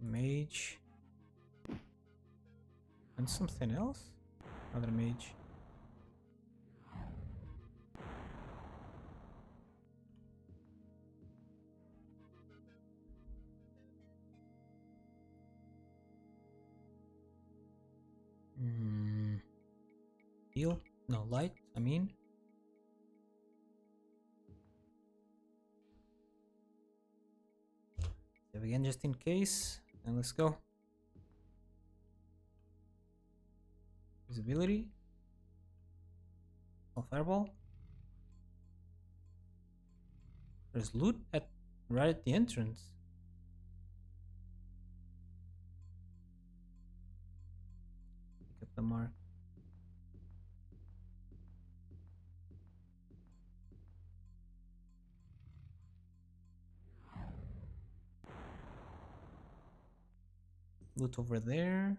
Mage. And something else? Another mage. Heal? No, light, I mean. Save again just in case. And let's go. Visibility. Oh, fireball. There's loot right at the entrance. Pick up the mark. Loot over there.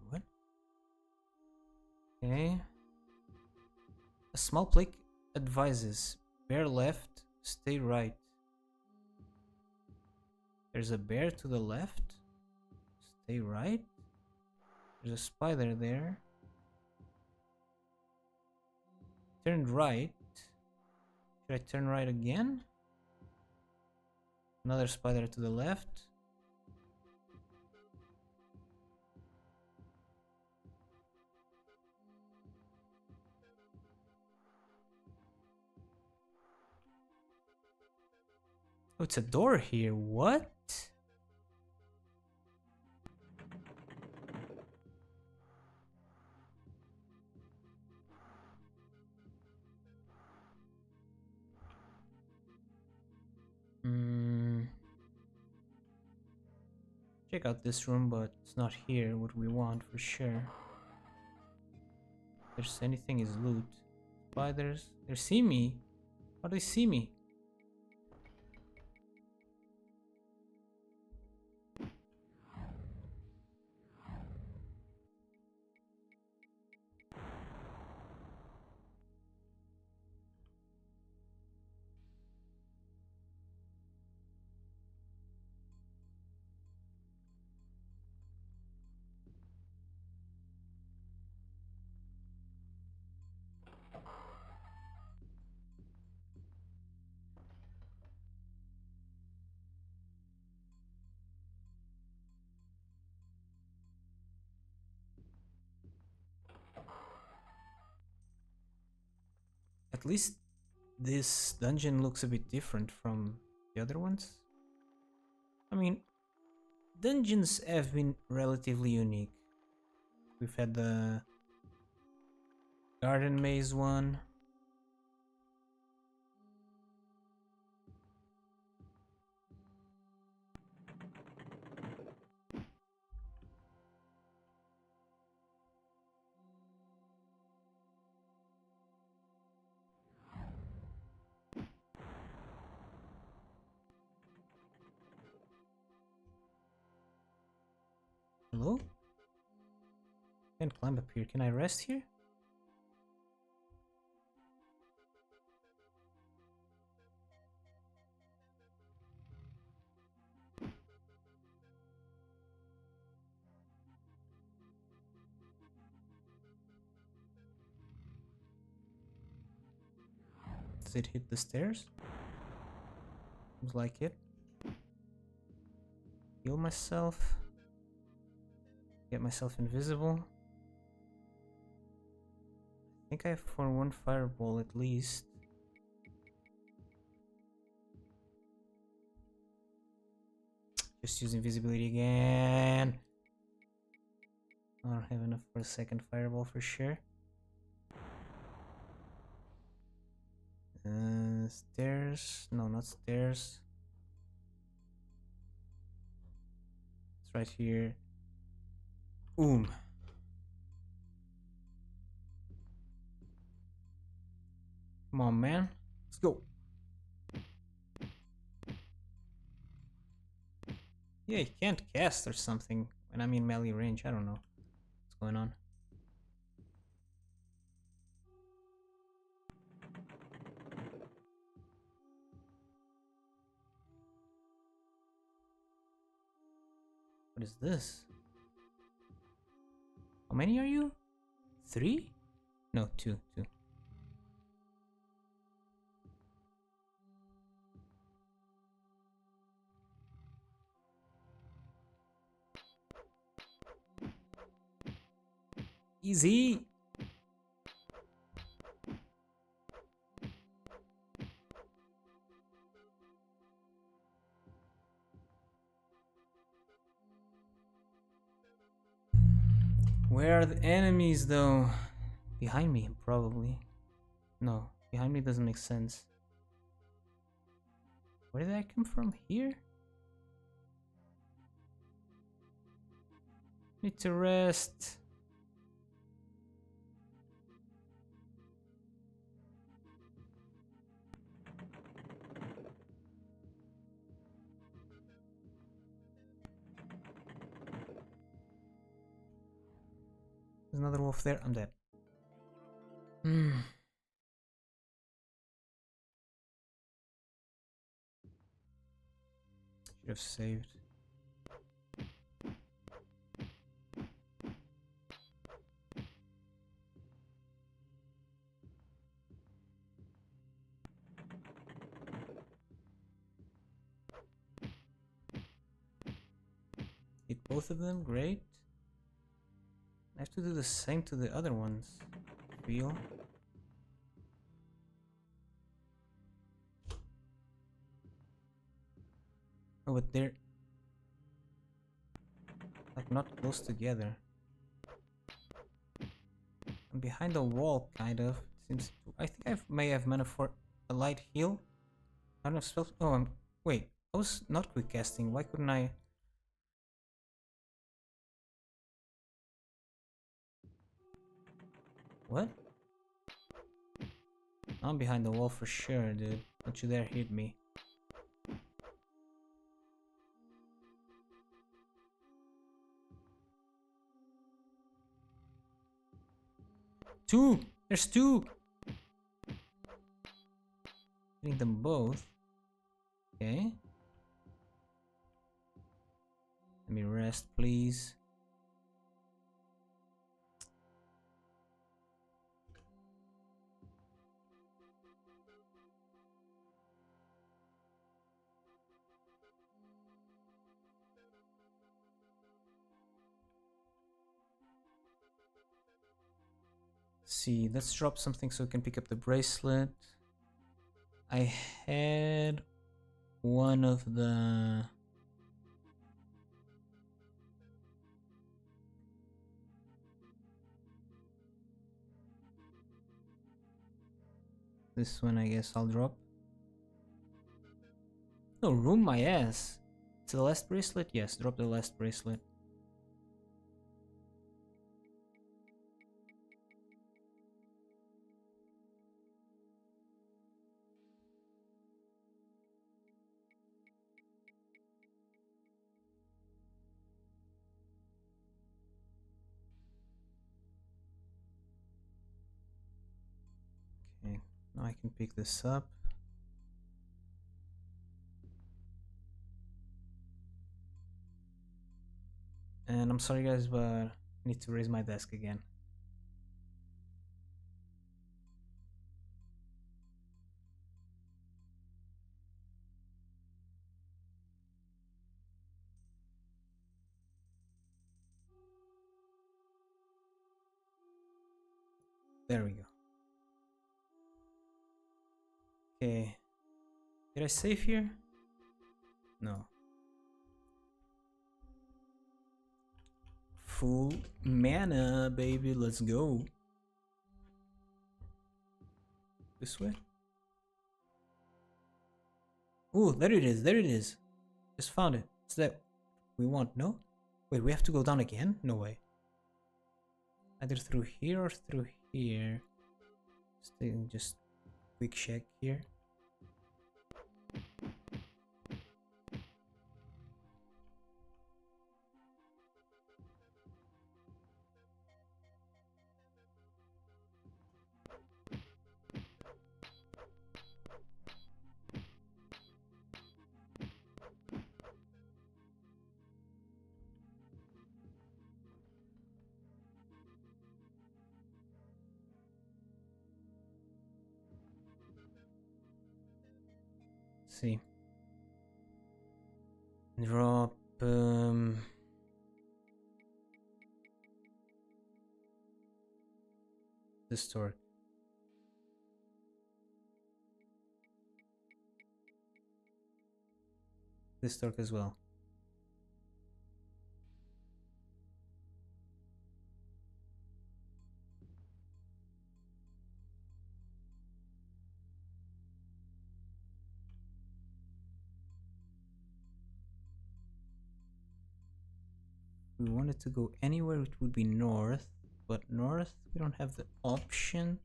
What? Okay. A small plaque advises bear left, stay right. There's a bear to the left. Stay right. There's a spider there. Turn right. Should I turn right again? Another spider to the left. Oh, it's a door here. What? check out this room, but it's not here what we want for sure. If there's anything is loot. Spiders. They see me. How do they see me? At least this dungeon looks a bit different from the other ones. I mean, dungeons have been relatively unique. We've had the garden maze one. Hello? Can't climb up here. Can I rest here? Does it hit the stairs? Seems like it. Heal myself. Get myself invisible. I think I have for one fireball at least. Just use invisibility again. I don't have enough for a second fireball for sure. Stairs. No, not stairs. It's right here. Come on, man. Let's go. Yeah, you can't cast or something when I'm in melee range. I don't know what's going on. What is this? How many are you? 3? No, 2. Easy. Where are the enemies though? Behind me, probably. No, behind me doesn't make sense. Where did I come from? Here? Need to rest. There's another wolf there. I'm dead. Should have saved. Hit both of them, great. I have to do the same to the other ones. Feel. Oh, but they're like not close together. I'm behind a wall, kind of. Seems. I think I may have mana for a light heal. I don't have spells. Oh, wait. I was not quick casting. Why couldn't I? What? I'm behind the wall for sure, dude. Don't you dare hit me. Two! There's two! Hitting them both. Okay. Let me rest, please. See, let's drop something so we can pick up the bracelet. I had one of the... This one I guess I'll drop. No, room my ass. It's the last bracelet? Yes, drop the last bracelet. Okay, now I can pick this up. And I'm sorry guys, but I need to raise my desk again. There we go. Okay. Did I save here? No. Full mana, baby. Let's go. This way? Ooh, there it is. There it is. Just found it. It's that we want, no? Wait, we have to go down again? No way. Either through here or through here. Just quick check here. See. Drop this torque. This torque as well. If we wanted to go anywhere, it would be north, but north we don't have the option,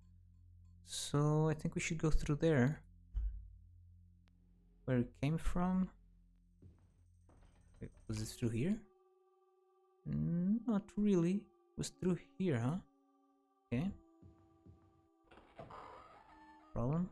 so I think we should go through there where it came from. Wait, was it through here? Not really. It was through here, huh? Okay. Problem?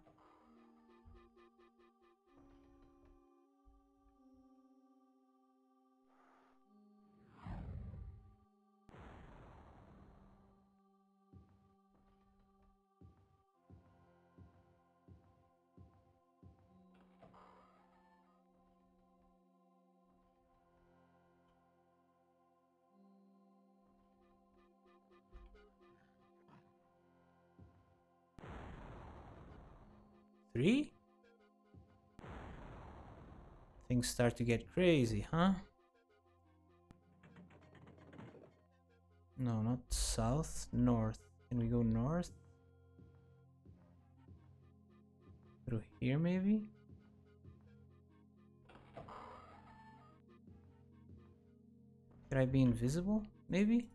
Three? Things start to get crazy, huh? No, not south, north. Can we go north? Through here, maybe? Could I be invisible? Maybe?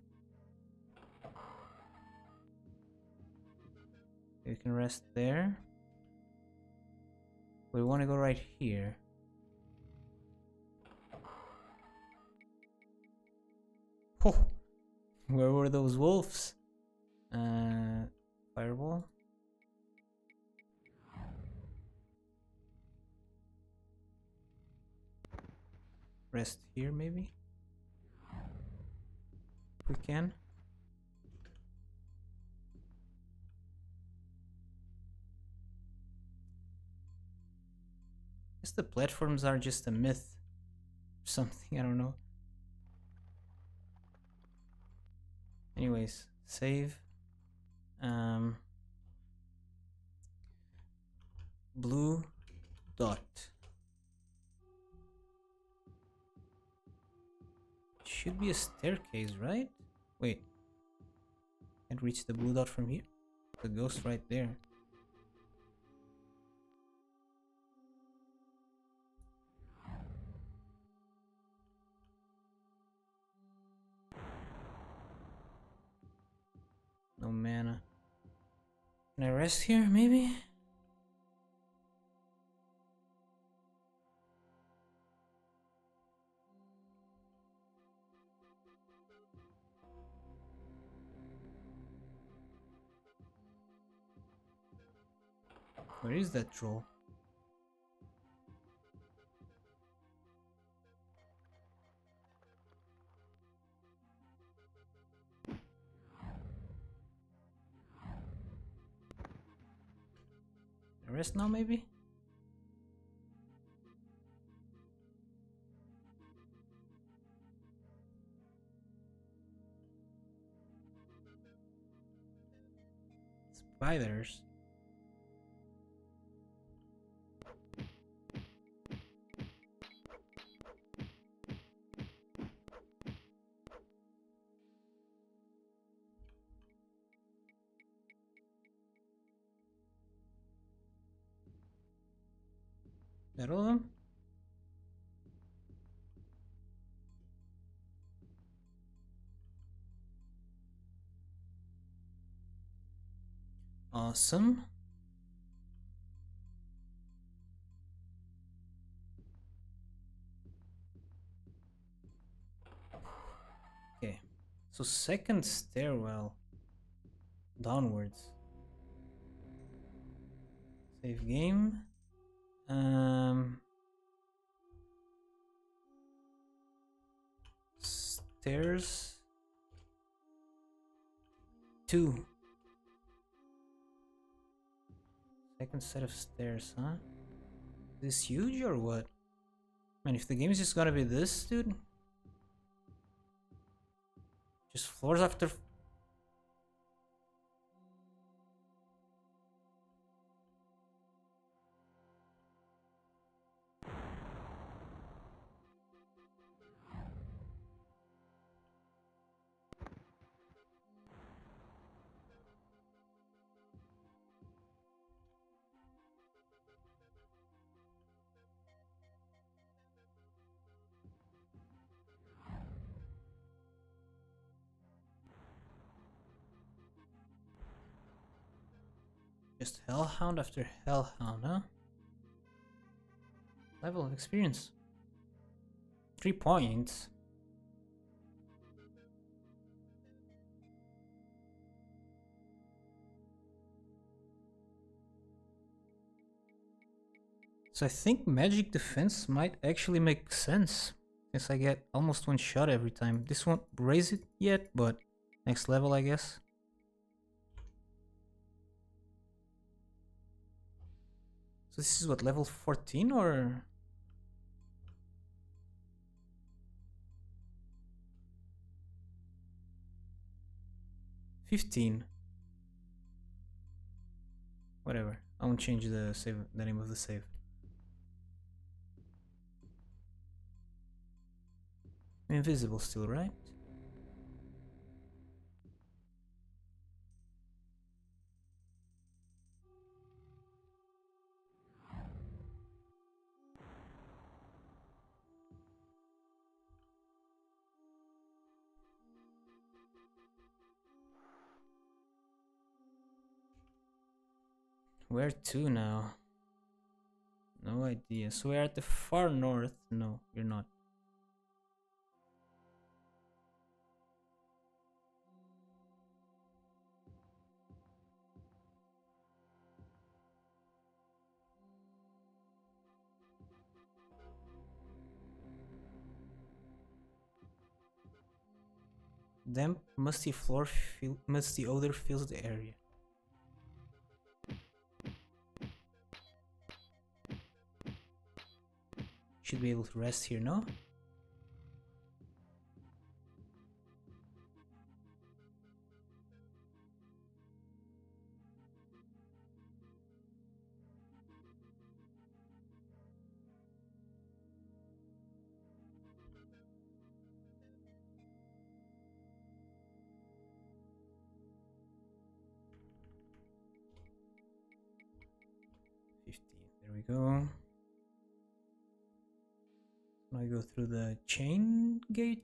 We can rest there. We want to go right here. Oh, where were those wolves? Fireball. Rest here, maybe? If we can. I guess the platforms are just a myth. Or something, I don't know. Anyways, save. Blue dot. Should be a staircase, right? Wait. Can't reach the blue dot from here? The ghost right there. No mana. Can I rest here, maybe? Where is that troll? Rest now, maybe? Spiders. That all of them? Awesome. Okay. So second stairwell. Downwards. Save game. Stairs. 2. Second set of stairs, huh? Is this huge or what? Man, if the game is just gonna be this, dude. Just floors after... Just Hellhound after Hellhound, huh? Level of experience. 3 points. So I think magic defense might actually make sense, since I get almost 1 shot every time. This won't raise it yet, but next level, I guess. So this is what, level 14 or... 15. Whatever. I won't change the name of the save. I'm invisible still, right? Where to now? No idea. So we're at the far north. No, you're not. Damp, musty floor, musty odor fills the area. Should be able to rest here, no? There we go. Now I go through the chain gate.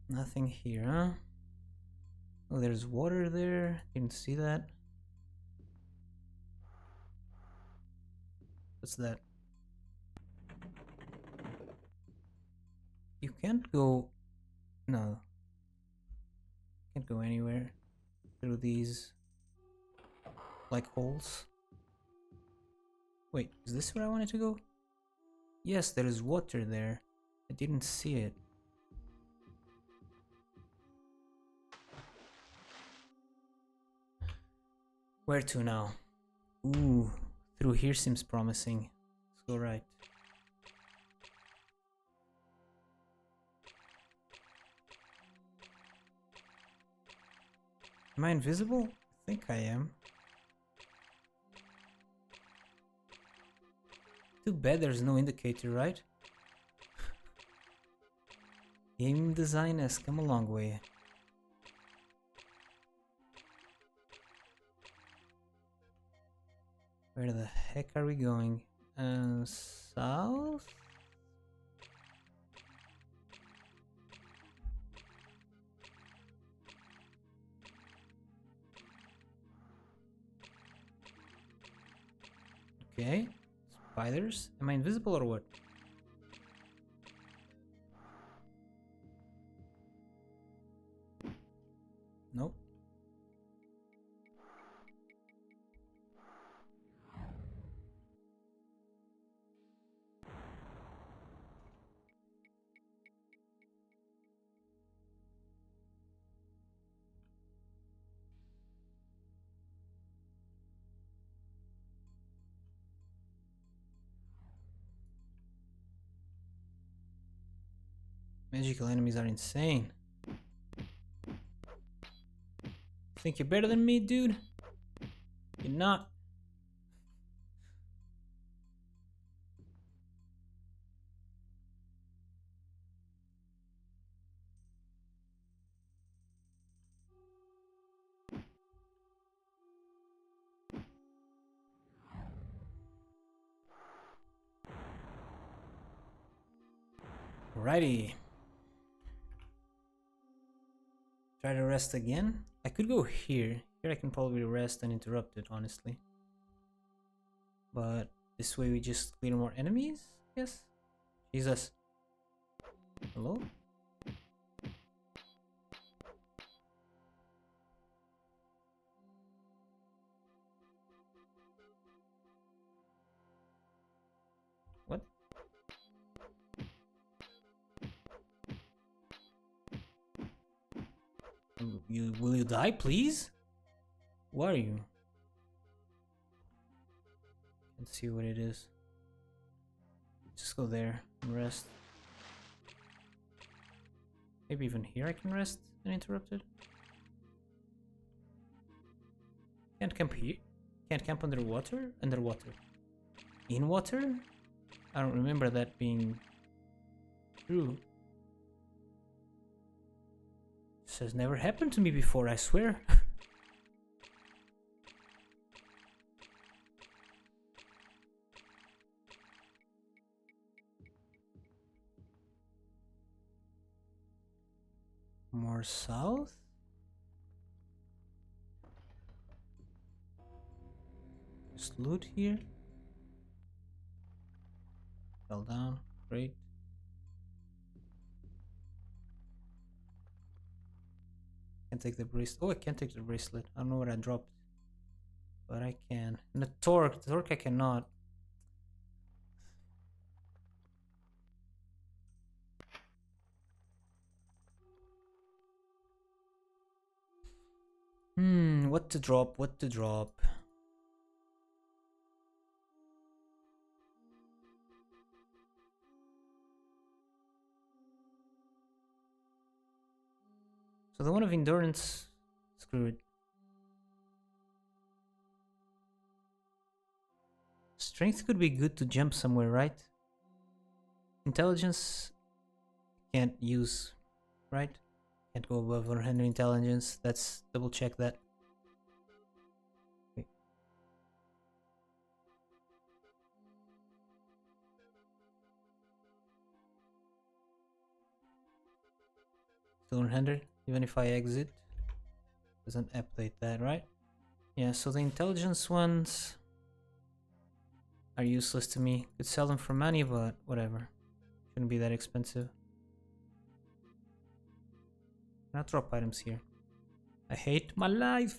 Nothing here, huh? Oh, there's water there. Didn't see that. What's that? You can't go... No. Can't go anywhere through these... like holes. Wait, is this where I wanted to go? Yes, there is water there. I didn't see it. Where to now? Ooh, through here seems promising. Let's go right. Am I invisible? I think I am. Too bad there's no indicator, right? Game design has come a long way. Where the heck are we going? South? Okay. Spiders? Am I invisible or what? Nope. Magical enemies are insane. Think you're better than me, dude? You're not. Alrighty. Try to rest again. I could go here. Here I can probably rest uninterrupted, honestly. But this way we just clear more enemies? Yes? Jesus. Hello? What? Will you die, please? Who are you? Let's see what it is. Just go there and rest. Maybe even here I can rest uninterrupted. Can't camp here. Can't camp underwater? Underwater. In water? I don't remember that being true. This has never happened to me before, I swear. More south? Just loot here. Fell down. Great. Can't take the bracelet. Oh, I can't take the bracelet. I don't know what I dropped. But I can. And the torque. The torque I cannot. What to drop? What to drop? So the one of endurance, screw it. Strength could be good to jump somewhere, right? Intelligence can't use, right? Can't go above 100 intelligence. Let's double check that. Wait. Still 100, even if I exit. Doesn't update that, right? Yeah, so the intelligence ones are useless to me. Could sell them for money, but whatever. Shouldn't be that expensive. Not drop items here. I hate my life.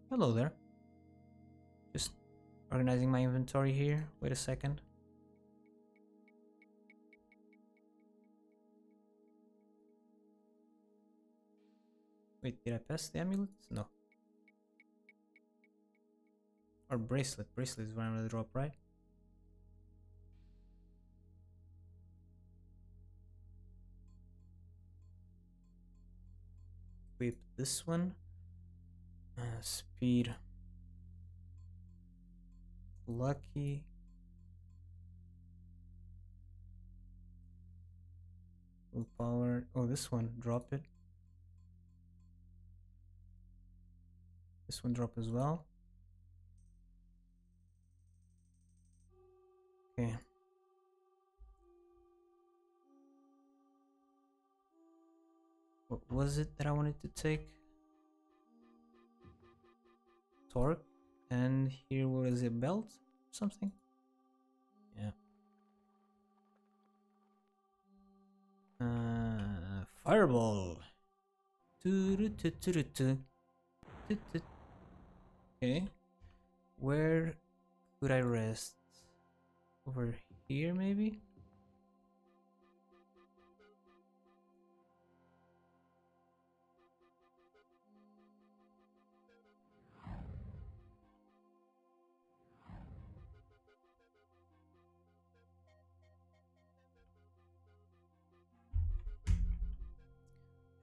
Hello there. Just organizing my inventory here. Wait a second. Wait, did I pass the amulets? No. Or bracelet. Bracelet is what I'm gonna drop, right? Equip this one. Speed. Lucky. Willpower. Oh, this one. Drop it. This one drop as well. Okay. What was it that I wanted to take? Torque. And here was a belt? Something? Yeah. Fireball. Okay. Where could I rest? Over here, maybe?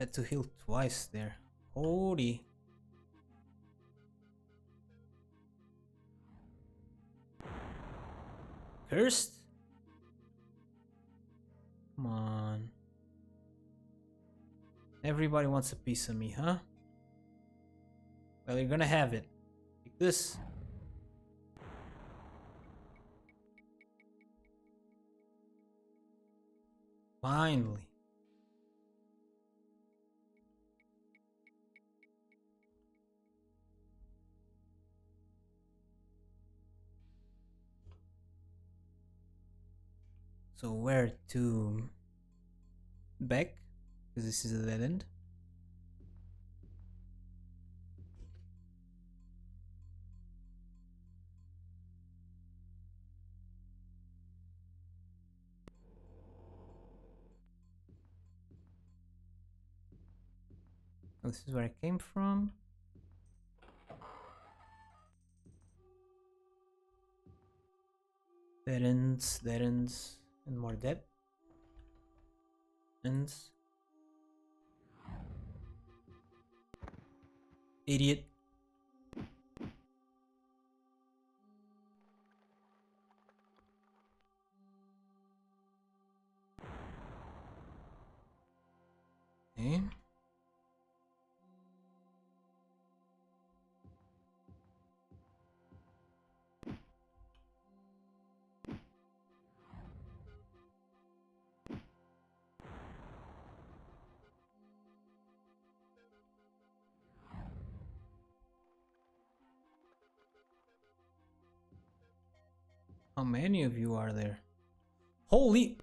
Had to heal twice there. Holy. Cursed? Come on. Everybody wants a piece of me, huh? Well, you're gonna have it. Take this. Finally. So where to? Back? Because this is a dead end. Oh, this is where I came from. Dead ends, and more dead ends. Idiot. Okay. How many of you are there? Holy...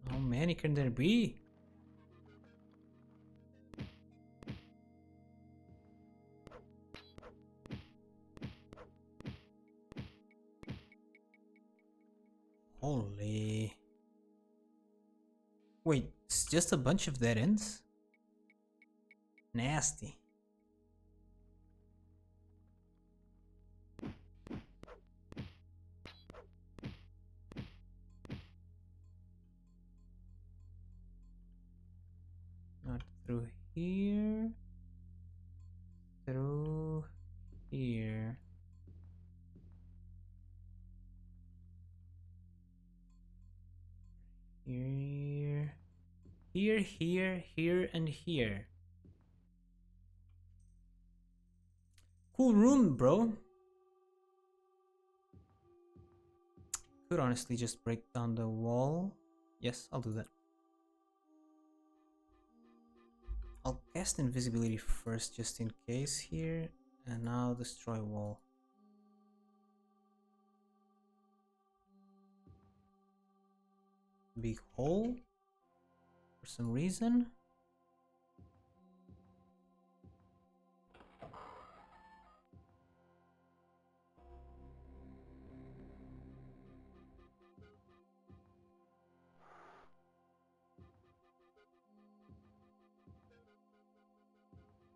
How many can there be? Holy... Wait, it's just a bunch of dead ends? Nasty. Not through here. Through here. Here. Here, here, here, and here. Cool room, bro. Could honestly just break down the wall. Yes, I'll do that. I'll cast invisibility first just in case here, and now destroy wall. Big hole for some reason.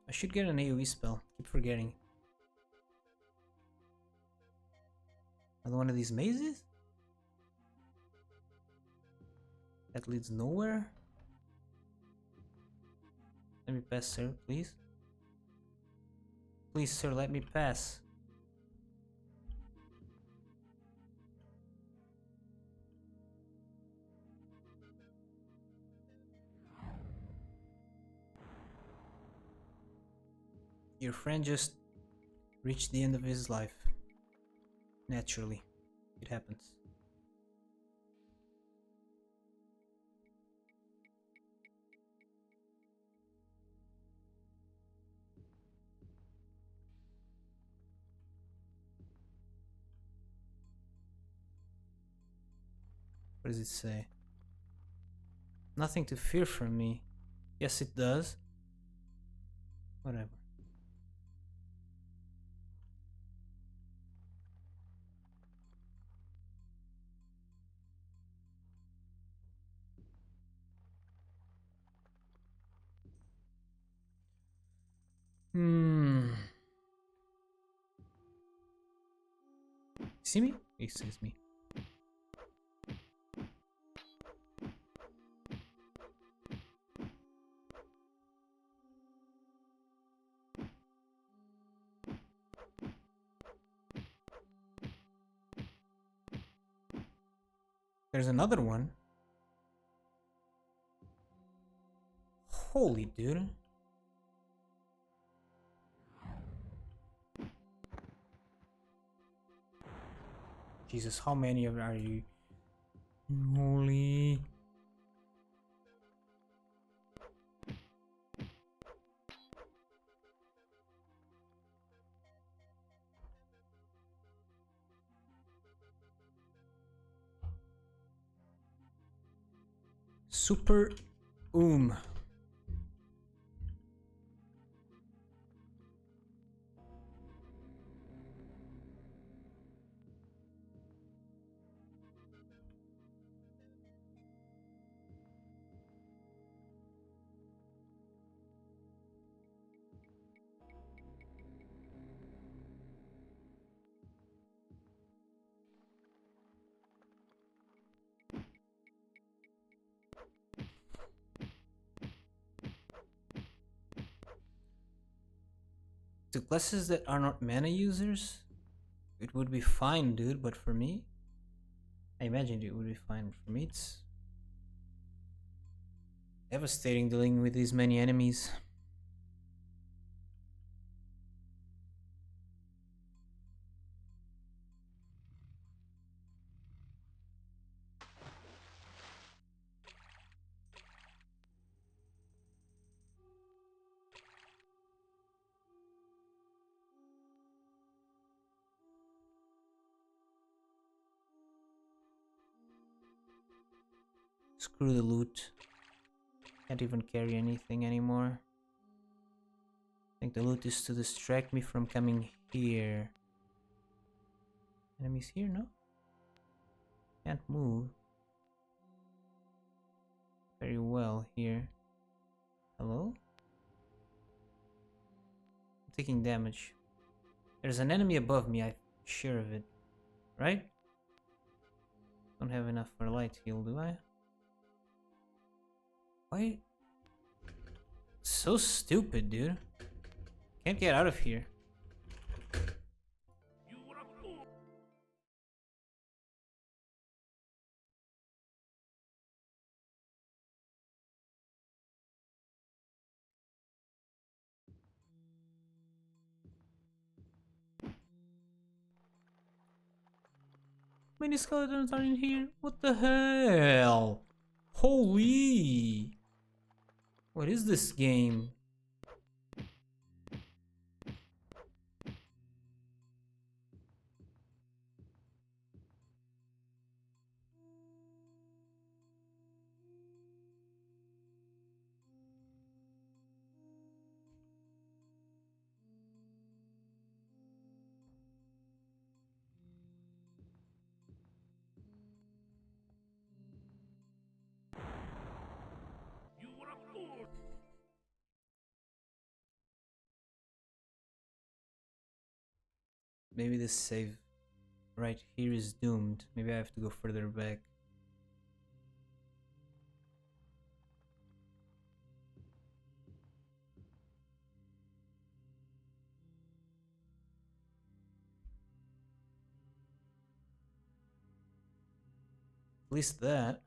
I should get an AoE spell. Keep forgetting. Another one of these mazes? That leads nowhere? Let me pass, sir, please. Please, sir, let me pass. Your friend just reached the end of his life. Naturally, it happens. What does it say? Nothing to fear from me. Yes, it does. Whatever. See me? He sees me. There's another one. Holy dude. Jesus, how many of are you? Holy. Super To classes that are not mana users, it would be fine, dude, but for me, I imagined it would be fine. For me, it's devastating dealing with these many enemies. Screw the loot. Can't even carry anything anymore. I think the loot is to distract me from coming here. Enemies here, no? Can't move. Very well here. Hello? I'm taking damage. There's an enemy above me, I'm sure of it. Right? Don't have enough for light heal, do I? Why? So stupid, dude. Can't get out of here. Many skeletons are in here. What the hell? Holy! What is this game? Maybe this save right here is doomed. Maybe I have to go further back. At least that.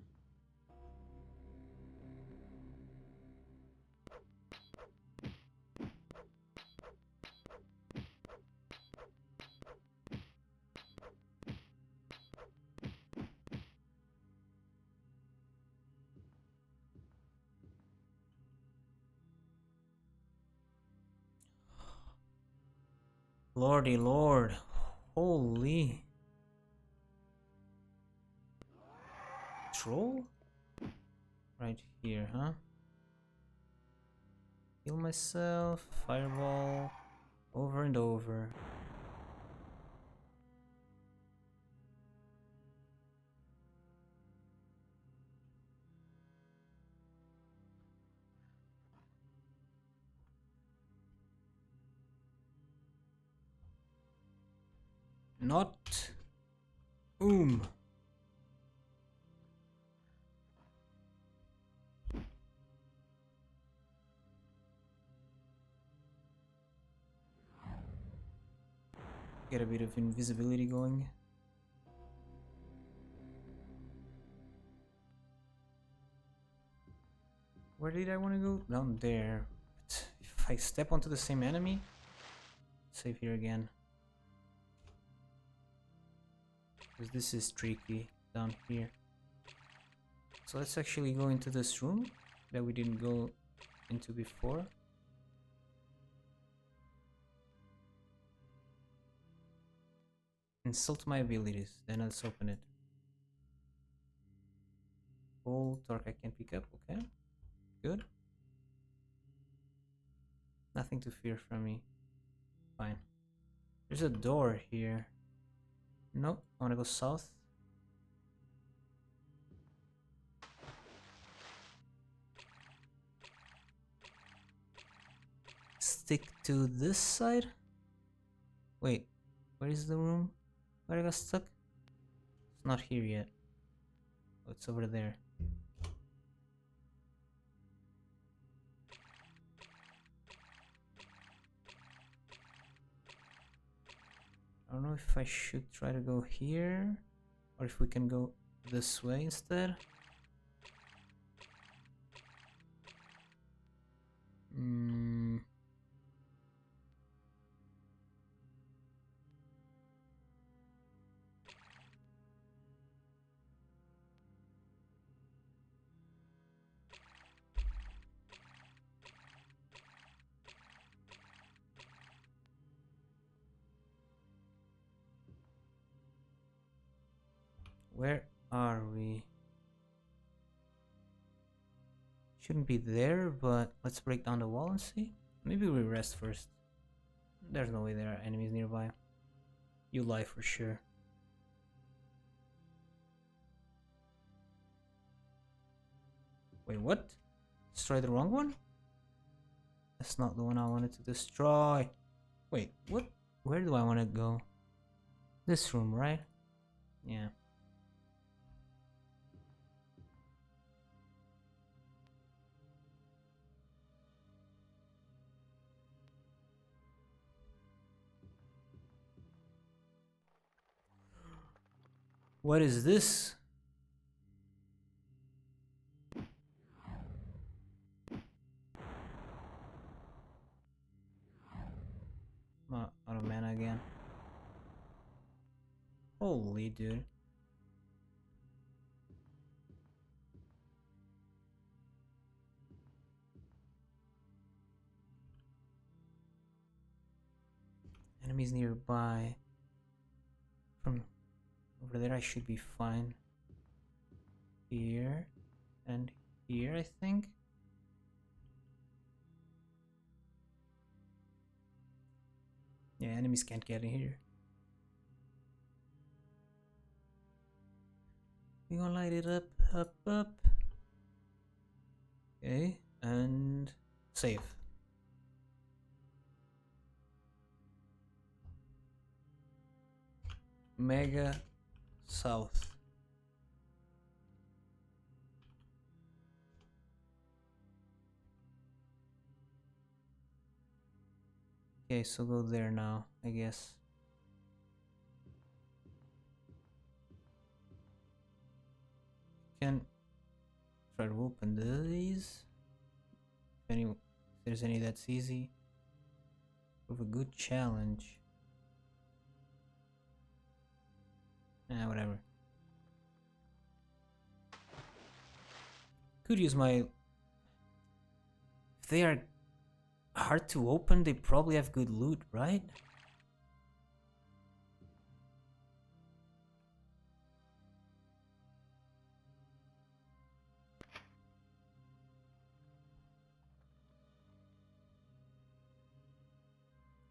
Lordy Lord. Holy. Troll? Right here, huh? Heal myself. Fireball. Over and over. Not. Get a bit of invisibility going. Where did I want to go? Down there. But if I step onto the same enemy, save here again. Because this is tricky down here. So let's actually go into this room that we didn't go into before. Insult my abilities, then let's open it. Full torque I can pick up, okay. Good. Nothing to fear from me. Fine. There's a door here. Nope, I wanna go south. Stick to this side? Wait, where is the room? Where I got stuck? It's not here yet. Oh, it's over there. I don't know if I should try to go here or if we can go this way instead. Where are we? Shouldn't be there, but let's break down the wall and see. Maybe we rest first. There's no way there are enemies nearby. You lie for sure. Wait, what? Destroy the wrong one? That's not the one I wanted to destroy. Wait, what? Where do I want to go? This room, right? Yeah. What is this? Out of mana again. Holy dude. Enemies nearby. From over there I should be fine. Here and here, I think. Yeah, enemies can't get in here. We gonna light it up, up. Okay, and save. Mega South. Okay, so go there now, I guess. Can try to open these. If there's any that's easy. With a good challenge. Whatever. Could use my... If they are hard to open, they probably have good loot, right?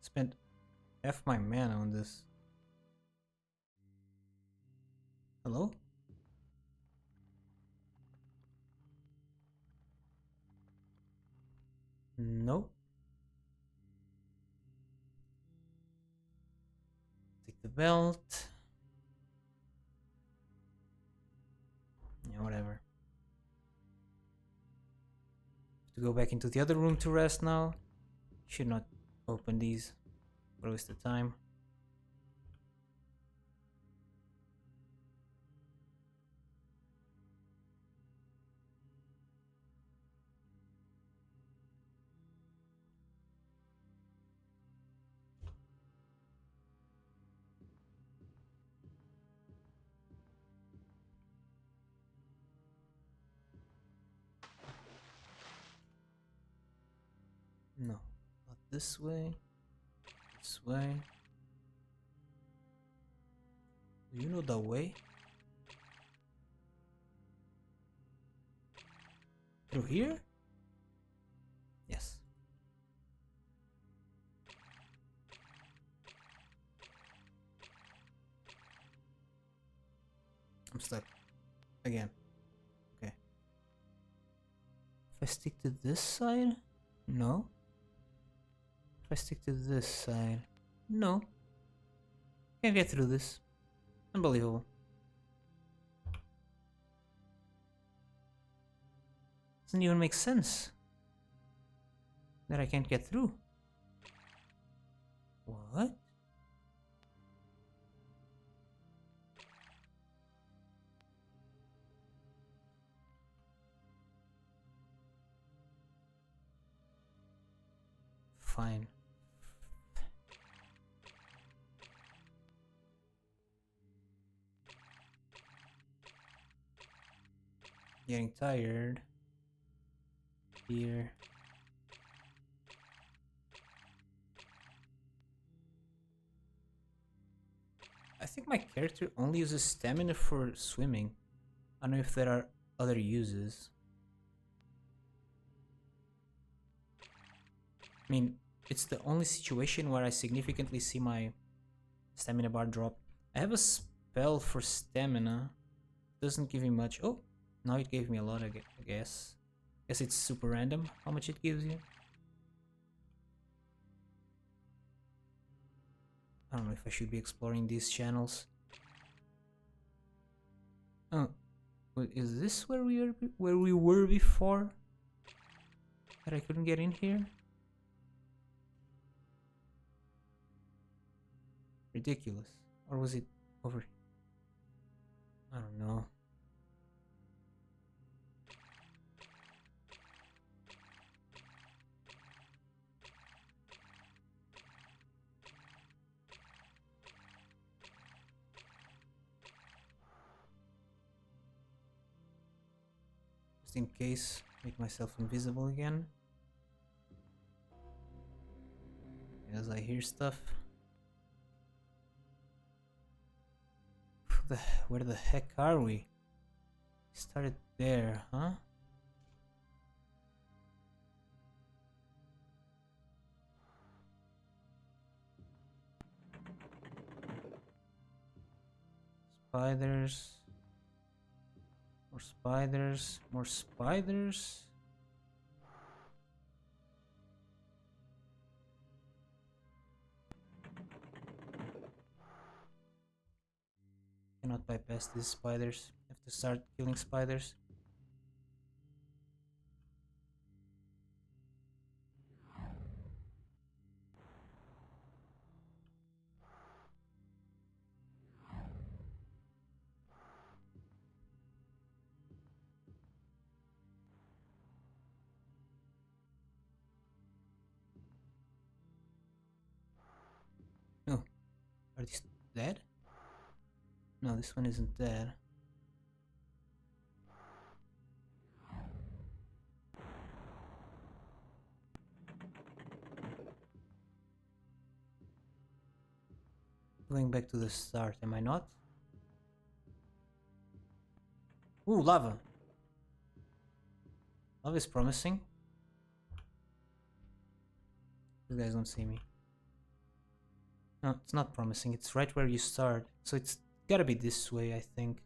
Spent half my mana on this. Hello? Nope. Take the belt. Yeah, whatever. To go back into the other room to rest now. Should not open these. Waste the time. No, not this way. This way. Do you know the way? Through here? Yes. I'm stuck. Again. Okay. If I stick to this side? No. If I stick to this side? No. Can't get through this. Unbelievable. Doesn't even make sense that I can't get through. What? Fine. Getting tired. Here. I think my character only uses stamina for swimming. I don't know if there are other uses. I mean, it's the only situation where I significantly see my stamina bar drop. I have a spell for stamina. Doesn't give me much. Oh, now it gave me a lot, I guess. Guess it's super random how much it gives you. I don't know if I should be exploring these channels. Oh, wait, is this where we were before? That I couldn't get in here? Ridiculous. Or was it over? I don't know. Just in case, make myself invisible again. As I hear stuff. Where the heck are we? Started there, huh? Spiders. More spiders. More spiders. Cannot bypass these spiders. Have to start killing spiders. No. Are these dead? No, this one isn't dead. Going back to the start, am I not? Ooh, lava! Lava is promising. You guys don't see me. No, it's not promising. It's right where you start. So it's gotta be this way, I think.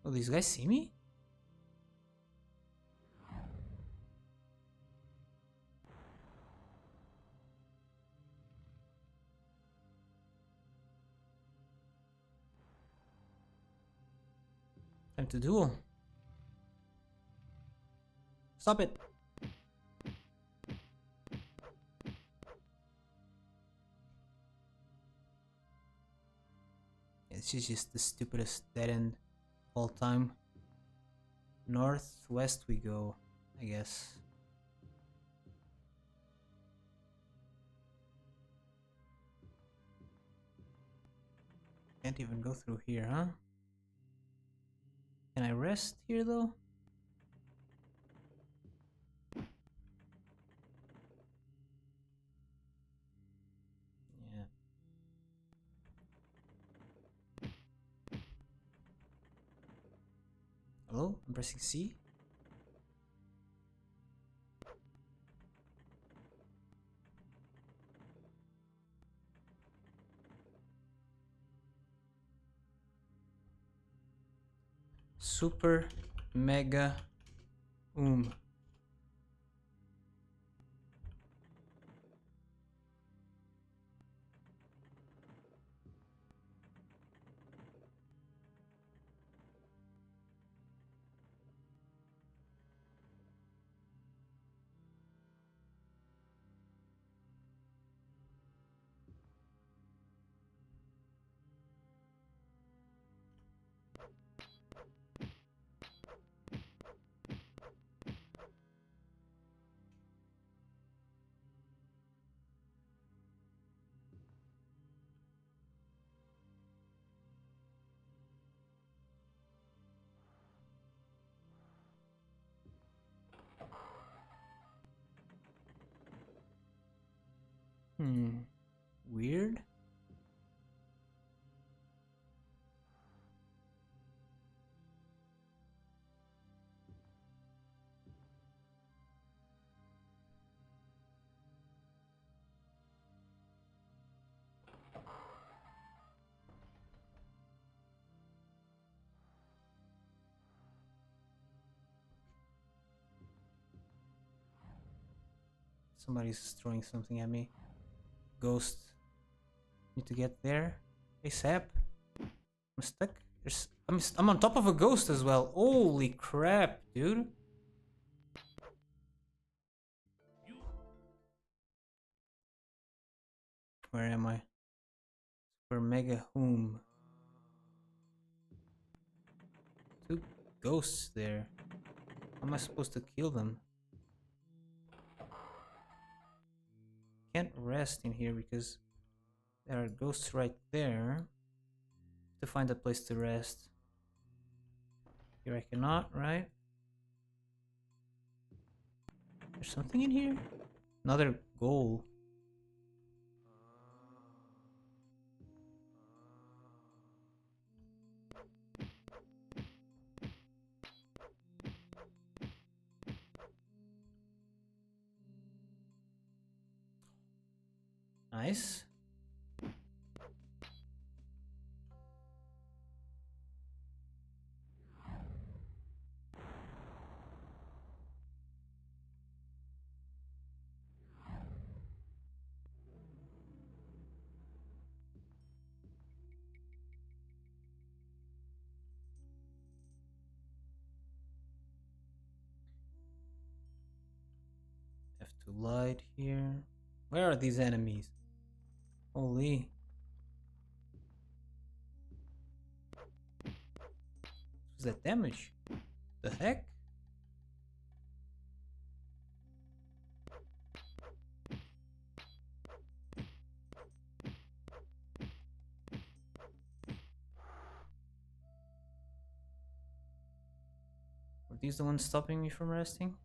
Oh, these guys see me? Time to duel. Stop it! This is just the stupidest dead end of all time. Northwest we go, I guess. Can't even go through here, huh? Can I rest here though? Yeah. Hello? I'm pressing C? Super Mega Weird. Somebody's throwing something at me. Ghost. Need to get there. ASAP. I'm stuck. I'm on top of a ghost as well. Holy crap, dude. Where am I? Super Mega Home. Two ghosts there. How am I supposed to kill them? Can't rest in here because there are ghosts right there. To find a place to rest. Here I cannot, right? There's something in here? Another goal. Nice. Have to light here. Where are these enemies? Holy. What's that damage? The heck? Were these the ones stopping me from resting?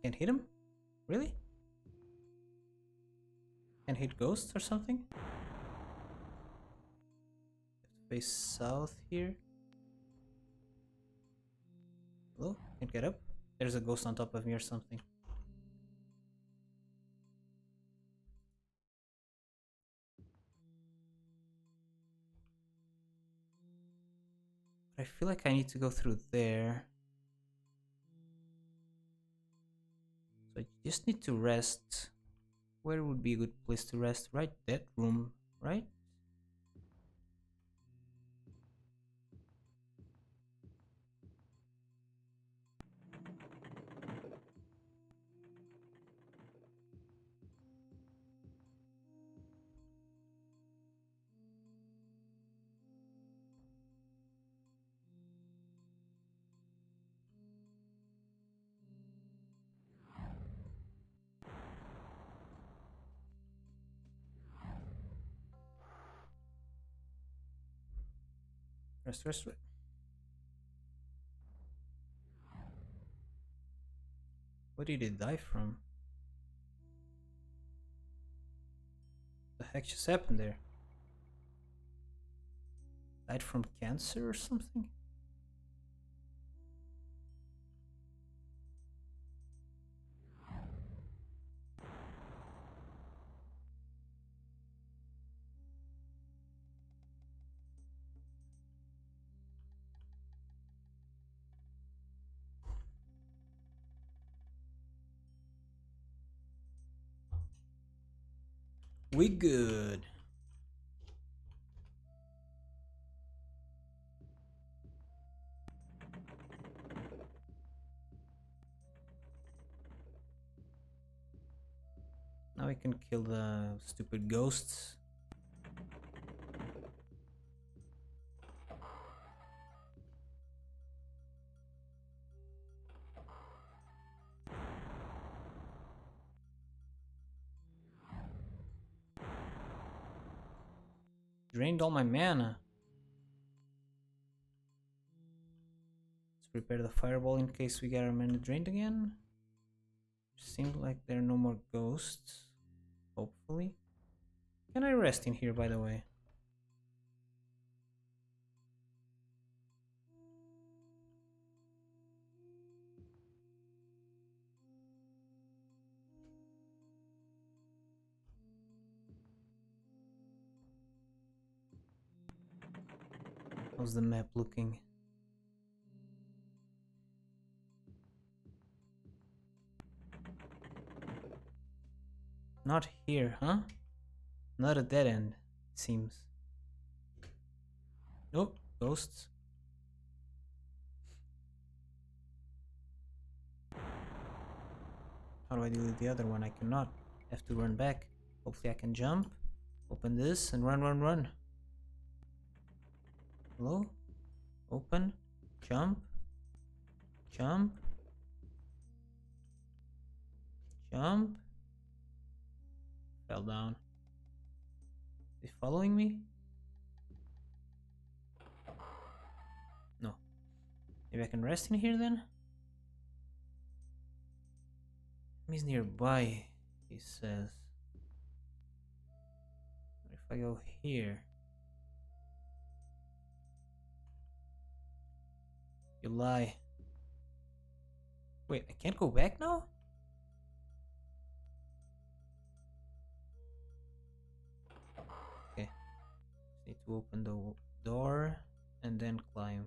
Can't hit him? Really? Can't hit ghosts or something? Have to face south here. Hello? Can't get up? There's a ghost on top of me or something. I feel like I need to go through there. So I just need to rest. Where would be a good place to rest? Right, that room, right? Rest, rest, rest. What did it die from? The heck just happened there? Died from cancer or something? We good. Now we can kill the stupid ghosts. Drained all my mana. Let's prepare the fireball in case we get our mana drained again. Seems like there are no more ghosts. Hopefully. Can I rest in here, by the way? How's the map looking? Not here, huh? Not a dead end, it seems. Nope, ghosts. How do I deal with the other one? I cannot. I have to run back. Hopefully I can jump. Open this and run, run, run. Hello? Open. Jump. Jump. Jump. Fell down. Is he following me? No. Maybe I can rest in here then? He's nearby, he says. What if I go here? You lie. Wait, I can't go back now? Okay. Need to open the door and then climb.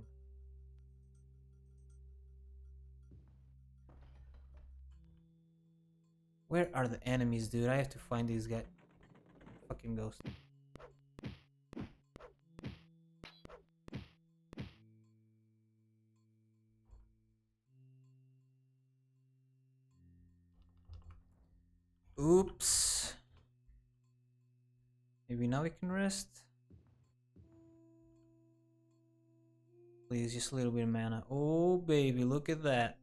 Where are the enemies, dude? I have to find these guys. Fucking ghost. Oops. Maybe now we can rest. Please, just a little bit of mana. Oh, baby, look at that.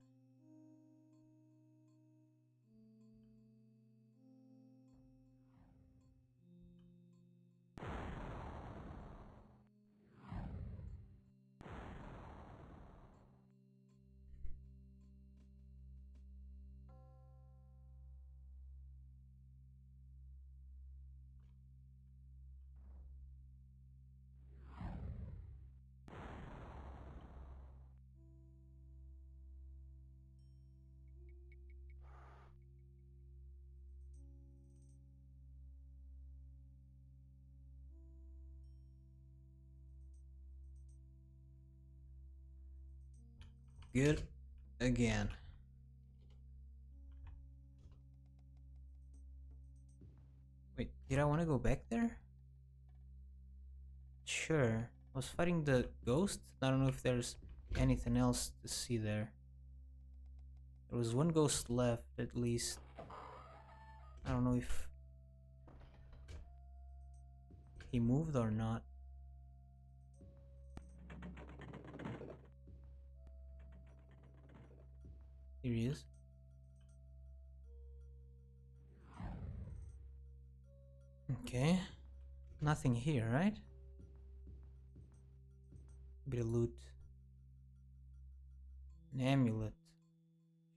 Good again. Wait, did I want to go back there? Sure. I was fighting the ghost. I don't know if there's anything else to see there. There was one ghost left, at least. I don't know if he moved or not. Here he is. Okay. Nothing here, right? Bit of loot. An amulet.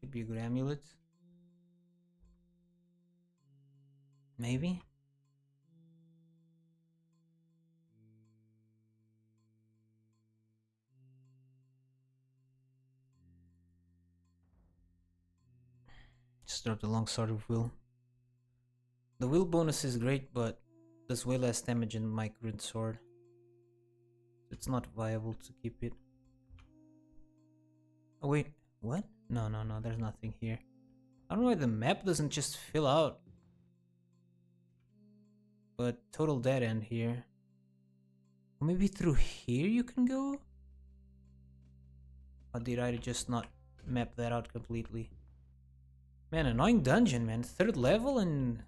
Should be a good amulet. Maybe? Just drop the longsword of will. The will bonus is great, but does way less damage than my grid sword. It's not viable to keep it. Oh wait, what? No, there's nothing here. I don't know why the map doesn't just fill out. But total dead end here. Or maybe through here you can go? Or did I just not map that out completely? Man, annoying dungeon, man. 3rd level and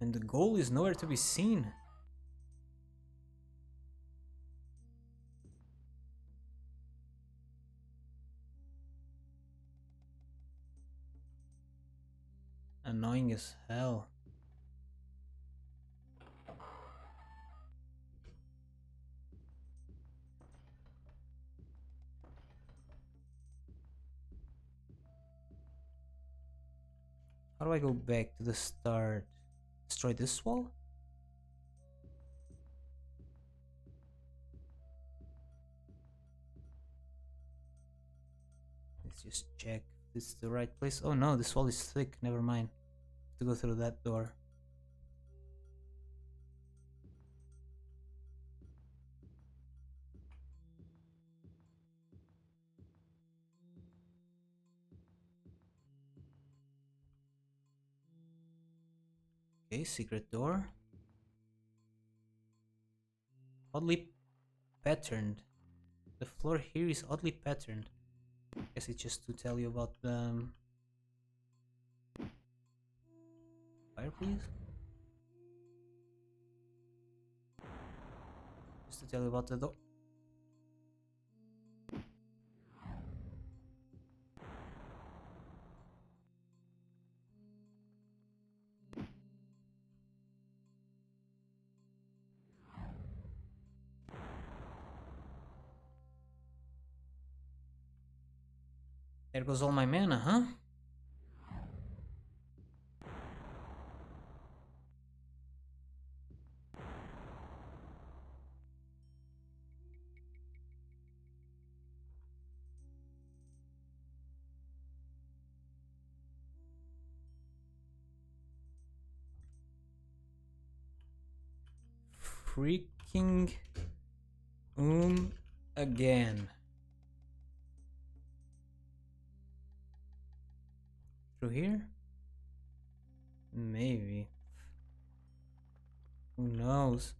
And the goal is nowhere to be seen. Annoying as hell. How do I go back to the start? Destroy this wall? Let's just check if this is the right place. Oh no, this wall is thick. Never mind. To go through that door. Okay, secret door. Oddly patterned. The floor here is oddly patterned. Guess it's just to tell you about the fireplace. Just to tell you about the door. There goes all my mana, huh? Freaking again. Through here? Maybe. Who knows?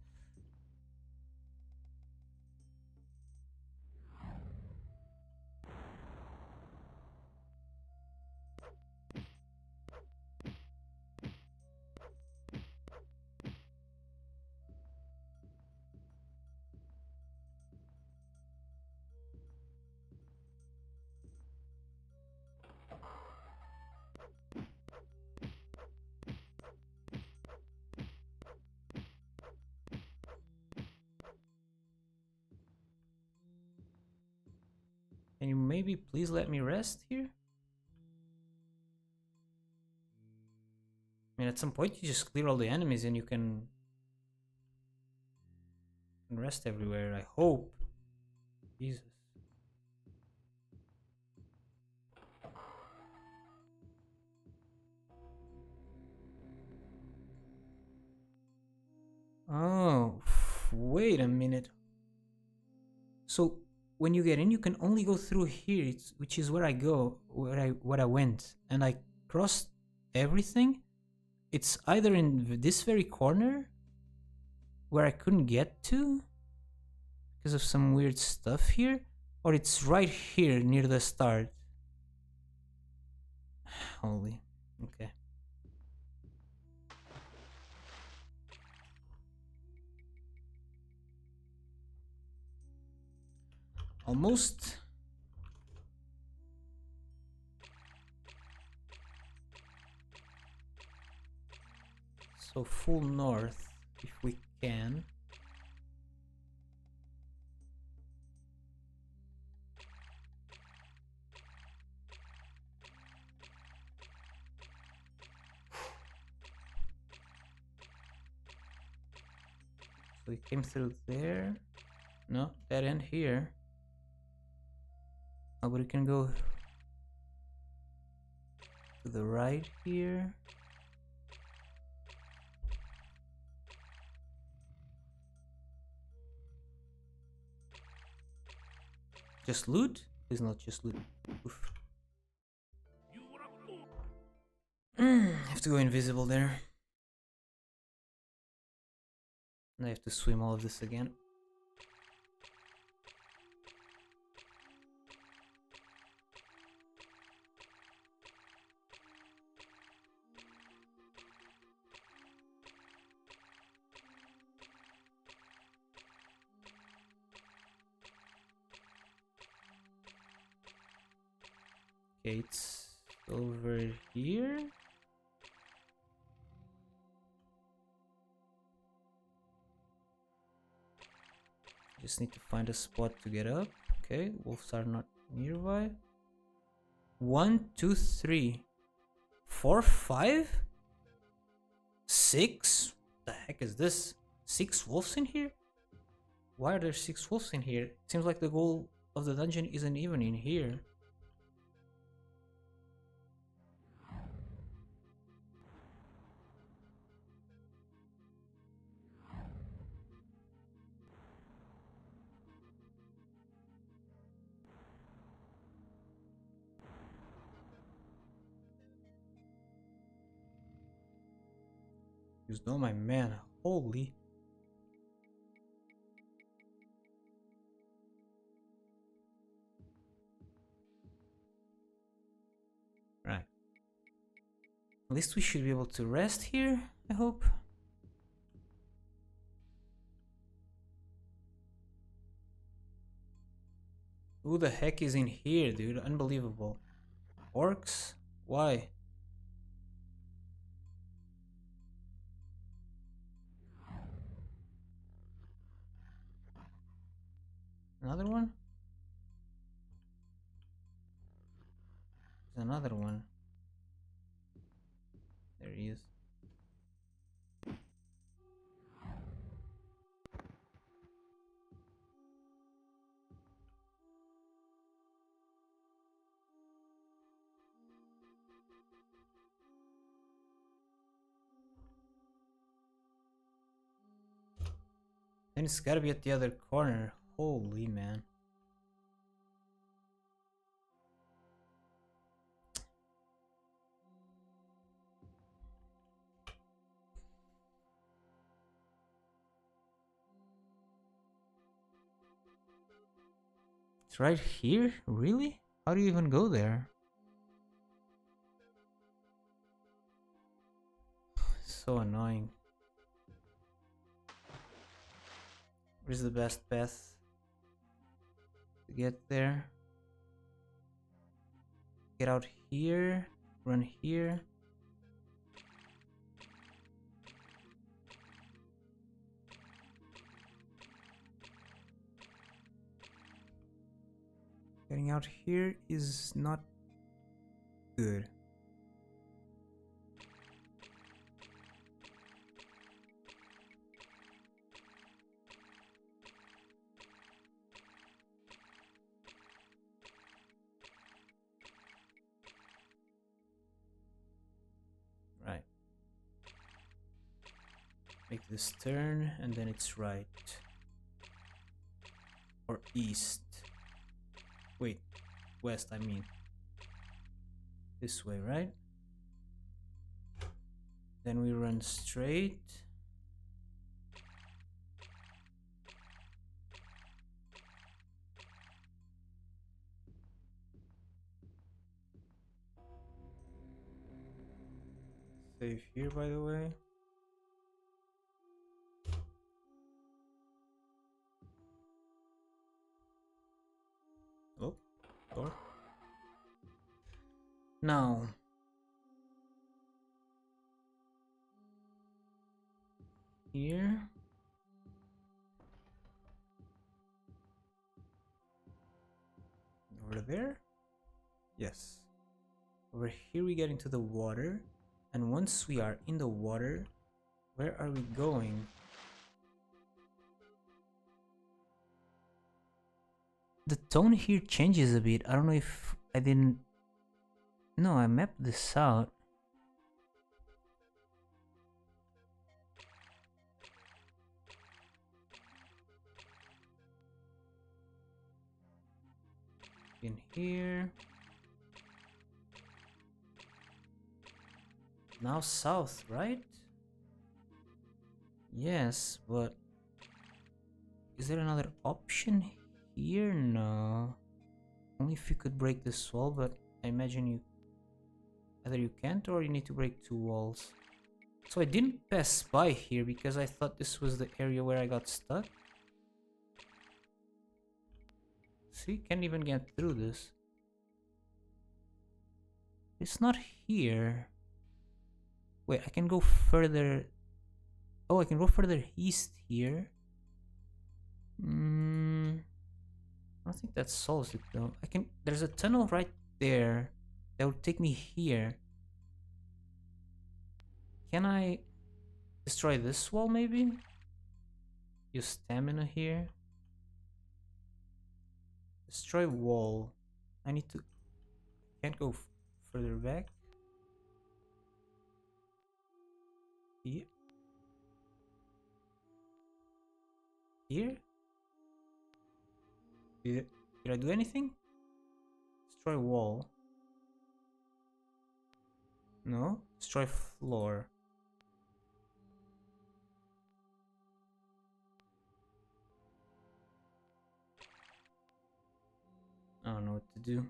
Can you maybe please let me rest here? I mean, at some point you just clear all the enemies and you can rest everywhere, I hope. Jesus. Oh, wait a minute. So when you get in, you can only go through here, which is where I go, where I went, and I crossed everything. It's either in this very corner where I couldn't get to because of some weird stuff here, or it's right here near the start. Holy, okay. Almost. So full north, if we can. So we came through there. No, that end here. Oh, but we can go to the right here. Just loot? Please not just loot. Oof. Have to go invisible there. And I have to swim all of this again. Okay, it's over here. Just need to find a spot to get up. Okay, wolves are not nearby. 1, 2, 3, 4, 5, 6. The heck is this? 6 wolves in here? Why are there 6 wolves in here? It seems like the goal of the dungeon isn't even in here. Use no my man. Holy. Right. At least we should be able to rest here, I hope. Who the heck is in here, dude? Unbelievable. Orcs? Why? Another one? There's another one. There he is. Then it's gotta be at the other corner. Holy man. It's right here? Really? How do you even go there? So annoying. Where's the best path to get there? Get out here, run here. Getting out here is not good. Right. Make this turn and then it's right. Or east. Wait, west, I mean. This way, right? Then we run straight. Save here, by the way. Oh, door. Now, here. Over there? Yes. Over here we get into the water. And once we are in the water, where are we going? The tone here changes a bit. I don't know if I didn't... No, I mapped this out. In here. Now south, right? Yes, but is there another option here? No. Only if you could break this wall, but I imagine you either you can't or you need to break 2 walls. So I didn't pass by here because I thought this was the area where I got stuck. See, can't even get through this. It's not here. Wait, I can go further. Oh, I can go further east here. I don't think that solves it though. I can. There's a tunnel right there that would take me here. Can I destroy this wall maybe? Use stamina here. Destroy wall. I need to. Can't go further back. Here. Here. Did I do anything? Destroy wall. No. Destroy floor. I don't know what to do.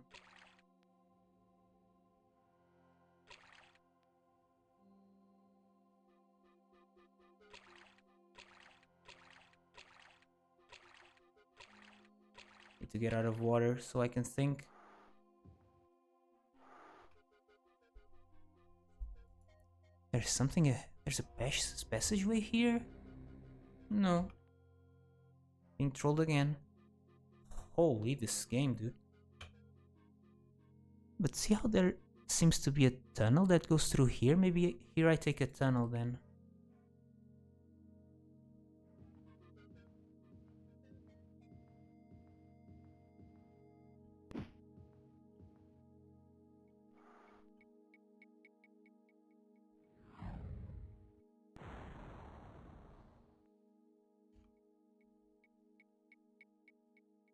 Need to get out of water so I can think. There's something. There's a passageway here? No. Being trolled again. Holy, this game, dude. But see how there seems to be a tunnel that goes through here? Maybe here I take a tunnel then.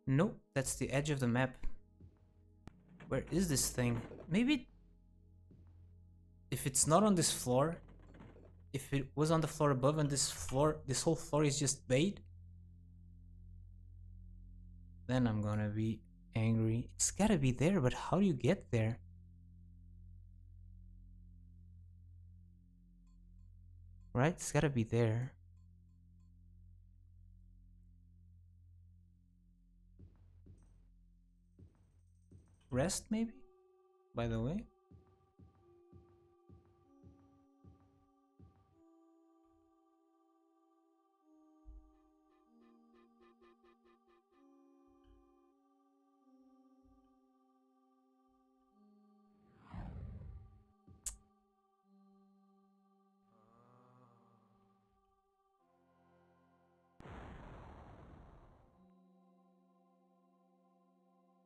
Nope, that's the edge of the map. Where is this thing? Maybe if it's not on this floor, if it was on the floor above and this whole floor is just bait, then I'm gonna be angry. It's gotta be there, but how do you get there? Right? It's gotta be there. Rest, maybe? By the way?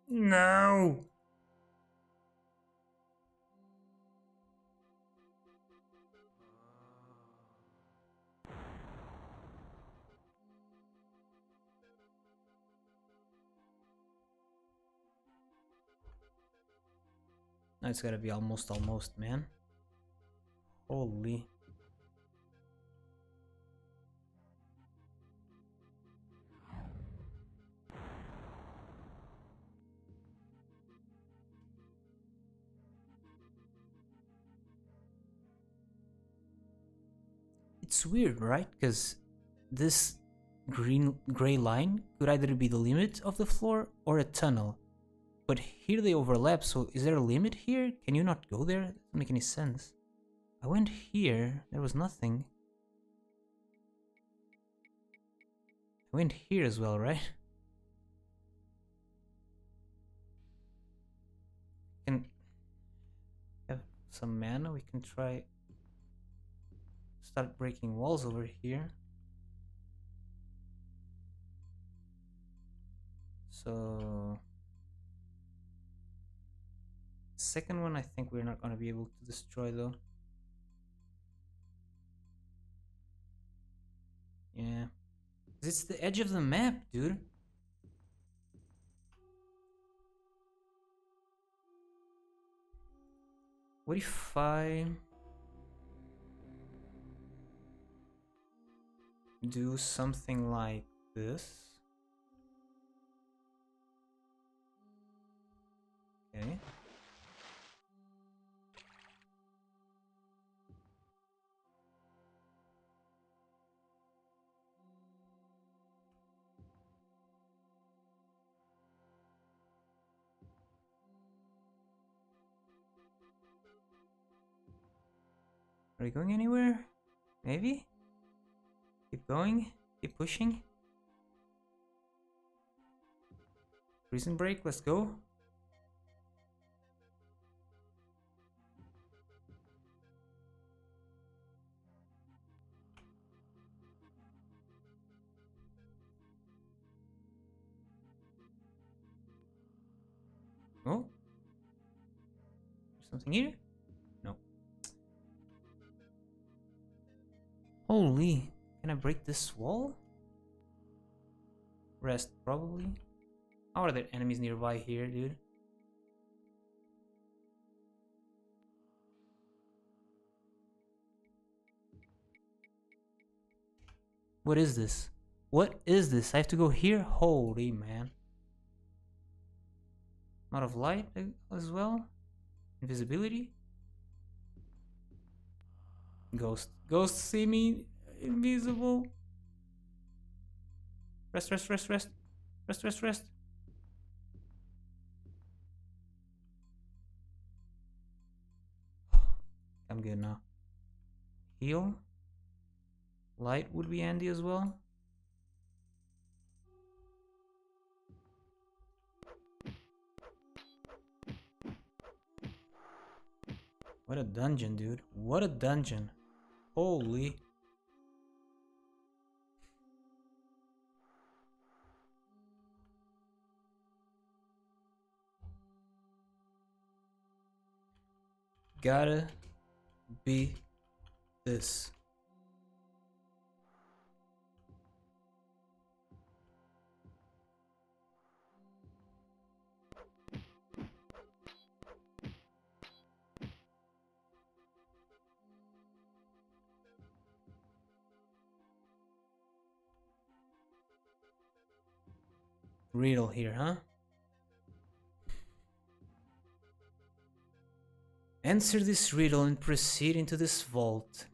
No! No, it's gotta be almost, man. Holy. It's weird, right? Because this gray line could either be the limit of the floor or a tunnel. But here they overlap, so is there a limit here? Can you not go there? That doesn't make any sense. I went here, there was nothing. I went here as well, right? Can have some mana, we can try start breaking walls over here. So second one I think we're not gonna be able to destroy though. Yeah. It's the edge of the map, dude. What if I do something like this? Okay. Are we going anywhere? Maybe? Keep going? Keep pushing? Prison break, let's go. Oh? There's something here? No. Holy, can I break this wall? Rest, probably. How are there enemies nearby here, dude? What is this? What is this? I have to go here? Holy man. Out of light as well? Invisibility? Ghost. Ghost see me invisible. Rest, rest, rest, rest. Rest, rest, rest. I'm good now. Heal. Light would be handy as well. What a dungeon, dude. What a dungeon. Holy. Gotta be this. Riddle here, huh? Answer this riddle and proceed into this vault.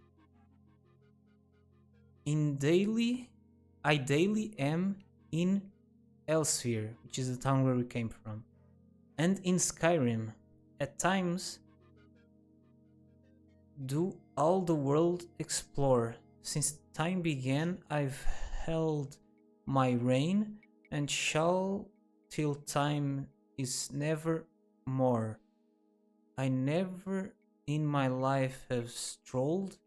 I daily am in Elsphere, which is the town where we came from, and in Skyrim. At times, do all the world explore. Since time began, I've held my reign, and shall till time is never more. I never in my life have strolled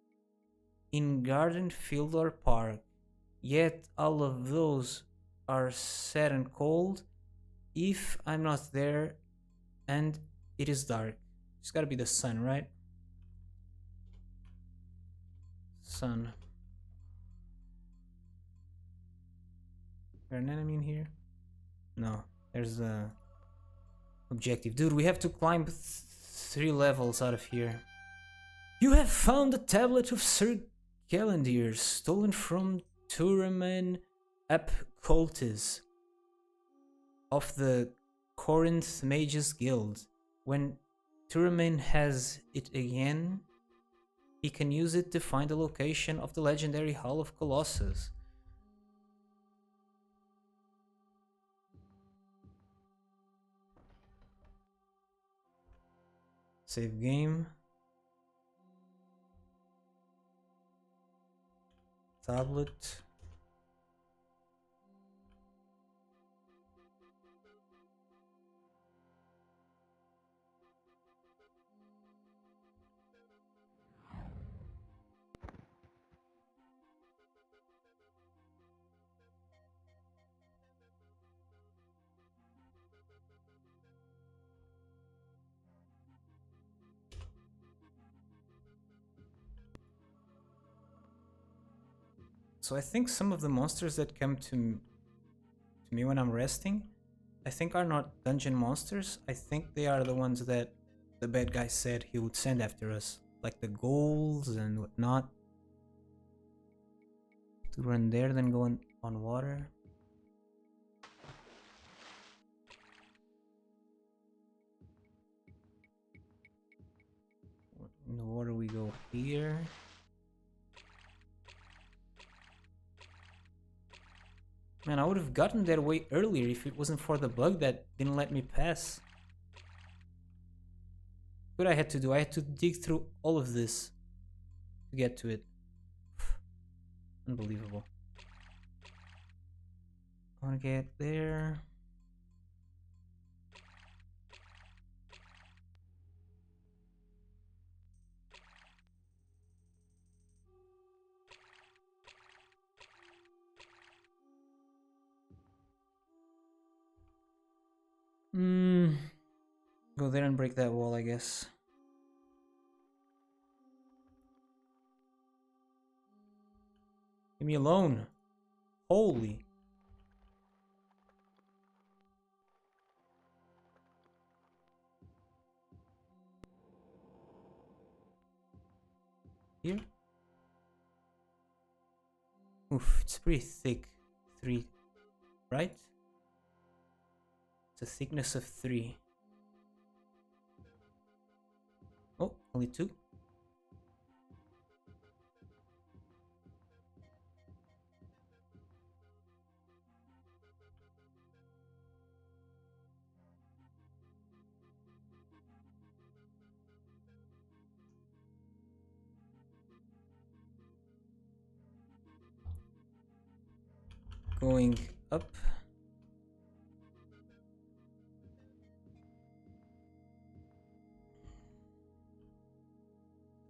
in garden, field or park, yet all of those are sad and cold if I'm not there and it is dark. It's gotta be the sun, right? Sun. Is there an enemy in here? No, there's a objective. Dude, we have to climb 3 levels out of here. You have found the tablet of Sir Galandir, stolen from Turaman ap Coltis of the Corinth Mages Guild. When Turaman has it again, he can use it to find the location of the legendary Hall of Colossus. Save game. Tablet. So I think some of the monsters that come to me when I'm resting, I think are not dungeon monsters. I think they are the ones that the bad guy said he would send after us, like the ghouls and whatnot. To run there, then go on water. In the water we go here. Man, I would have gotten there way earlier if it wasn't for the bug that didn't let me pass. What I had to do, I had to dig through all of this. to get to it. Unbelievable. I wanna get there. Go there and break that wall, I guess. Leave me alone. Holy. Here? Oof, it's pretty thick. 3, right? It's a thickness of 3. Oh, only 2? Going up.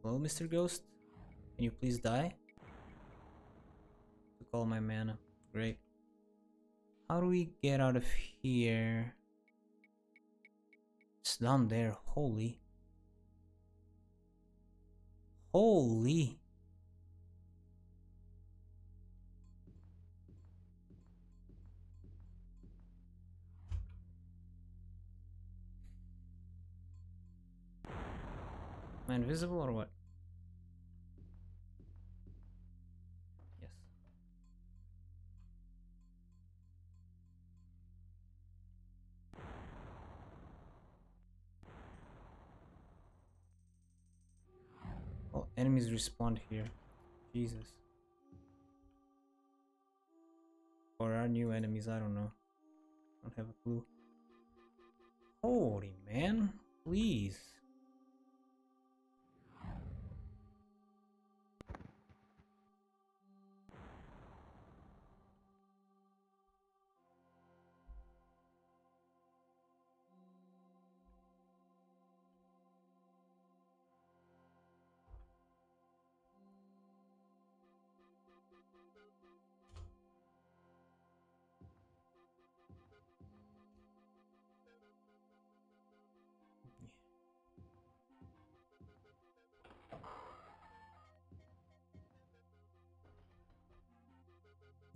Hello, Mr. Ghost? Can you please die? Took all my mana. Great. How do we get out of here? It's down there. Holy. Holy. Am I invisible or what? Yes. Oh, enemies respawn here. Jesus. Or are new enemies? I don't know. I don't have a clue. Holy man. Please.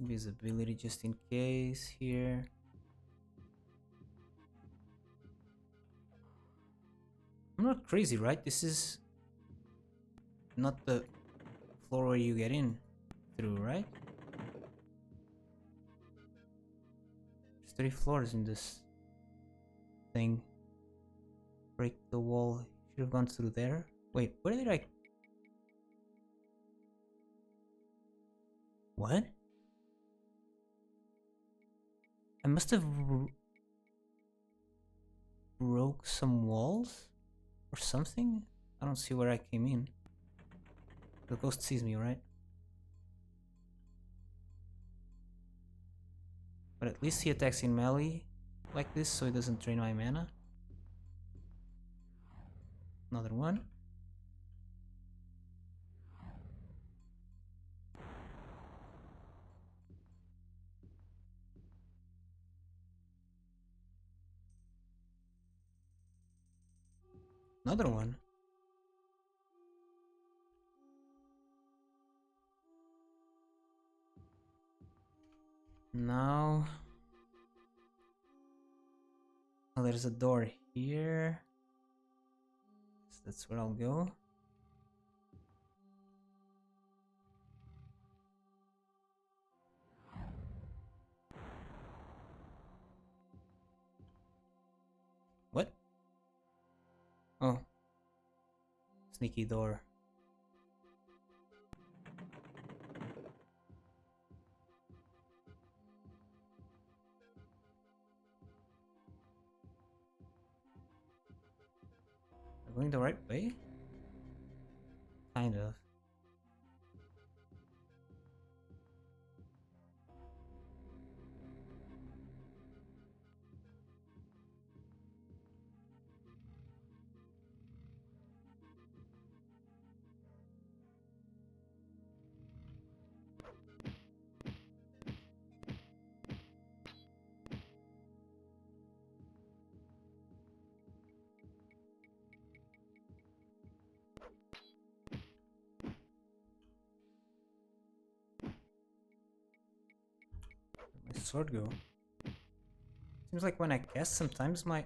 Invisibility just in case here. I'm not crazy, right? This is not the floor where you get in through, right? There's 3 floors in this thing. Break the wall. Should have gone through there. Wait, where did I... What? I must have broke some walls or something. I don't see where I came in. The ghost sees me, right? But at least he attacks in melee like this, so he doesn't drain my mana. Another one. Another one. Now... Oh, there's a door here. So that's where I'll go. What? Oh. Sneaky door. Am I going the right way? Kind of. sword go? Seems like when I cast, sometimes my...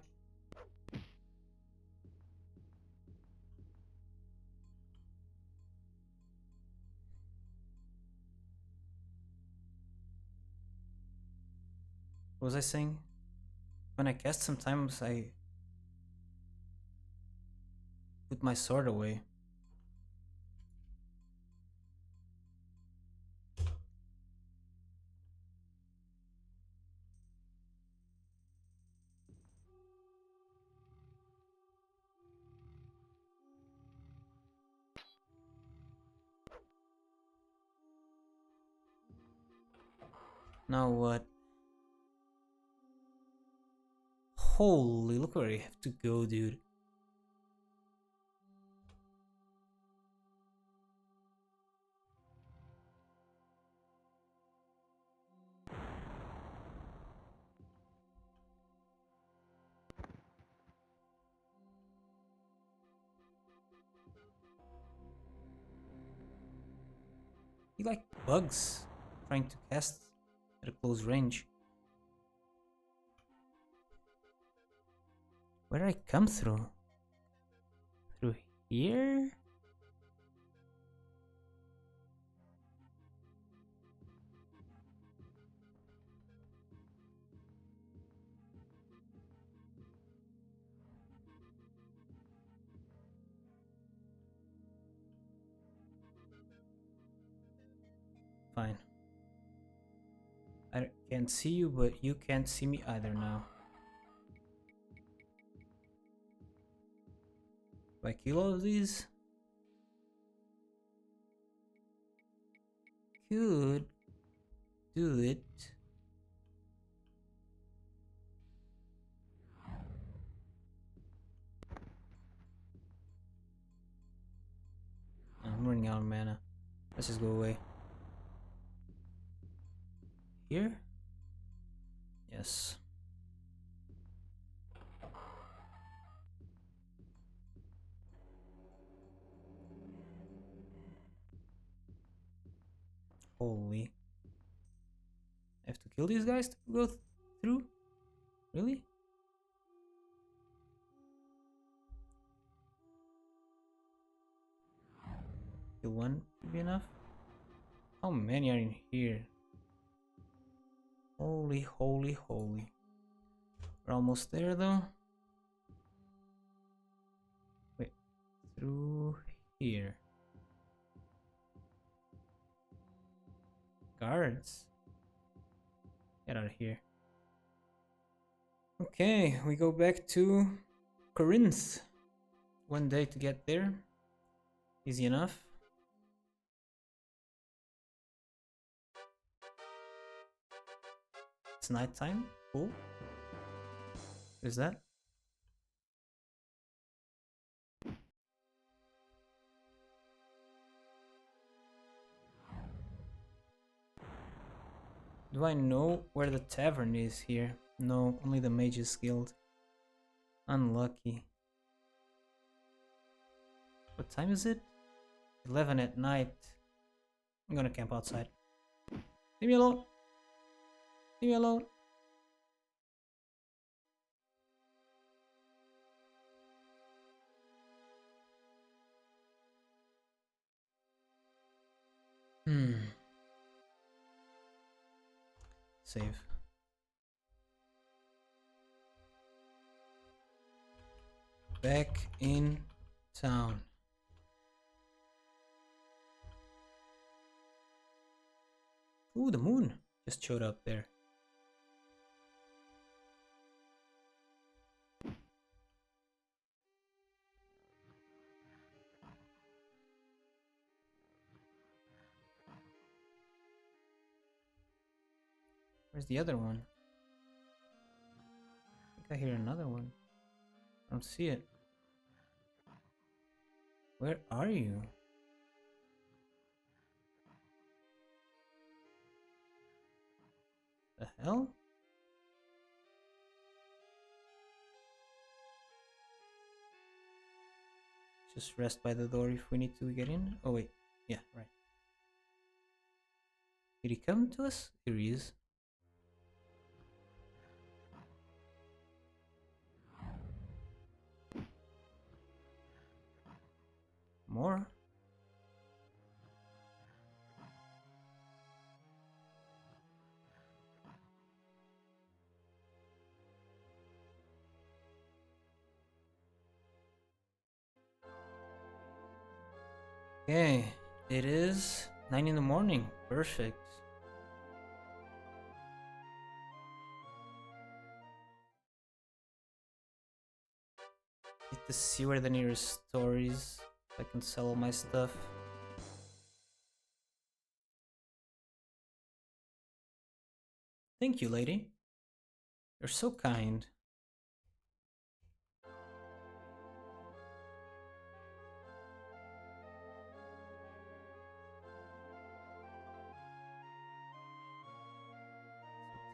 What was I saying? When I cast, sometimes I put my sword away. Now what? Holy, look where I have to go, dude. He like bugs trying to cast at a close range. Where did I come through? Through here? Fine. I can't see you, but you can't see me either now. Do I kill all of these? Could do it. I'm running out of mana. Let's just go away. Here? Yes. Holy. I have to kill these guys to go through? Really? Kill one would be enough? How many are in here? Holy, holy, holy. We're almost there though. Wait, through here. Guards. Get out of here. Okay, we go back to Corinth. One day to get there. Easy enough. It's nighttime. Cool. What is that? Do I know where the tavern is here? No, only the Mages Guild. Unlucky. What time is it? 11 at night. I'm gonna camp outside. Leave me alone. Leave me alone. Save. Back in town. Ooh, the moon just showed up there. Where's the other one? I think I hear another one. I don't see it. Where are you? The hell? Just rest by the door if we need to get in. Oh wait, yeah, right. Did he come to us? Here he is. more. Okay, it is 9 in the morning. Perfect. Need to see where the nearest store is. If I can sell all my stuff. Thank you, lady. You're so kind.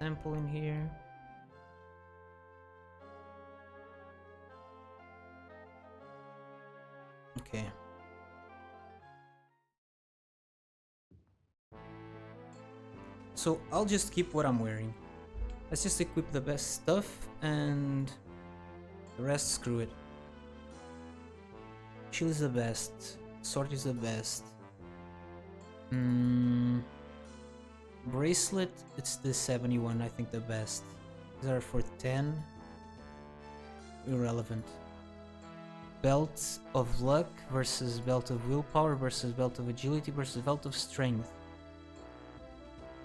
Temple in here. Okay. So I'll just keep what I'm wearing. Let's just equip the best stuff and the rest, screw it. Shield is the best. Sword is the best. Bracelet, it's the 71, I think the best. These are for 10. Irrelevant. Belt of luck versus belt of willpower versus belt of agility versus belt of strength.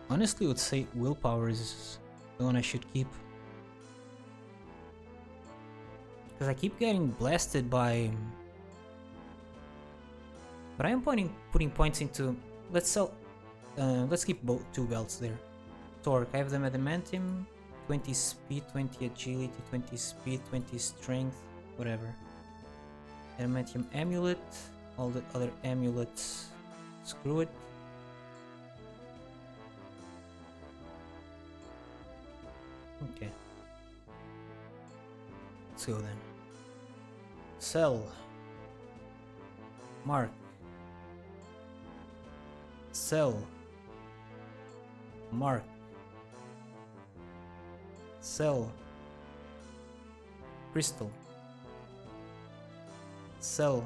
Honestly, I would say willpower is the one I should keep. Because I keep getting blasted by... But I am putting points into... Let's keep both 2 belts there. Torque, I have the adamantium, 20 speed, 20 agility, 20 speed, 20 strength, whatever. Adamantium amulet, all the other amulets, screw it. Okay. Let's go then. Sell. Mark. Sell. Mark. Sell. Crystal. Sell.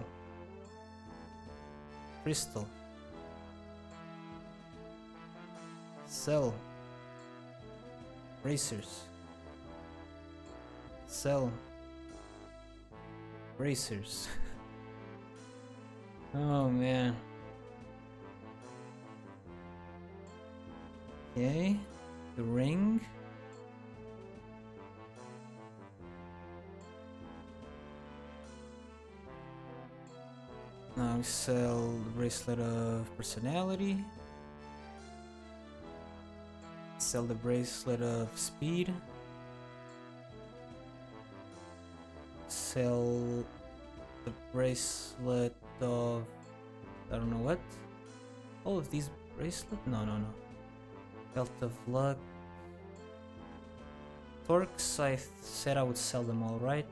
Crystal. Sell. Racers. Sell. Racers. Oh man. Okay, the ring. Now we sell the bracelet of personality. Sell the bracelet of speed. Sell the bracelet of... I don't know what. All of these bracelets? No. Belt of luck. Torques, I said I would sell them all, right?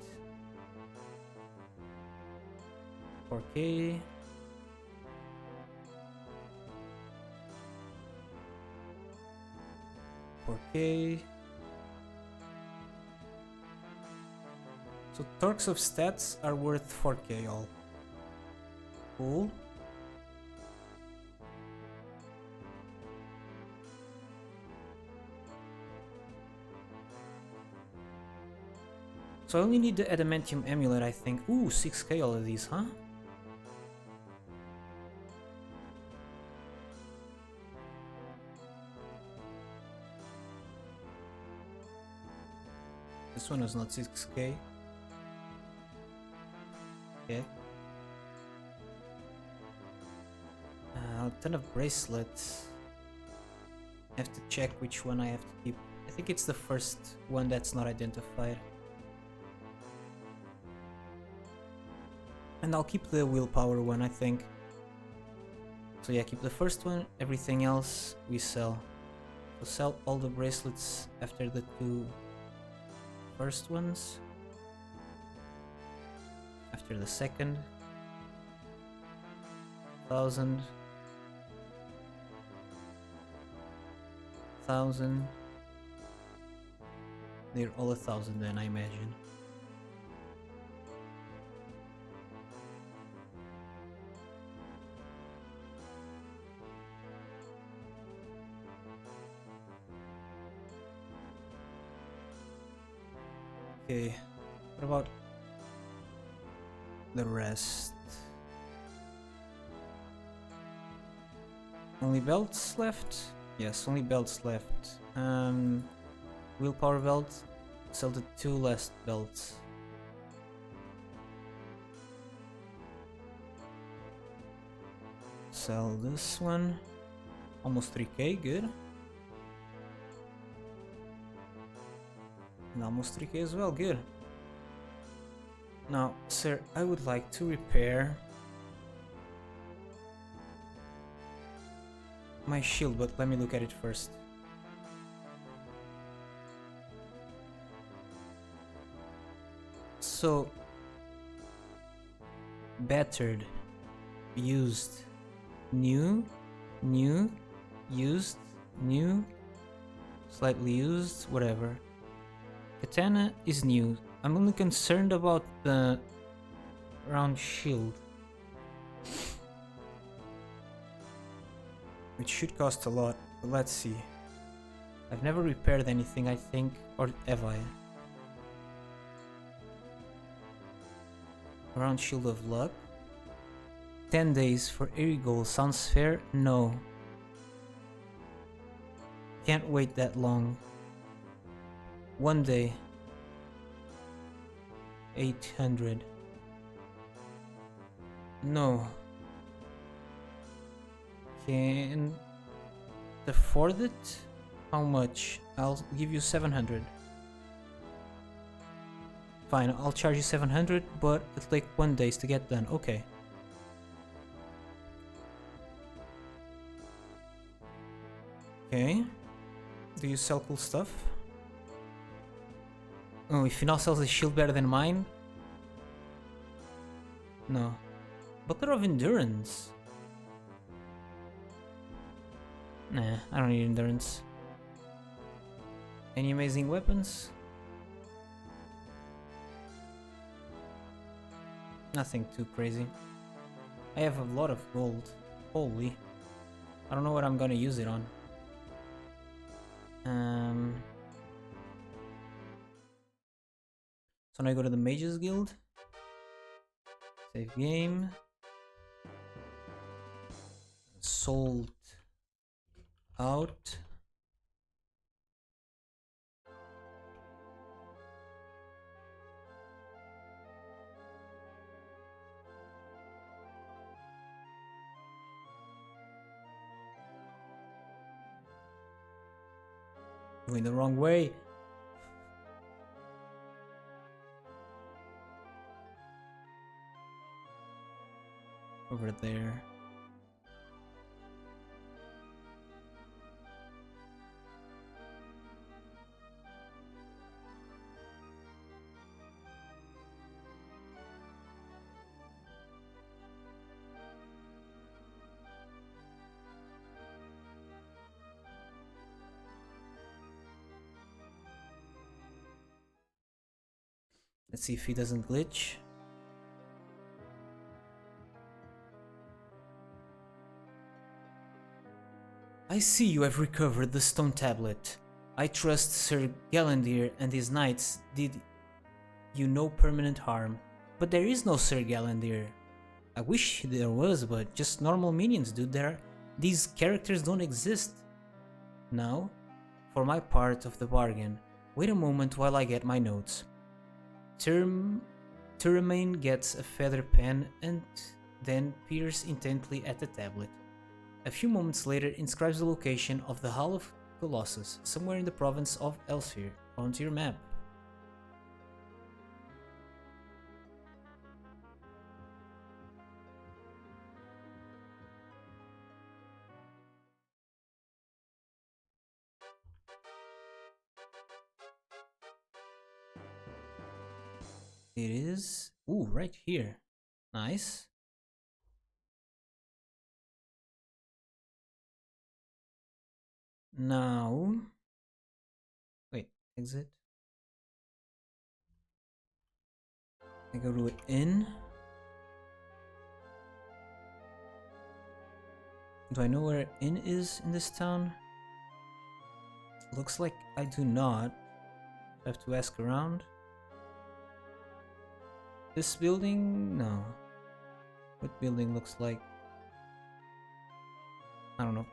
4K. So Torques of stats are worth 4K all. Cool. So I only need the adamantium amulet, I think. Ooh, 6K all of these, huh? This one was not 6K. Okay. A ton of bracelets. I have to check which one I have to keep. I think it's the first one that's not identified. And I'll keep the willpower one, I think. So yeah, keep the first one, everything else we sell. So sell all the bracelets after the 2 first ones. After the second. 1,000. 1,000. They're all 1,000 then, I imagine. Okay, what about the rest? Only belts left? Yes, only belts left. Willpower belt. Sell the 2 last belts. Sell this one. Almost 3k, good. And almost 3k as well, good. Now, sir, I would like to repair my shield, but let me look at it first. So, battered, used, new, used, new, slightly used, whatever. Katana is new. I'm only concerned about the round shield, which should cost a lot, but let's see. I've never repaired anything, I think, or have I? Round shield of luck. 10 days for Erigol sounds fair? No. Can't wait that long. 1 day. 800. No. Can afford it? How much? I'll give you 700. Fine, I'll charge you 700, but it'll take 1 day to get done. Okay. Okay. Do you sell cool stuff? Oh, if he now sells a shield better than mine? No. Buckler of Endurance. Nah, I don't need endurance. Any amazing weapons? Nothing too crazy. I have a lot of gold. Holy. I don't know what I'm gonna use it on. So now I go to the Mages Guild. Save game. Sold out. Going the wrong way. Over there. Let's see if he doesn't glitch. I see you have recovered the stone tablet. I trust Sir Galandir and his knights did you no permanent harm. But there is no Sir Galandir. I wish there was, but just normal minions, dude. These characters don't exist. Now, for my part of the bargain, wait a moment while I get my notes. Turmain gets a feather pen and then peers intently at the tablet. A few moments later inscribes the location of the Hall of Colossus, somewhere in the province of Elsphere, onto your map. It is... Ooh, right here. Nice. Now... Wait, exit. I go to inn. Do I know where inn is in this town? Looks like I do not. I have to ask around. This building? No. What building looks like? I don't know.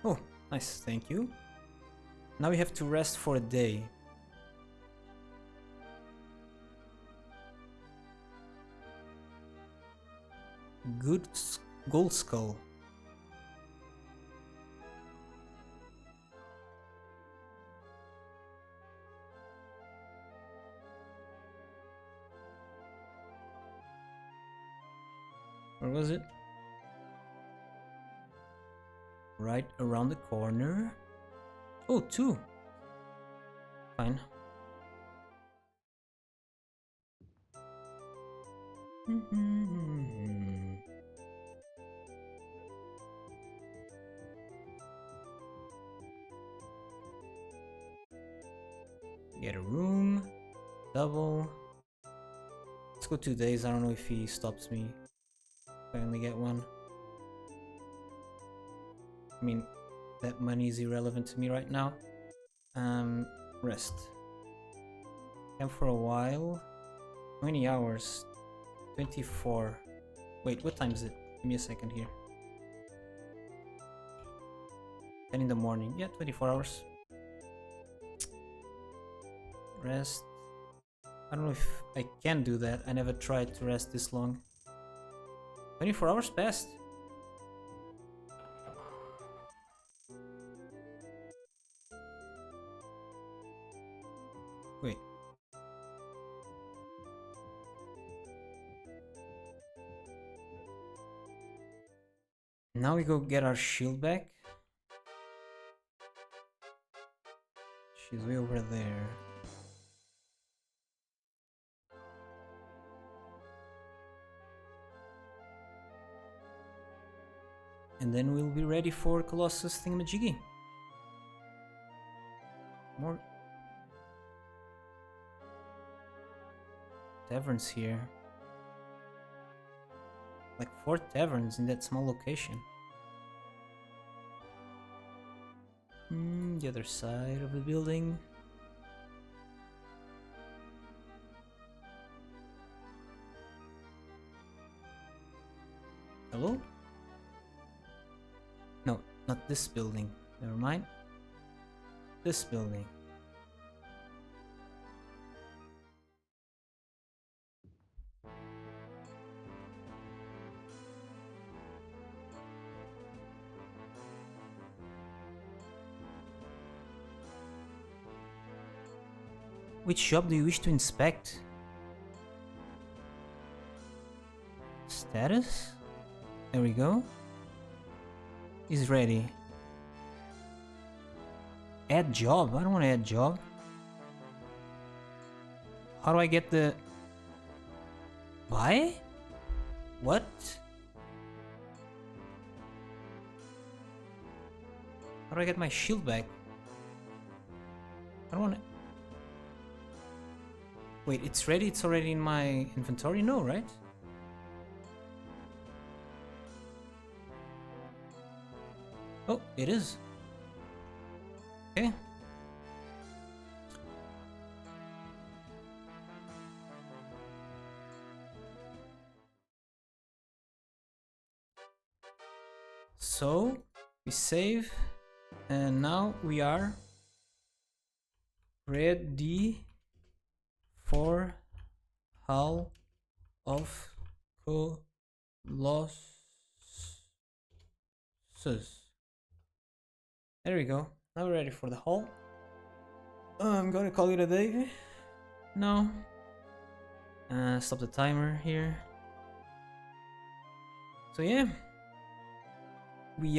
Oh, nice, thank you. Now we have to rest for a day. Good gold skull. Where was it? Right around the corner. Oh, 2. Fine. Get a room. Double. Let's go 2 days. I don't know if he stops me. If I only get one. I mean, that money is irrelevant to me right now. Rest. Camp for a while. How many hours? 24. Wait, what time is it? Give me a second here. 10 in the morning. Yeah, 24 hours. Rest. I don't know if I can do that. I never tried to rest this long. 24 hours passed. Wait. Now we go get our shield back. She's way over there. And then we'll be ready for Colossus thingamajiggy. More taverns here. Like 4 taverns in that small location. The other side of the building. Hello? No, not this building. Never mind. This building. Which shop do you wish to inspect? Status? There we go. Is ready. Add job? I don't want to add job. How do I get the... Buy? What? How do I get my shield back? I don't want to... Wait, it's ready? It's already in my inventory? No, right? Oh, it is. Okay. So, we save, and now we are ready for Hall of Colossus. There we go. Now we're ready for the hall. I'm gonna call it a day. No. Stop the timer here. So yeah. We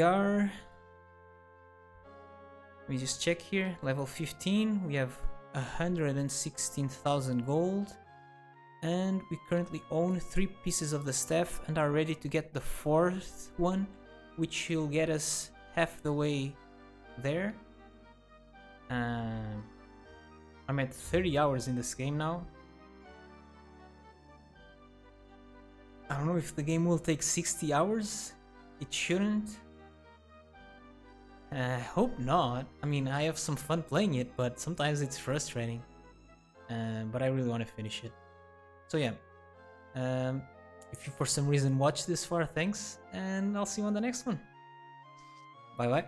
just check here. Level 15. We have 116,000 gold. And we currently own 3 pieces of the staff and are ready to get the 4th one, which will get us half the way there. I'm at 30 hours in this game now. I don't know if the game will take 60 hours. It shouldn't. Hope not. I mean, I have some fun playing it, but sometimes it's frustrating. But I really want to finish it. So yeah, if you for some reason watch this far, thanks, and I'll see you on the next one. Bye bye.